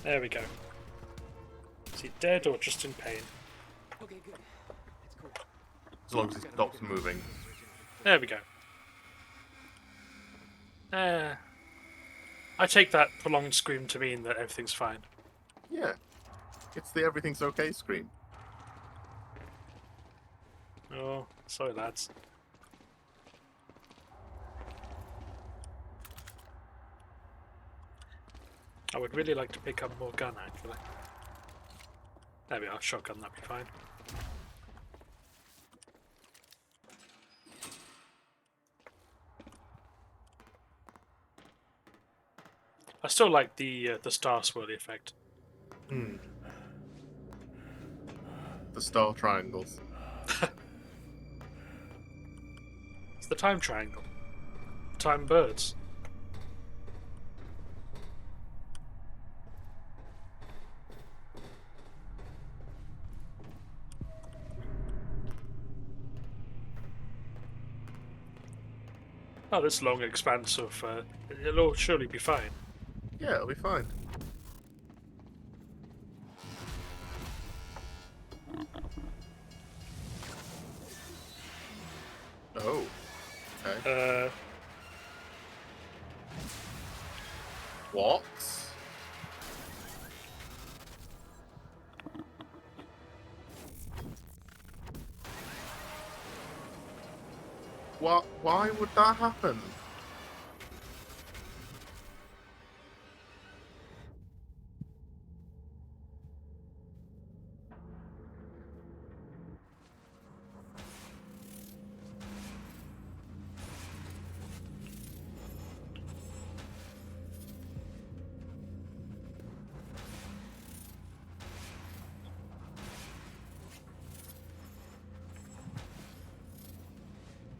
There we go. Is he dead or just in pain? Okay, good. It's cool. As long as he stops moving. There we go. I take that prolonged scream to mean that everything's fine. Yeah. It's the everything's okay scream. Oh, sorry lads. I would really like to pick up more gun, actually. There we are, shotgun, that'd be fine. I still like the star swirly effect. Hmm. The star triangles. It's the time triangle. Time birds. Oh, this long expanse of... it'll surely be fine. Yeah, it'll be fine. Oh. Okay. What? What? Why would that happen?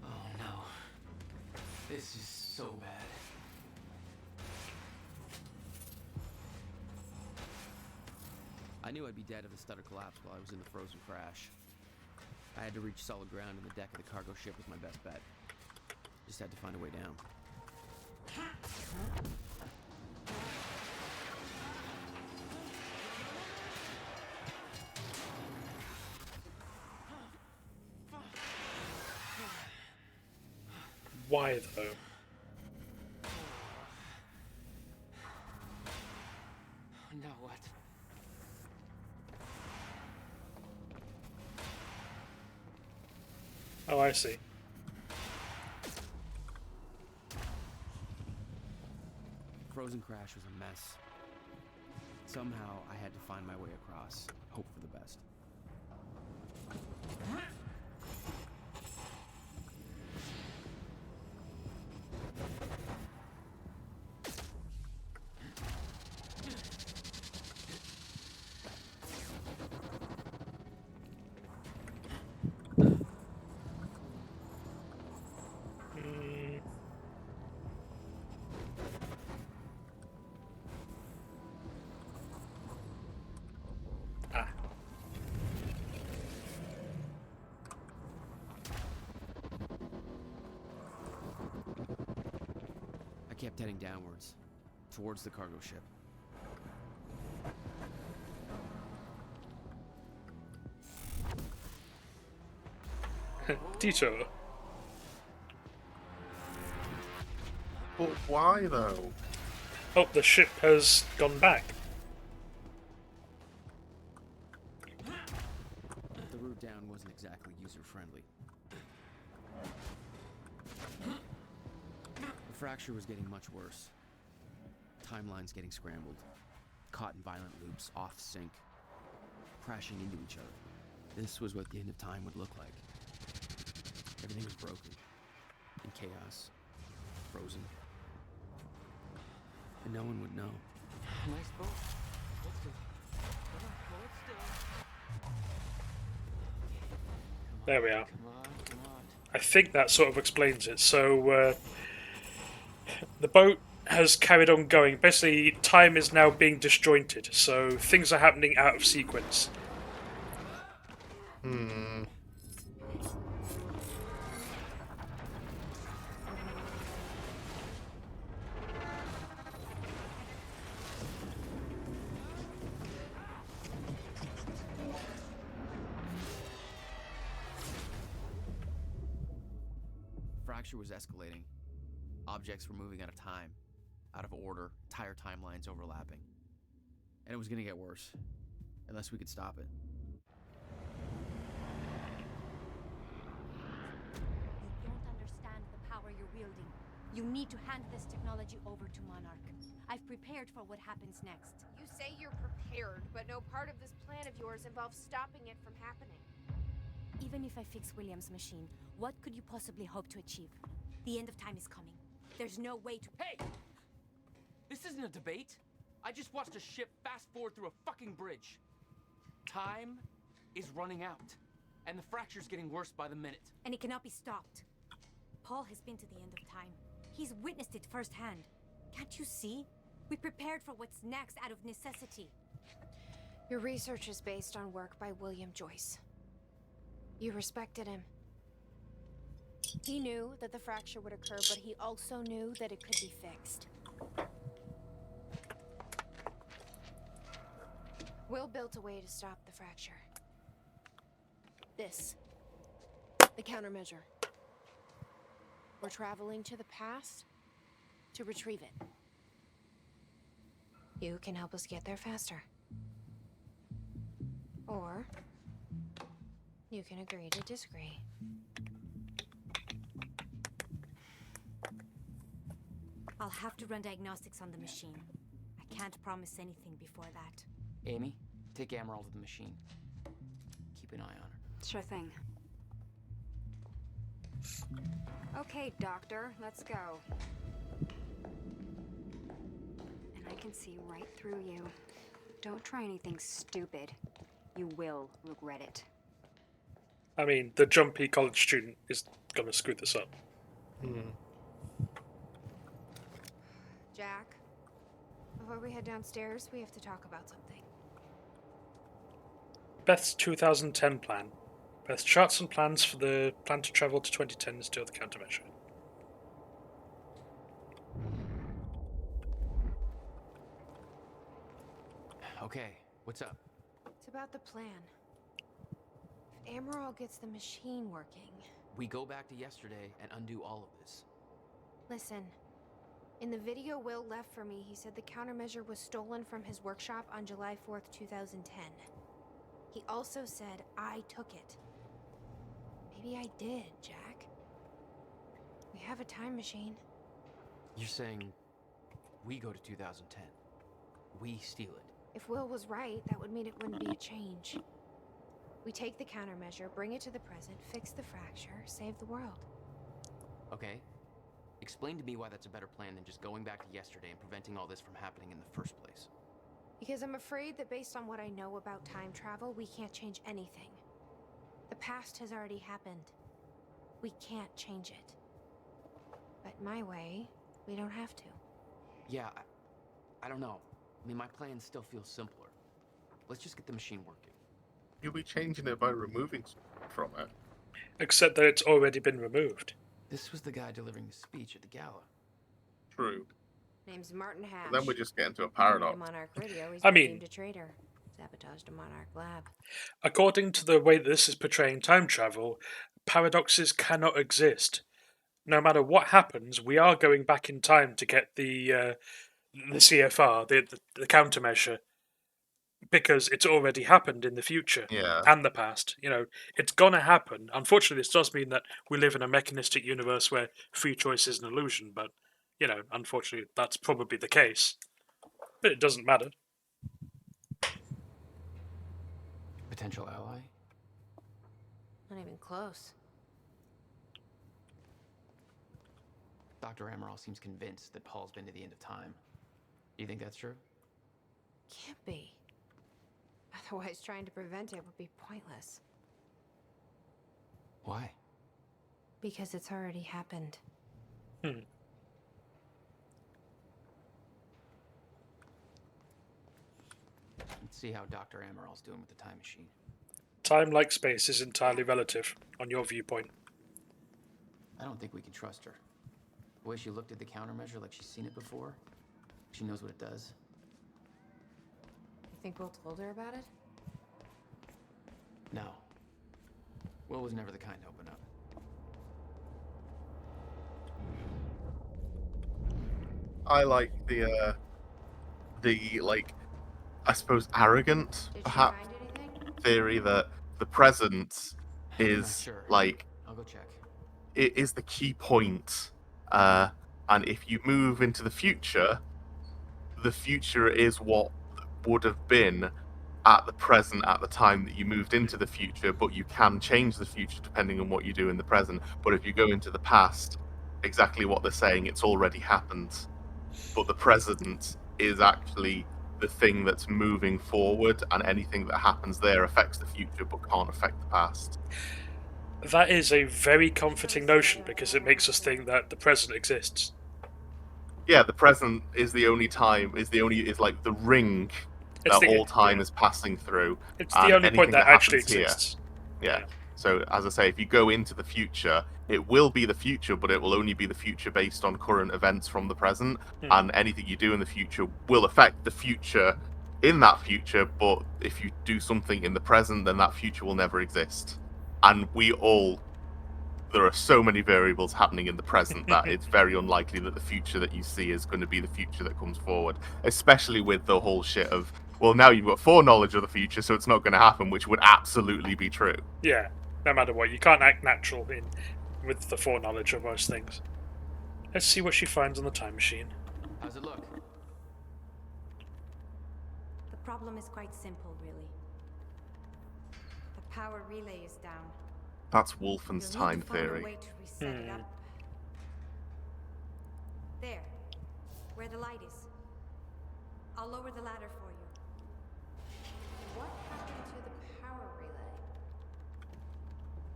Oh no. This is so bad. I knew I'd be dead if the stutter collapsed while I was in the frozen crash. I had to reach solid ground, and the deck of the cargo ship was my best bet. Just had to find a way down. Why though? Now what? Oh, I see. Frozen crash was a mess. Somehow I had to find my way across, hope for the best. I kept heading downwards, towards the cargo ship. Detour. But why though? Oh, the ship has gone back. The route down wasn't exactly user-friendly. The fracture was getting much worse. Timelines getting scrambled. Caught in violent loops, off sync. Crashing into each other. This was what the end of time would look like. Everything was broken. In chaos. Frozen. And no one would know. Nice boat. Let's go. Come on, hold still. There we are. Come on. I think that sort of explains it. So, the boat has carried on going. Basically, time is now being disjointed, so things are happening out of sequence. Fracture was escalating. Objects were moving out of time, out of order, entire timelines overlapping. And it was gonna get worse, unless we could stop it. You don't understand the power you're wielding. You need to hand this technology over to Monarch. I've prepared for what happens next. You say you're prepared, but no part of this plan of yours involves stopping it from happening. Even if I fix William's machine, what could you possibly hope to achieve? The end of time is coming. There's no way to— Hey! This isn't a debate. I just watched a ship fast forward through a fucking bridge. Time is running out, and the fracture's getting worse by the minute. And it cannot be stopped. Paul has been to the end of time. He's witnessed it firsthand. Can't you see? We prepared for what's next out of necessity. Your research is based on work by William Joyce. You respected him. He knew that the fracture would occur, but he also knew that it could be fixed. Will built a way to stop the fracture. This. The countermeasure. We're traveling to the past to retrieve it. You can help us get there faster. Or you can agree to disagree. I'll have to run diagnostics on the machine. I can't promise anything before that. Amy, take Amaral to the machine. Keep an eye on her. Sure thing. Okay, Doctor, let's go. And I can see right through you. Don't try anything stupid. You will regret it. I mean, the jumpy college student is gonna screw this up. Jack, before we head downstairs, we have to talk about something. Beth's 2010 plan. Beth's charts and plans for the plan to travel to 2010 is still the countermeasure. Okay, what's up? It's about the plan. If Amaral gets the machine working... We go back to yesterday and undo all of this. Listen, in the video Will left for me, he said the countermeasure was stolen from his workshop on July 4th, 2010. He also said I took it. Maybe I did, Jack. We have a time machine. You're saying we go to 2010. We steal it. If Will was right, that would mean it wouldn't be a change. We take the countermeasure, bring it to the present, fix the fracture, save the world. Okay. Explain to me why that's a better plan than just going back to yesterday and preventing all this from happening in the first place. Because I'm afraid that based on what I know about time travel, we can't change anything. The past has already happened. We can't change it. But my way, we don't have to. Yeah, I don't know. I mean, my plan still feels simpler. Let's just get the machine working. You'll be changing it by removing something from it. Except that it's already been removed. This was the guy delivering the speech at the gala. True. Name's Martin Hatch. Then we just get into a paradox. Monarch Radio, he's I been mean- deemed a traitor. Sabotaged a Monarch lab. According to the way that this is portraying time travel, paradoxes cannot exist. No matter what happens, we are going back in time to get the CFR, the countermeasure, because it's already happened in the future and the past. You know, it's gonna happen. Unfortunately, this does mean that we live in a mechanistic universe where free choice is an illusion, but, you know, unfortunately, that's probably the case. But it doesn't matter. Potential ally? Not even close. Dr. Amaral seems convinced that Paul's been to the end of time. Do you think that's true? Can't be. Otherwise, trying to prevent it would be pointless. Why? Because it's already happened. Let's see how Dr. Amaral's doing with the time machine. Time, like space, is entirely relative, on your viewpoint. I don't think we can trust her. The way she looked at the countermeasure like she's seen it before. She knows what it does. You think Will told her about it? No. Will was never the kind to open up. I like the like, I suppose arrogant, perhaps, theory that the present is Sure. like I'll go check. it is the key point, and if you move into the future is what would have been at the present at the time that you moved into the future, but you can change the future depending on what you do in the present. But if you go into the past, exactly what they're saying, it's already happened. But the present is actually the thing that's moving forward, and anything that happens there affects the future but can't affect the past. That is a very comforting notion because it makes us think that the present exists. Yeah, the present is the only time, is like the ring It's that the- all time is passing through. It's and the only point anything that actually happens here- exists. Yeah. So, as I say, if you go into the future, it will be the future, but it will only be the future based on current events from the present, and anything you do in the future will affect the future in that future, but if you do something in the present, then that future will never exist. And we all there are so many variables happening in the present that it's very unlikely that the future that you see is going to be the future that comes forward. Especially with the whole shit of, well, now you've got foreknowledge of the future, so it's not going to happen, which would absolutely be true. Yeah, no matter what, you can't act natural with the foreknowledge of most things. Let's see what she finds on the time machine. How's it look? The problem is quite simple, really. The power relay is down. That's Wolfen's You'll need time to find theory. a way to reset it up. There, where the light is. I'll lower the ladder for you. What happened to the power relay?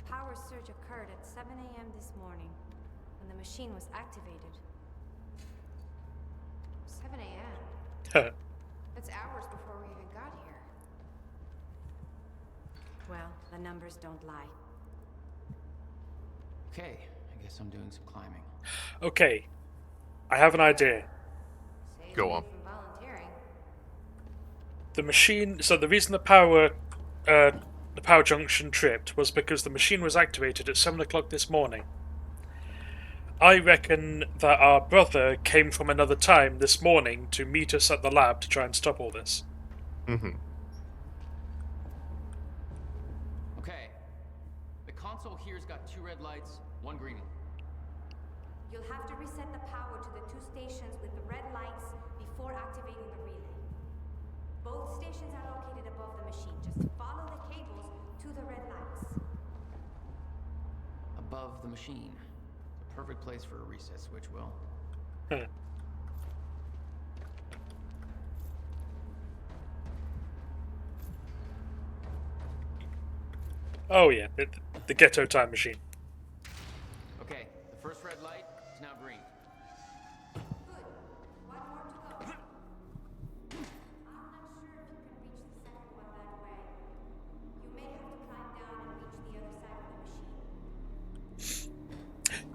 Power surge occurred at 7 a.m. this morning, when the machine was activated. 7 a.m. That's hours before we even got here. Well, the numbers don't lie. Okay, I guess I'm doing some climbing. Okay, I have an idea. Go on. The machine. So the reason the power junction tripped was because the machine was activated at 7 o'clock this morning. I reckon that our brother came from another time this morning to meet us at the lab to try and stop all this. Mm-hmm. Okay. The console here's got 2 red lights, 1 green. You'll have to reset the power to the 2 stations with the red lights before activating the relay. Both stations are located above the machine. Just follow the cables to the red lights. Above the machine. The perfect place for a reset switch, Will. Oh yeah, the ghetto time machine. Okay, the first red light is now green.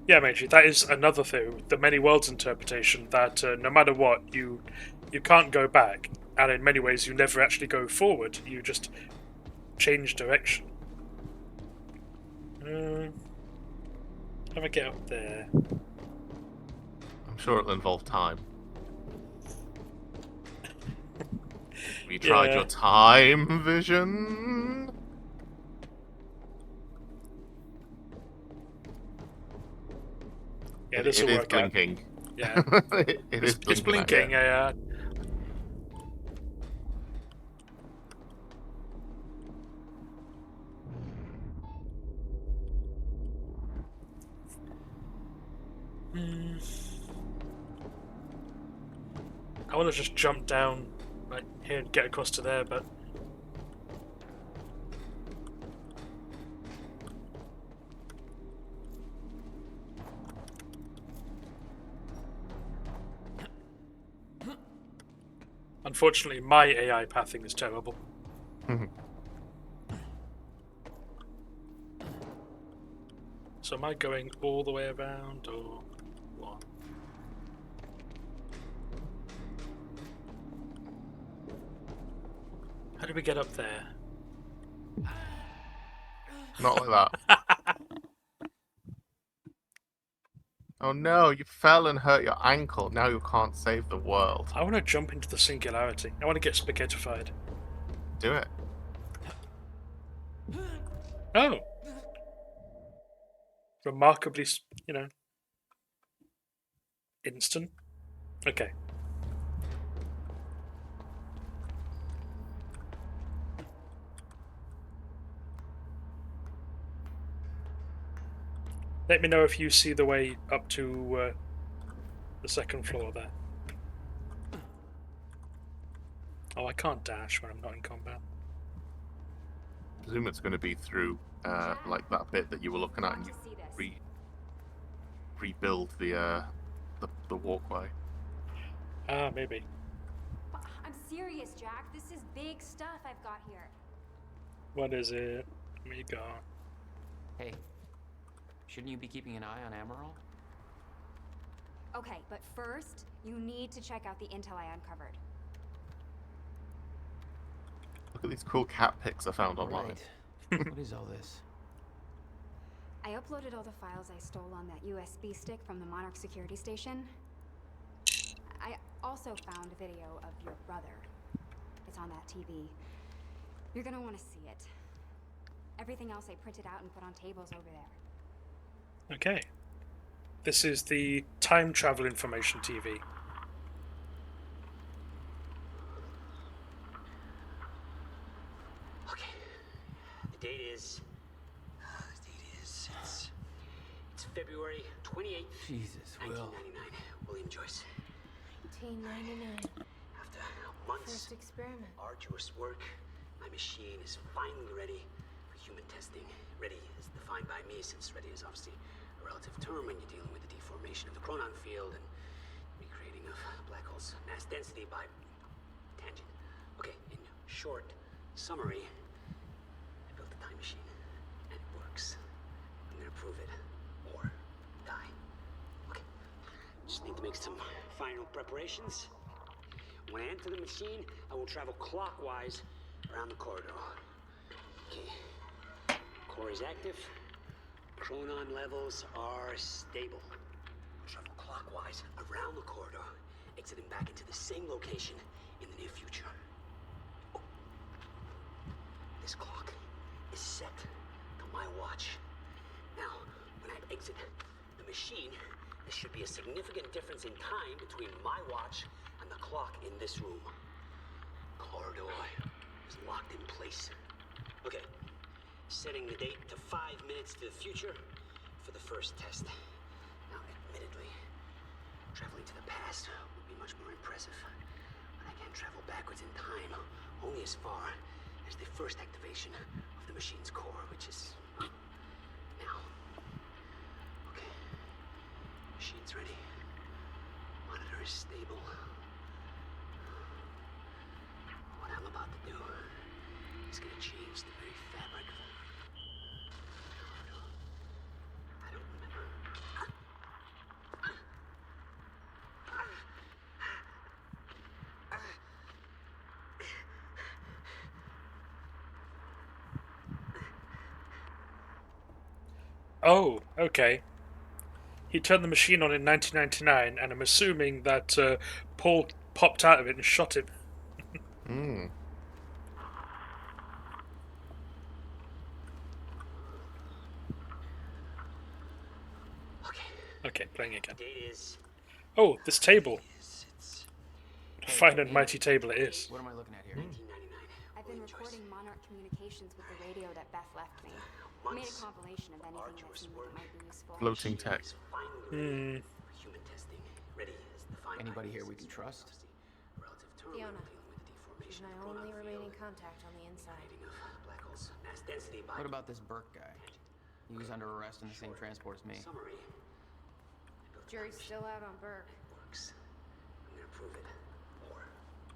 Yeah, Major, that is another thing, the many worlds interpretation, that no matter what, you can't go back, and in many ways you never actually go forward, you just change direction. How do I get up there? I'm sure it'll involve time. Have you tried your time vision? Yeah, this will work out. Blinking. Yeah, it's blinking. Yeah. I want to just jump down right here and get across to there, but unfortunately my AI pathing is terrible. So am I going all the way around or what? How do we get up there? Not like that. Oh no, you fell and hurt your ankle. Now you can't save the world. I want to jump into the singularity. I want to get spaghettified. Do it. Oh! Remarkably, instant. Okay. Let me know if you see the way up to the second floor there. Oh, I can't dash when I'm not in combat. I presume it's going to be through like that bit that you were looking at, and you rebuild the walkway. Ah, maybe. I'm serious, Jack. This is big stuff I've got here. What is it? Where you go? Hey, shouldn't you be keeping an eye on Amaral? Okay, but first, you need to check out the intel I uncovered. Look at these cool cat pics I found online. Right. What is all this? I uploaded all the files I stole on that USB stick from the Monarch security station. I also found a video of your brother. It's on that TV. You're gonna want to see it. Everything else I printed out and put on tables over there. Okay. This is the time travel information TV. Okay. The date is. It's February 28th. Jesus, Will. 1999. William Joyce. 1999. After months First experiment. arduous work, my machine is finally ready for human testing. Ready is defined by me, since ready is obviously a relative term when you're dealing with the deformation of the chronon field and recreating of black holes' mass density by tangent. Okay, in short summary, I built a time machine, and it works. I'm gonna prove it, or die. Okay, just need to make some final preparations. When I enter the machine, I will travel clockwise around the corridor. Okay. Core is active. Chronon levels are stable. Travel clockwise around the corridor, exiting back into the same location in the near future. Oh. This clock is set to my watch. Now, when I exit the machine, there should be a significant difference in time between my watch and the clock in this room. Corridor is locked in place. Okay, setting the date to 5 minutes to the future for the first test. Now, admittedly, traveling to the past would be much more impressive, but I can't travel backwards in time, only as far as the first activation of the machine's core, which is now. Okay, machine's ready. Monitor is stable. What I'm about to do is gonna change the very fabric of I don't remember. Oh, okay. He turned the machine on in 1999, and I'm assuming that Paul popped out of it and shot him. Okay, playing again. Oh, this table. A fine and mighty table it is. What am I looking at here? I've been recording Monarch communications with the radio that Beth left me. I made a compilation of anything that seemed like it might be useful. Floating tech. Hmm. Human testing. Ready is defined. Anybody here we can trust? Fiona. She's my only remaining contact on the inside. Black holes mass density by What about this Burke guy? He was under arrest in the same transport as me. Jury's still out on Burke. Works. I'm gonna prove it, or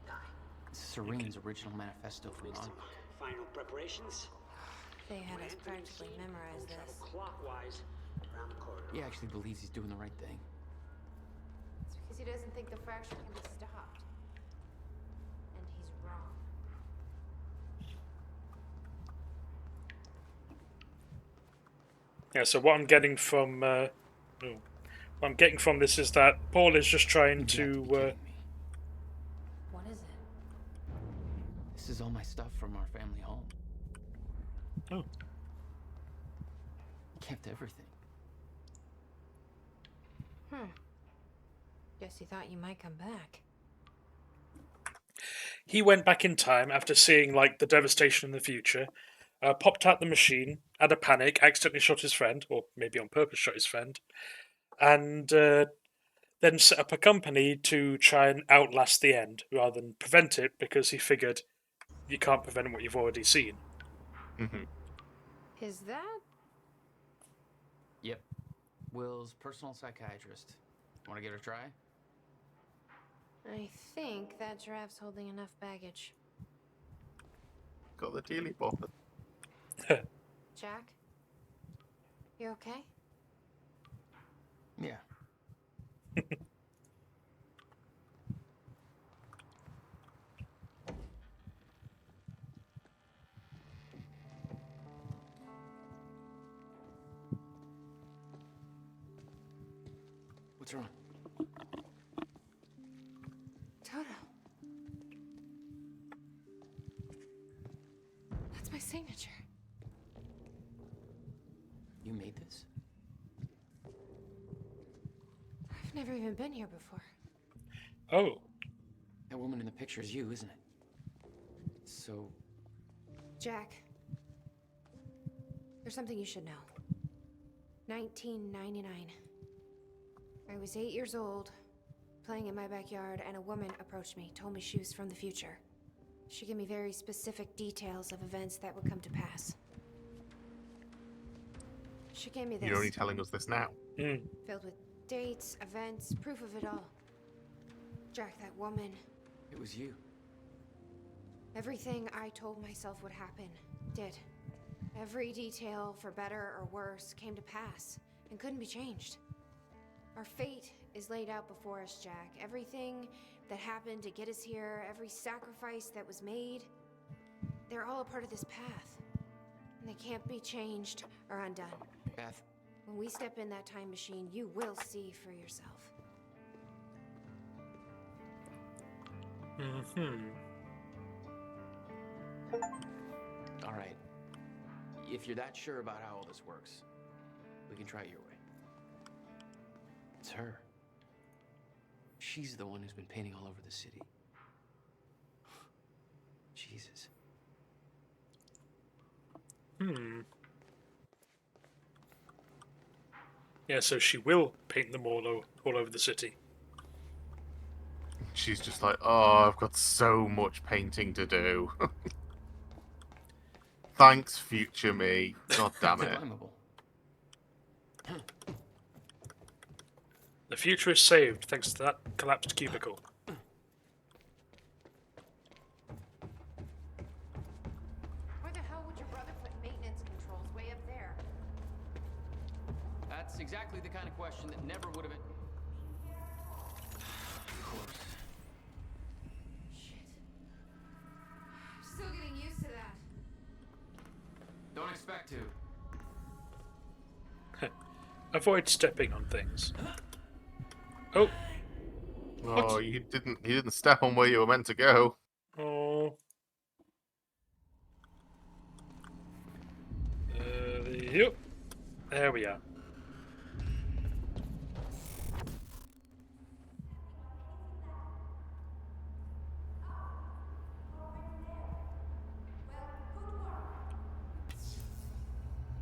die. This is Serene's original manifesto for Monarch. Final preparations. They had us practically memorize this. Clockwise around the corridor. He actually believes he's doing the right thing. It's because he doesn't think the fracture can be stopped. And he's wrong. Yeah, so what I'm getting from what I'm getting from this is that Paul is just trying to What is it? This is all my stuff from our family home. Oh. He kept everything. Guess he thought you might come back. He went back in time after seeing like the devastation in the future, popped out the machine, had a panic, accidentally shot his friend, or maybe on purpose shot his friend, and then set up a company to try and outlast the end rather than prevent it, because he figured you can't prevent what you've already seen. Is that? Yep. Will's personal psychiatrist. Want to give it a try? I think that giraffe's holding enough baggage. Got the dealy bopper. Jack? You okay? Yeah. What's wrong? Toto. That's my signature. You made this? I've never even been here before. Oh. That woman in the picture is you, isn't it? So... Jack. There's something you should know. 1999. I was 8 years old, playing in my backyard, and a woman approached me, told me she was from the future. She gave me very specific details of events that would come to pass. She gave me this. You're only telling us this now. Filled with dates, events, proof of it all. Jack, that woman. It was you. Everything I told myself would happen, did. Every detail, for better or worse, came to pass and couldn't be changed. Our fate is laid out before us, Jack. Everything that happened to get us here, every sacrifice that was made, they're all a part of this path. And they can't be changed or undone. Beth. When we step in that time machine, you will see for yourself. All right. If you're that sure about how all this works, we can try it your way. It's her. She's the one who's been painting all over the city. Jesus. Yeah, so she will paint them all over the city. She's just like, oh, I've got so much painting to do. Thanks, future me. God damn it. The future is saved thanks to that collapsed cubicle. Where the hell would your brother put maintenance controls way up there? That's exactly the kind of question that never would have been... Of course. Shit. Still getting used to that. Don't expect to. Avoid stepping on things. Oh. Oh, you didn't step on where you were meant to go. Oh. Yep. There we are.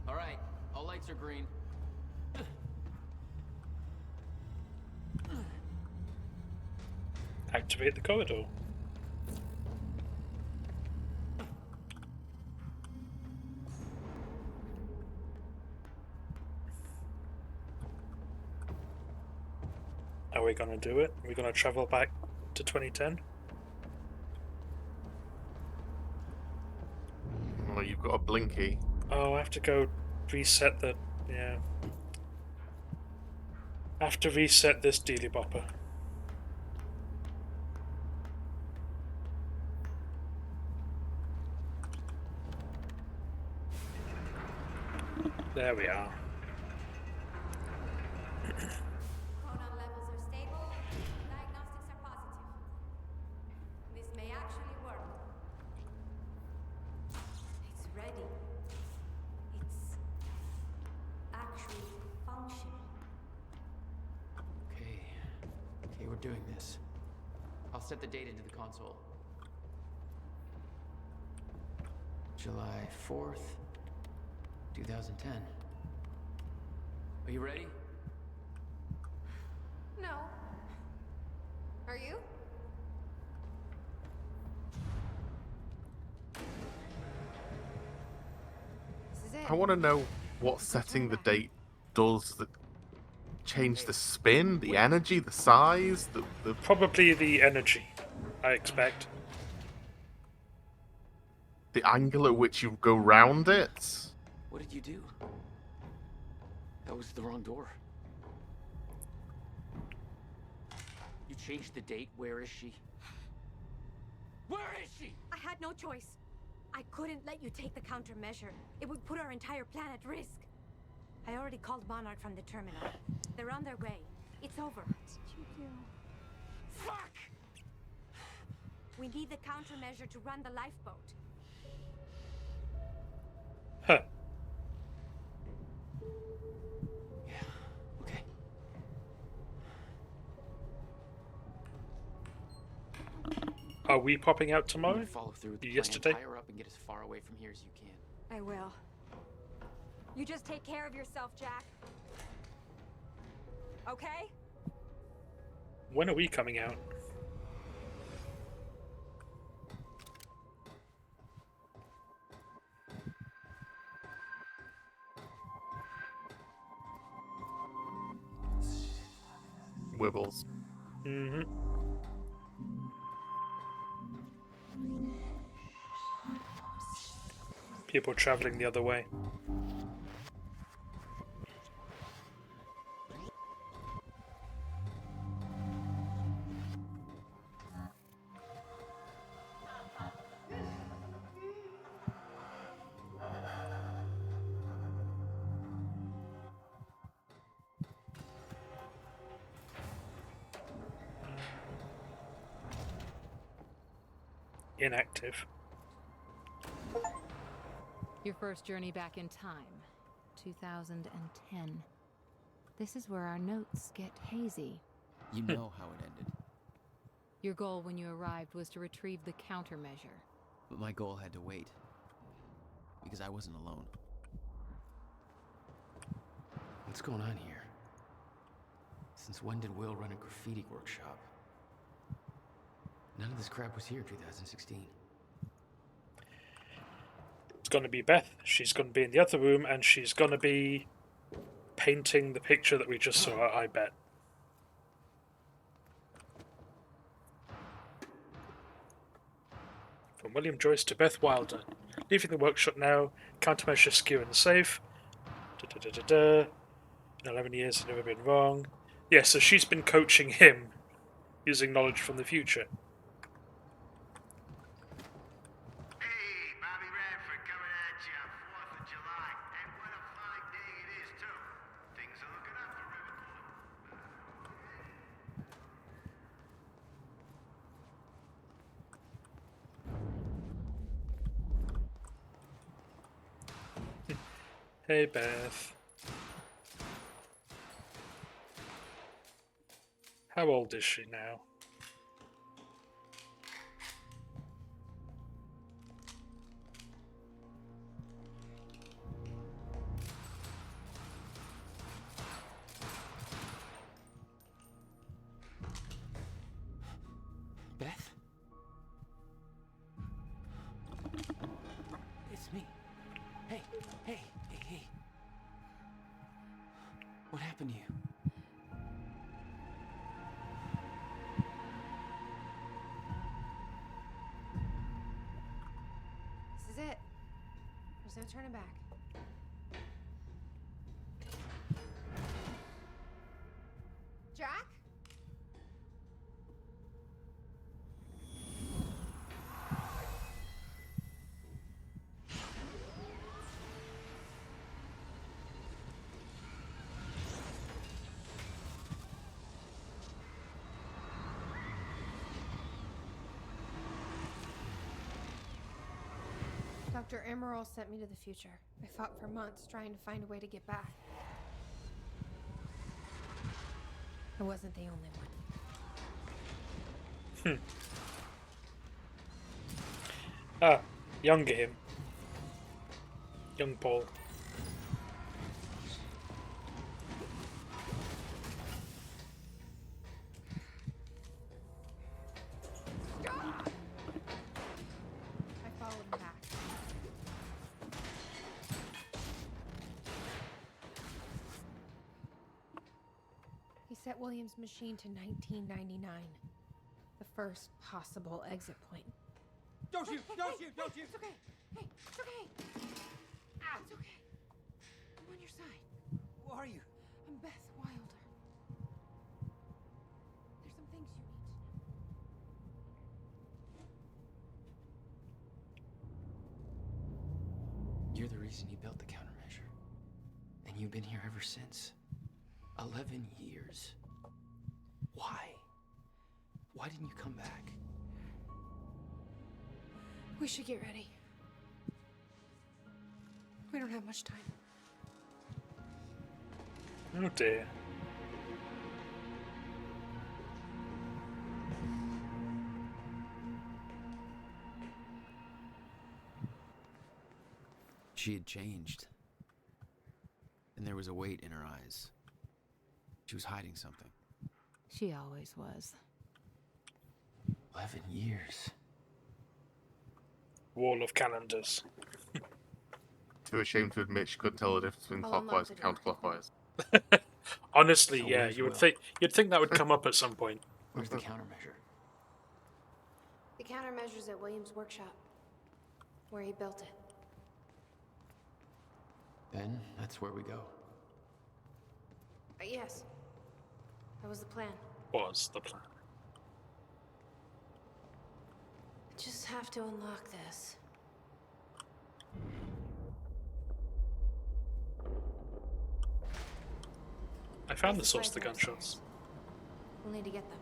All right, all lights are green. Activate the corridor. Are we gonna do it? Are we gonna travel back to 2010? Well, you've got a blinky. Oh, I have to go reset the... yeah. I have to reset this dealy bopper. There we are. Chronon levels are stable. Diagnostics are positive. This may actually work. It's ready. It's actually functional. Okay, we're doing this. I'll set the date into the console. July 4th, 2010. Are you ready? No. Are you? This is it. I want to know what setting the date does that change the spin, the energy, the size, the Probably the energy, I expect. the angle at which you go round it. What did you do? That was the wrong door. You changed the date. Where is she? Where is she? I had no choice. I couldn't let you take the countermeasure. It would put our entire planet at risk. I already called Monarch from the terminal. They're on their way. It's over. What did you do? Fuck! We need the countermeasure to run the lifeboat. Huh. Okay. Are we popping out I'm tomorrow? gonna follow through with the Yesterday? plan. Tie her up and get as far away from here as you can. I will. You just take care of yourself, Jack. Okay? When are we coming out? Wibbles. Mm-hmm. People traveling the other way. Inactive. Your first journey back in time, 2010. This is where our notes get hazy. You know how it ended. Your goal when you arrived was to retrieve the countermeasure. But my goal had to wait. Because I wasn't alone. What's going on here? Since when did Will run a graffiti workshop? None of this crap was here in 2016. It's going to be Beth. She's going to be in the other room, and she's going to be painting the picture that we just saw, I bet. From William Joyce to Beth Wilder. Leaving the workshop now. Countermeasure secure and safe. Da-da-da-da-da. In 11 years, I've never been wrong. Yeah, so she's been coaching him using knowledge from the future. Hey, Beth. How old is she now? Beth? It's me. Hey, hey, hey, hey. What happened to you? This is it. There's no turning back. Jack? Dr. Emerald sent me to the future. I fought for months trying to find a way to get back. I wasn't the only one. Ah, younger him. Young Paul. I followed him back. He set William's machine to 1999. The first possible exit point. Don't shoot! Don't shoot! Don't shoot! It's okay. Hey, it's okay. It's okay. I'm on your side. Who are you? I'm Beth Wilder. There's some things you need to know. You're the reason he built the countermeasure. And you've been here ever since. 11 years. Why didn't you come back? We should get ready. We don't have much time. Oh dear. She had changed. And there was a weight in her eyes. She was hiding something. She always was. 11 years. Wall of calendars. Too ashamed to admit she couldn't tell the difference between clockwise and counterclockwise. Honestly, So yeah, where's you would Will? you'd think that would come up at some point. Where's the countermeasure? The countermeasure's at Williams' workshop, where he built it. Then that's where we go. Yes. That was the plan. Was the plan. Just have to unlock this. I found the source of the gunshots. We'll need to get them.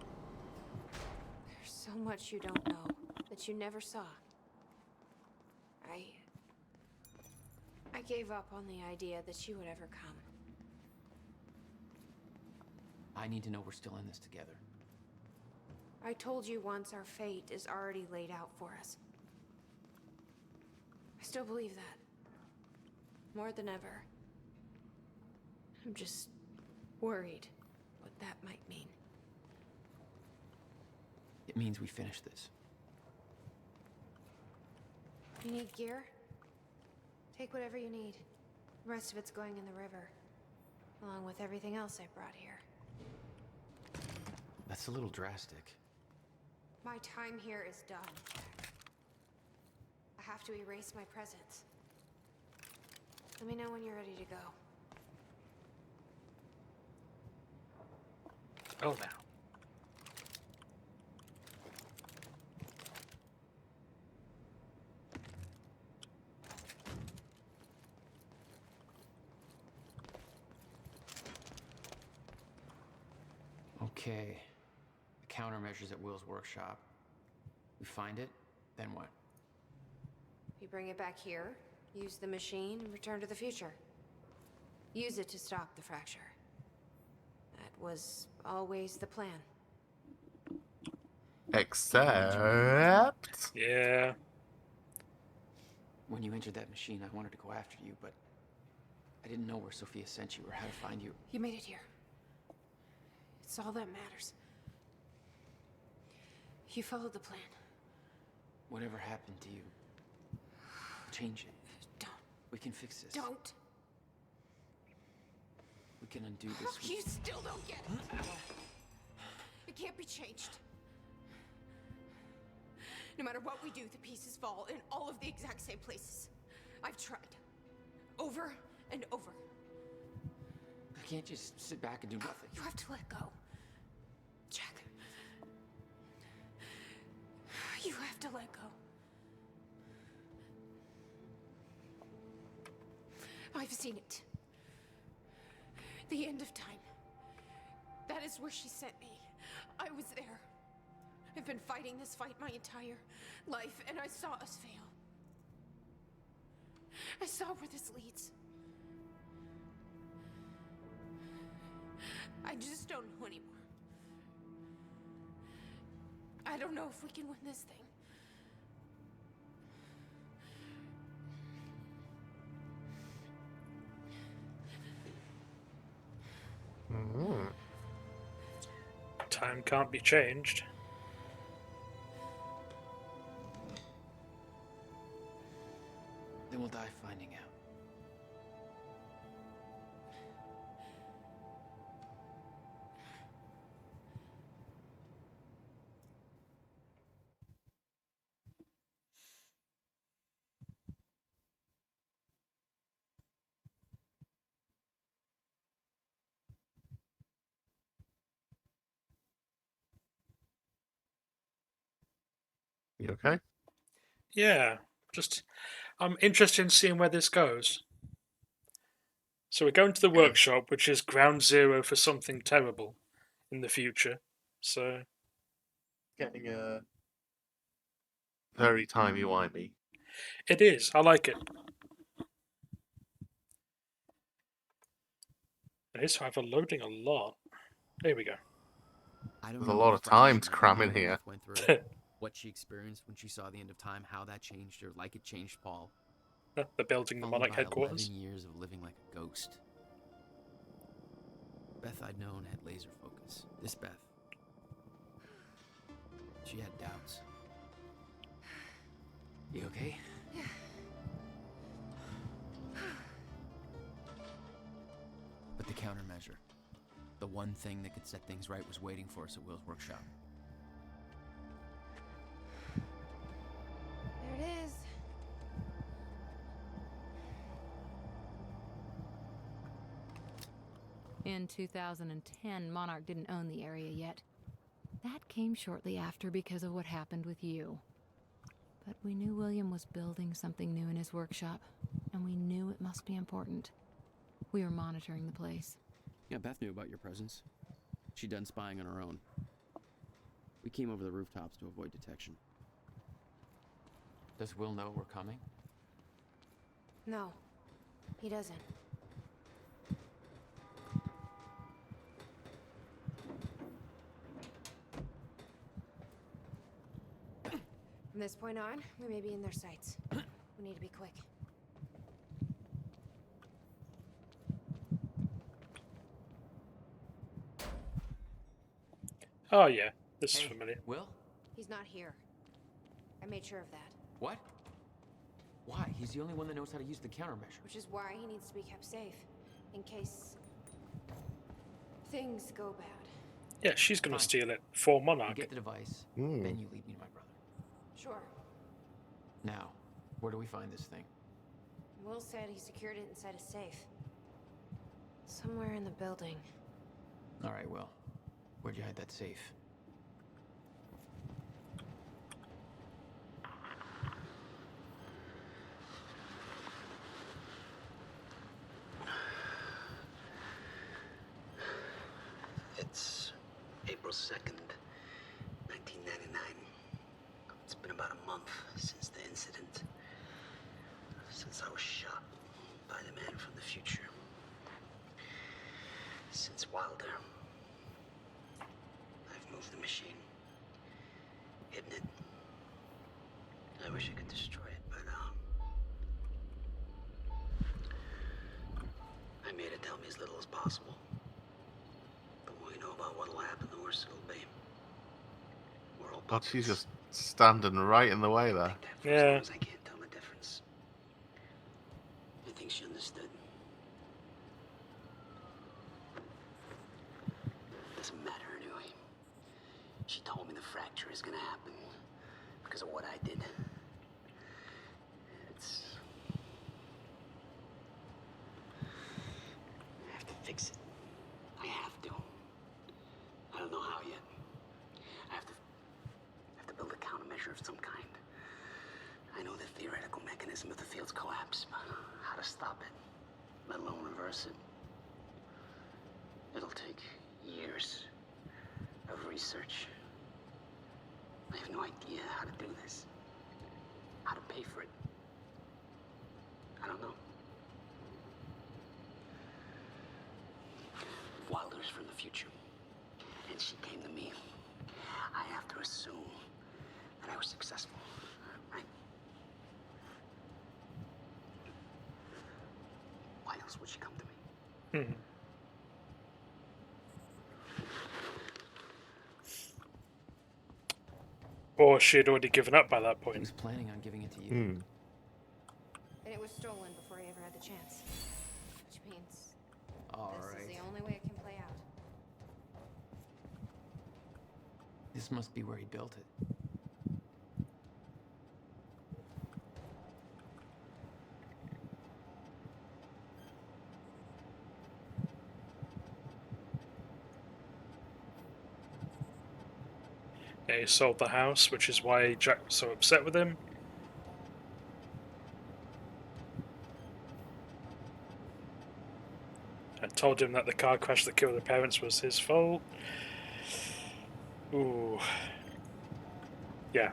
There's so much you don't know that you never saw. I gave up on the idea that she would ever come. I need to know we're still in this together. I told you once our fate is already laid out for us. I still believe that. More than ever. I'm just worried what that might mean. It means we finish this. You need gear? Take whatever you need. The rest of it's going in the river, along with everything else I brought here. That's a little drastic. My time here is done. I have to erase my presence. Let me know when you're ready to go. Oh, now. Okay. The countermeasures at Will's workshop. We find it, then what? You bring it back here, use the machine, and return to the future. Use it to stop the fracture. That was always the plan. Except... Yeah. When you entered that machine, I wanted to go after you, but I didn't know where Sophia sent you or how to find you. You made it here. It's all that matters. You followed the plan. Whatever happened to you, change it. Don't. We can fix this. Don't. We can undo this. You still don't get it. It can't be changed. No matter what we do, the pieces fall in all of the exact same places. I've tried. Over and over. I can't just sit back and do nothing. You have to let go. Jack. You have to let go. I've seen it. The end of time. That is where she sent me. I was there. I've been fighting this fight my entire life, and I saw us fail. I saw where this leads. I just don't know anymore. I don't know if we can win this thing. Time can't be changed. Then we'll die finding out. You okay? Yeah, just I'm interested in seeing where this goes. So we're going to the workshop, which is ground zero for something terrible in the future. So Getting very timey-wimey. It is. I like it. It is, however, loading a lot. There we go. I don't There's know a lot what of time to frustration cram in Beth here. went through, what she experienced when she saw the end of time, how that changed her, like it changed Paul. The building, the Followed Monarch by headquarters. 11 years of living like a ghost. Beth I'd known had laser focus. This Beth, she had doubts. You okay? Yeah. But the countermeasure, the one thing that could set things right, was waiting for us at Will's workshop. There it is. In 2010, Monarch didn't own the area yet. That came shortly after because of what happened with you. But we knew William was building something new in his workshop, and we knew it must be important. We were monitoring the place. Yeah, Beth knew about your presence. She'd done spying on her own. We came over the rooftops to avoid detection. Does Will know we're coming? No, he doesn't. From this point on, we may be in their sights. We need to be quick. Oh yeah, this is familiar. Will? He's not here. I made sure of that. What? Why? He's the only one that knows how to use the countermeasure. Which is why he needs to be kept safe. In case... things go bad. Yeah, she's gonna steal it for You Monarch. get the device, Hmm. then you lead me to my brother. Sure. Now, where do we find this thing? Will said he secured it inside a safe. Somewhere in the building. All right, Will. Where'd you hide that safe? It's April 2nd, 1999. It's been about a month since the incident. Since I was shot by the man from the future. Since Wilder. I've moved the machine. Hidden it. I wish I could destroy it, but I made it tell me as little as possible. The more you know about what'll happen, the worse it'll be. We're all God, she's just standing right in the way there. for as long as I can't tell the difference. I think she understood. Doesn't matter anyway. She told me the fracture is gonna happen because of what I did. It's... I have to fix it. I have to. I don't know how yet. I have to build a countermeasure of some kind. I know the theoretical mechanism of the field's collapse, but how to stop it, let alone reverse it. It'll take years of research. I have no idea how to do this. How to pay for it. I don't know. Wilder's from the future. And she came to me. I have to assume that I was successful, right? Why else would she come to me? Hmm. Or she had already given up by that He point. was planning on giving it to you. Hmm. And it was stolen before he ever had the chance. Which means All this right. is the only way it can play out. This must be where he built it. Yeah, he sold the house, which is why Jack was so upset with him. I told him that the car crash that killed the parents was his fault. Ooh. Yeah.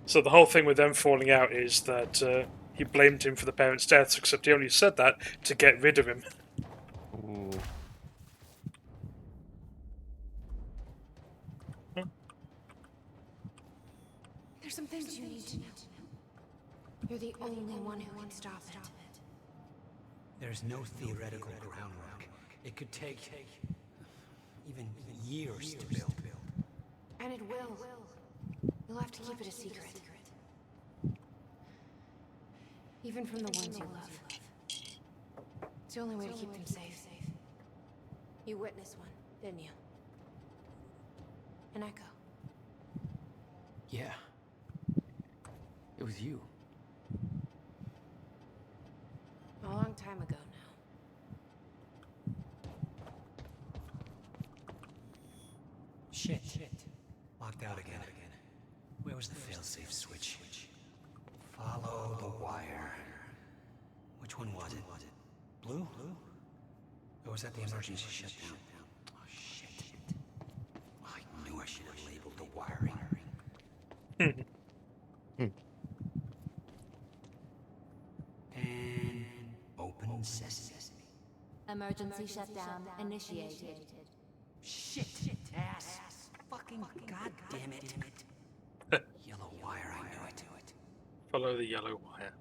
So the whole thing with them falling out is that he blamed him for the parents' deaths, except he only said that to get rid of him. Ooh. There's some things you need to know. You're the only one who can stop it. There's no theoretical groundwork. It could take even years to build. And it will. You'll have to keep it a secret. Even from the ones you love. It's the only way to keep them safe. You witnessed one, didn't you? An echo. Yeah. It was you. A long time ago now. Shit. Locked out again. Where was the failsafe switch? Follow the wire. Which one was it? Blue? Or was that the emergency shutdown? Oh, shit. I knew I should have labeled the wiring. And open sesame. Emergency shutdown initiated. Shit. Ass. Fucking goddamn it. Yellow wire, I knew it. Follow the yellow wire.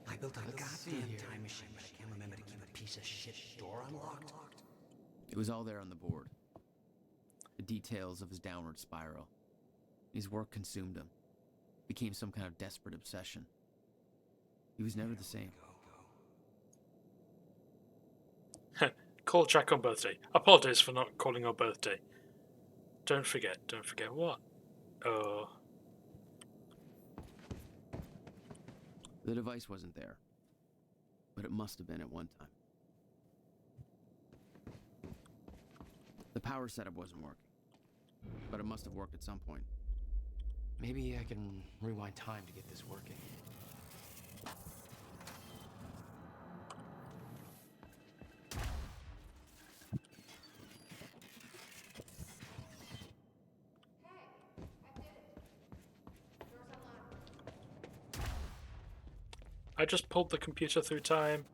I built a goddamn time machine, but I can't remember to keep a piece of shit door unlocked. It was all there on the board. The details of his downward spiral. His work consumed him. Became some kind of desperate obsession. He was never the same. Call Jack on birthday. Apologize for not calling her birthday. Don't forget what? Oh. The device wasn't there. But it must have been at one time. The power setup wasn't working. But it must have worked at some point. Maybe I can rewind time to get this working. I just pulled the computer through time.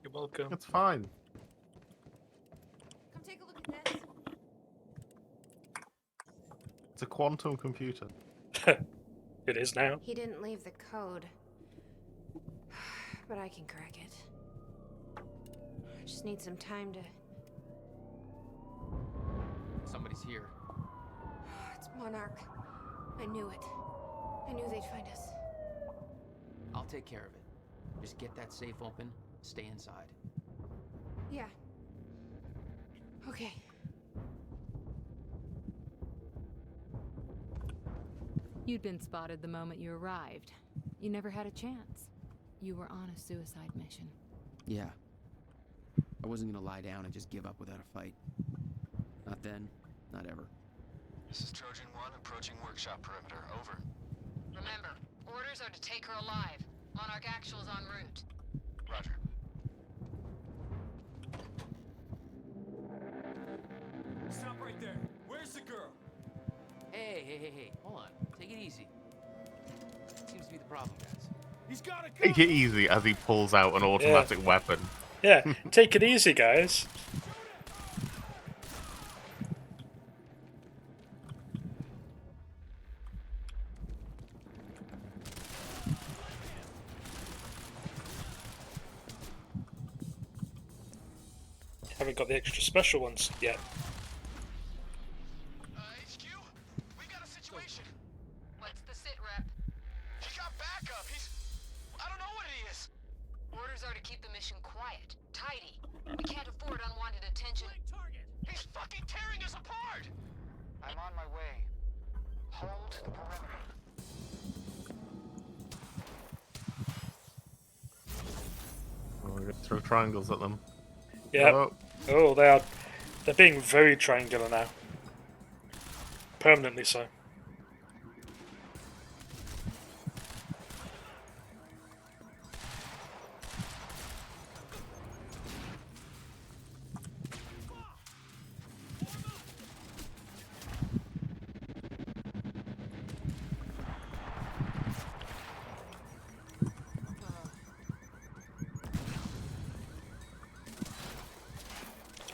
You're welcome. It's fine. Come take a look at this. It's a quantum computer. It is now. He didn't leave the code. But I can crack it. I just need some time to... Somebody's here. It's Monarch. I knew it. I knew they'd find us. I'll take care of it. Just get that safe open, stay inside. Yeah. Okay. You'd been spotted the moment you arrived. You never had a chance. You were on a suicide mission. Yeah. I wasn't gonna lie down and just give up without a fight. Not then, not ever. This is Trojan 1 approaching workshop perimeter. Over. Remember, orders are to take her alive. Monarch Actual's en route. Roger. Stop right there. Where's the girl? Hey. Hold on. Take it easy. Seems to be the problem, guys. He's got a Take it easy as he pulls out an automatic weapon. Yeah, take it easy, guys. Haven't got the extra special ones yet. HQ? We got a situation. What's the sit rep? He got backup. I don't know what he is. Orders are to keep the mission quiet, tidy. We can't afford unwanted attention. He's fucking tearing us apart. I'm on my way. Hold the perimeter. Oh, we're gonna throw triangles at them. Yeah. Oh, they're being very triangular now. Permanently so.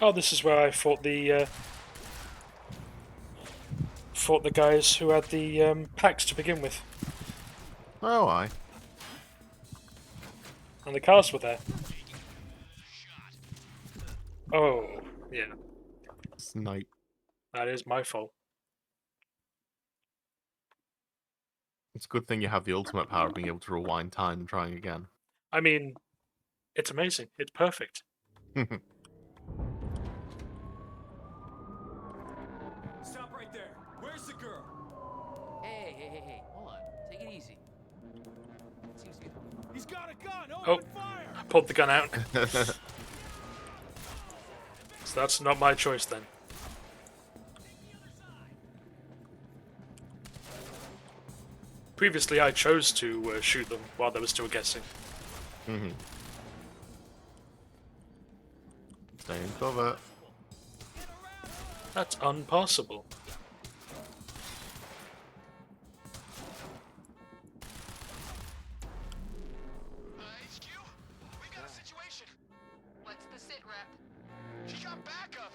Oh, this is where I fought the guys who had the packs to begin with. Oh, aye. And the cars were there. Oh, yeah. Snipe. That is my fault. It's a good thing you have the ultimate power of being able to rewind time and trying again. I mean, it's amazing. It's perfect. Stop right there. Where's the girl? Hey. Hold on. Take it easy. Seems to be... He's got a gun. Oh, Open fire. I pulled the gun out. So that's not my choice then. Previously, I chose to shoot them while they were still guessing. Stay in cover. That's impossible. HQ? We got a situation. What's the sit rep? He got backup.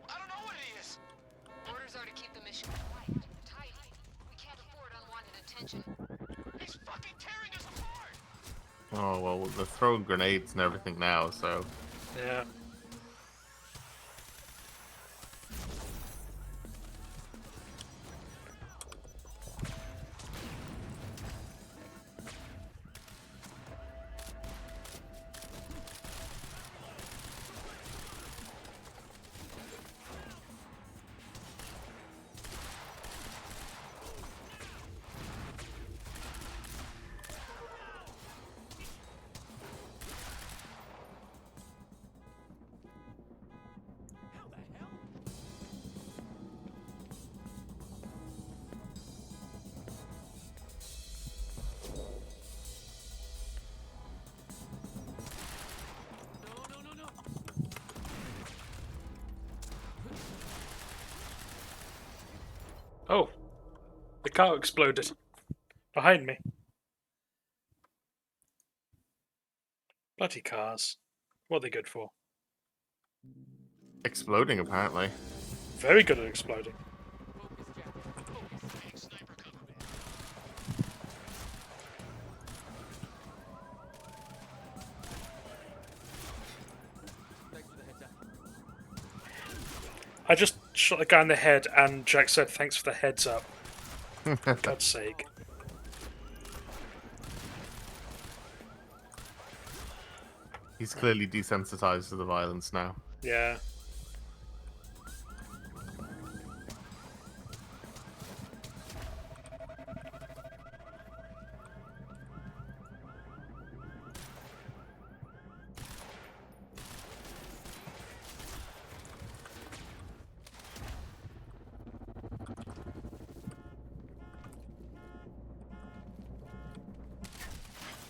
I don't know what he is. Orders are to keep the mission quiet, tidy. We can't afford unwanted attention. He's fucking tearing us apart. Oh, well, they're throwing grenades and everything now, so... Yeah. Oh, the car exploded behind me. Bloody cars. What are they good for? Exploding, apparently. Very good at exploding. I just shot a guy in the head, and Jack said, "Thanks for the heads up." For God's sake. He's clearly desensitized to the violence now. Yeah.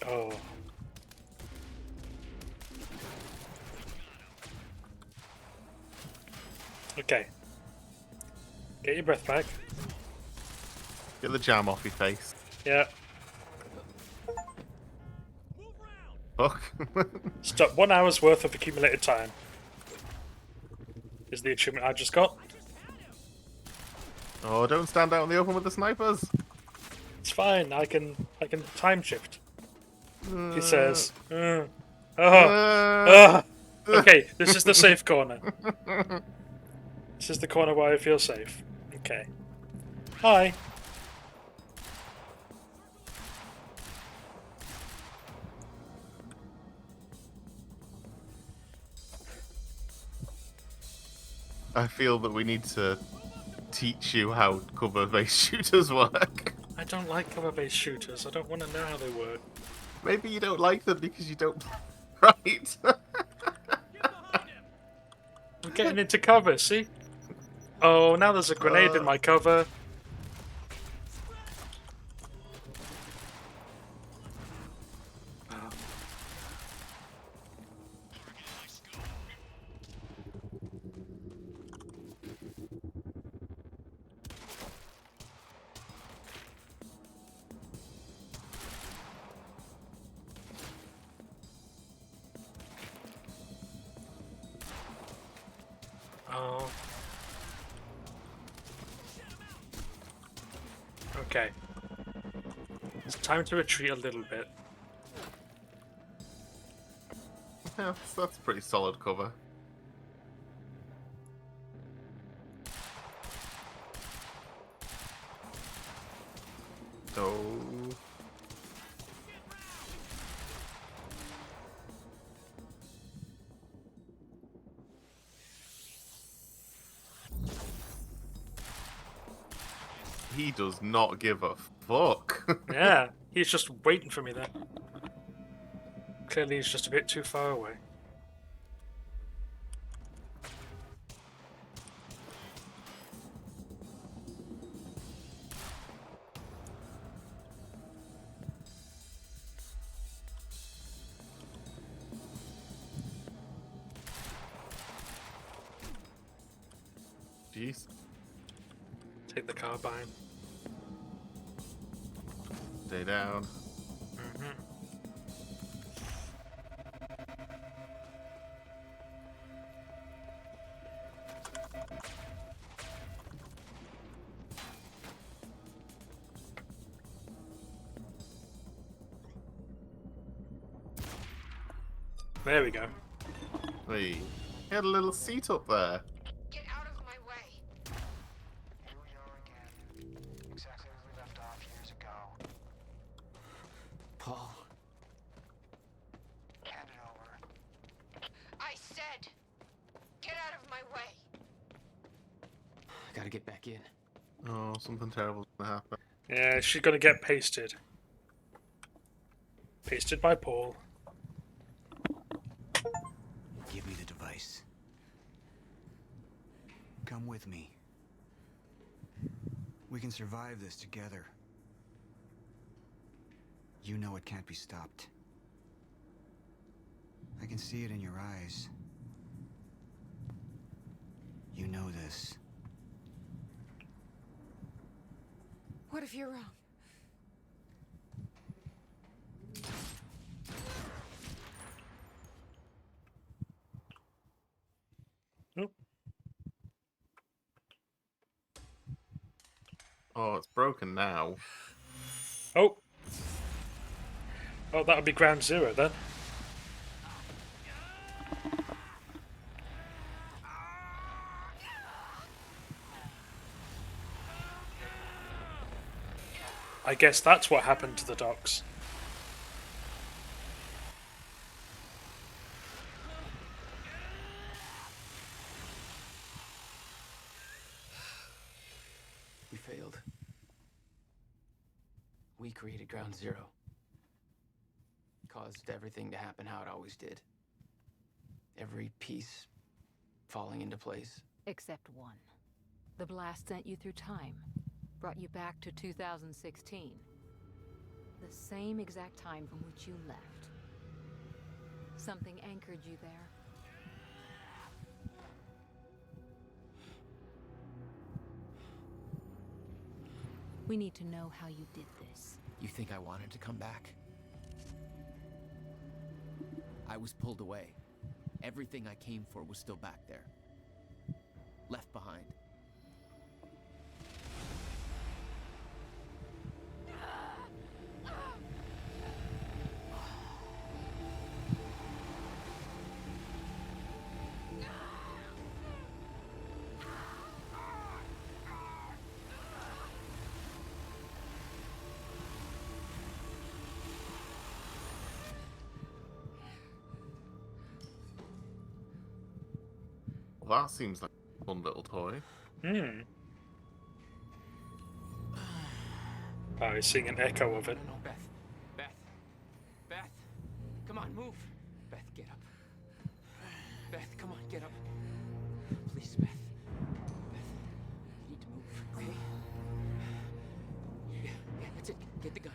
Oh. Okay. Get your breath back. Get the jam off your face. Yeah. Fuck. Stop. 1 hour's worth of accumulated time is the achievement I just got. Oh, don't stand out in the open with the snipers. It's fine. I can time shift. He says. Okay, this is the safe corner. This is the corner where I feel safe. Okay. Hi. I feel that we need to teach you how cover-based shooters work. I don't like cover-based shooters. I don't want to know how they work. Maybe you don't like them because you don't... Right. I'm getting into cover, see? Oh, now there's a grenade in my cover. Oh. Okay. It's time to retreat a little bit. Yeah, that's pretty solid cover. Oh. He does not give a fuck. Yeah, he's just waiting for me there. Clearly he's just a bit too far away. Jeez. Take the carbine. Stay down. There we go. Hey, he had a little seat up there. Get out of my way. Here we are again. Exactly where we left off years ago. Paul. Hand it over. I said, get out of my way. I gotta get back in. Oh, something terrible's gonna happen. Yeah, she's gonna get pasted. Pasted by Paul. Give me the device. Come with me. We can survive this together. You know it can't be stopped. I can see it in your eyes. You know this. What if you're wrong? Oh, it's broken now. Oh. Oh, that would be ground zero then. I guess that's what happened to the docks. We failed. We created Ground Zero. Caused everything to happen how it always did. Every piece falling into place. Except one. The blast sent you through time. Brought you back to 2016. The same exact time from which you left. Something anchored you there. We need to know how you did this. You think I wanted to come back? I was pulled away. Everything I came for was still back there. Left behind. Well, that seems like a fun little toy. Hmm. Oh, he's seeing an echo of it. No, Beth. Beth. Beth. Come on, move. Beth, get up. Beth, come on, get up. Please, Beth. Beth, you need to move, okay? Yeah, that's it. Get the gun.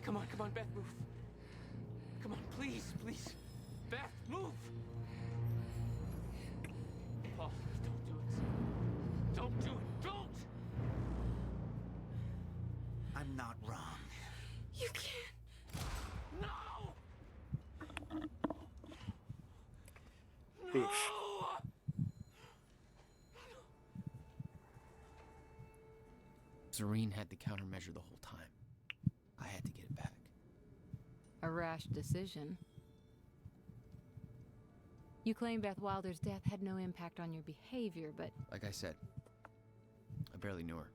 Come on, Beth, move. Come on, please. Beth, move. Paul, don't do it. Don't do it. Don't! I'm not wrong. You can't. No! Oof. Serene had the countermeasure the whole time. I had to get it back. A rash decision. You claim Beth Wilder's death had no impact on your behavior, but... Like I said, I barely knew her.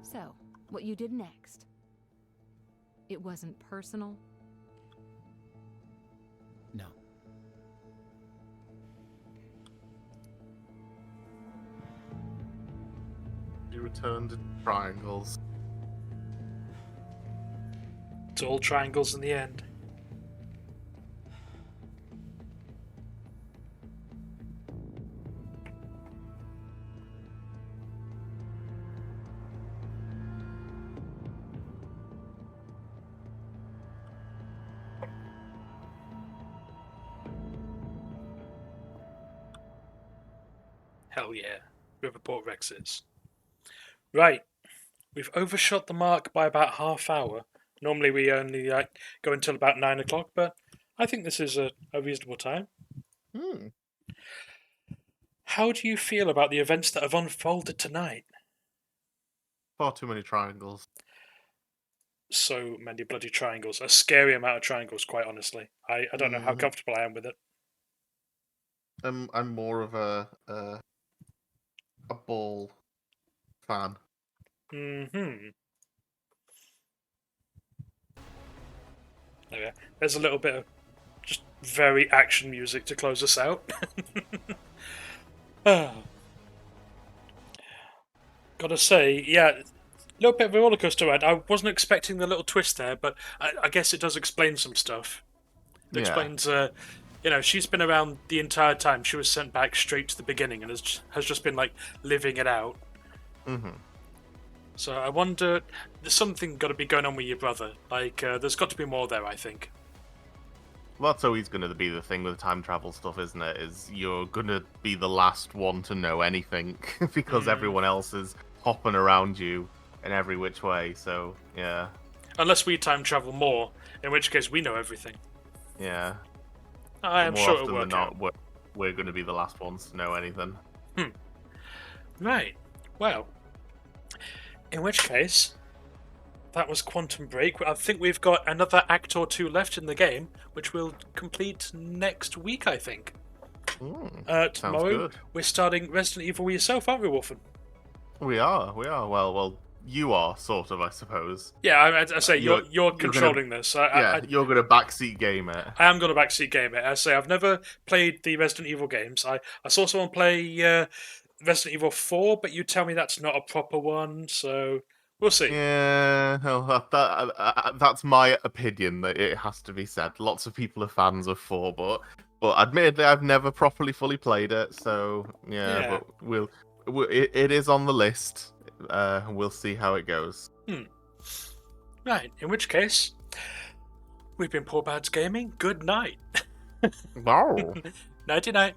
So, what you did next? It wasn't personal? No. You returned to triangles. It's all triangles in the end. Hell yeah, Riverport Rex is. Right, we've overshot the mark by about half hour. Normally we only go until about 9 o'clock, but I think this is a reasonable time. How do you feel about the events that have unfolded tonight? Far too many triangles. So many bloody triangles. A scary amount of triangles, quite honestly. I don't know how comfortable I am with it. I'm more of a ball fan. Okay. There's a little bit of just very action music to close us out. Gotta say, yeah, a little bit of a rollercoaster ride. I wasn't expecting the little twist there, but I guess it does explain some stuff. It explains, you know, she's been around the entire time. She was sent back straight to the beginning and has just been, like, living it out. So I wonder, there's something got to be going on with your brother. Like, there's got to be more there, I think. Well, that's always going to be the thing with time travel stuff, isn't it? Is you're going to be the last one to know anything because everyone else is hopping around you in every which way. So, yeah. Unless we time travel more, in which case we know everything. Yeah. I am More sure often it'll work than out. not, we're going to be the last ones to know anything. Right. Well, in which case, that was Quantum Break. I think we've got another act or two left in the game, which we'll complete next week, I think. Tomorrow, good. we're starting Resident Evil with yourself, aren't we, Wolfen? We are. Well, you are, sort of, I suppose. Yeah, I say you're controlling this. You're going to backseat game it. I am going to backseat game it. I say I've never played the Resident Evil games. I saw someone play Resident Evil 4, but you tell me that's not a proper one, so we'll see. Yeah, well, that's my opinion. That it has to be said. Lots of people are fans of 4, but admittedly, I've never properly fully played it. So yeah. But it is on the list. We'll see how it goes. Right. In which case, we've been Poor Bads Gaming. Good night. Wow. Nighty night.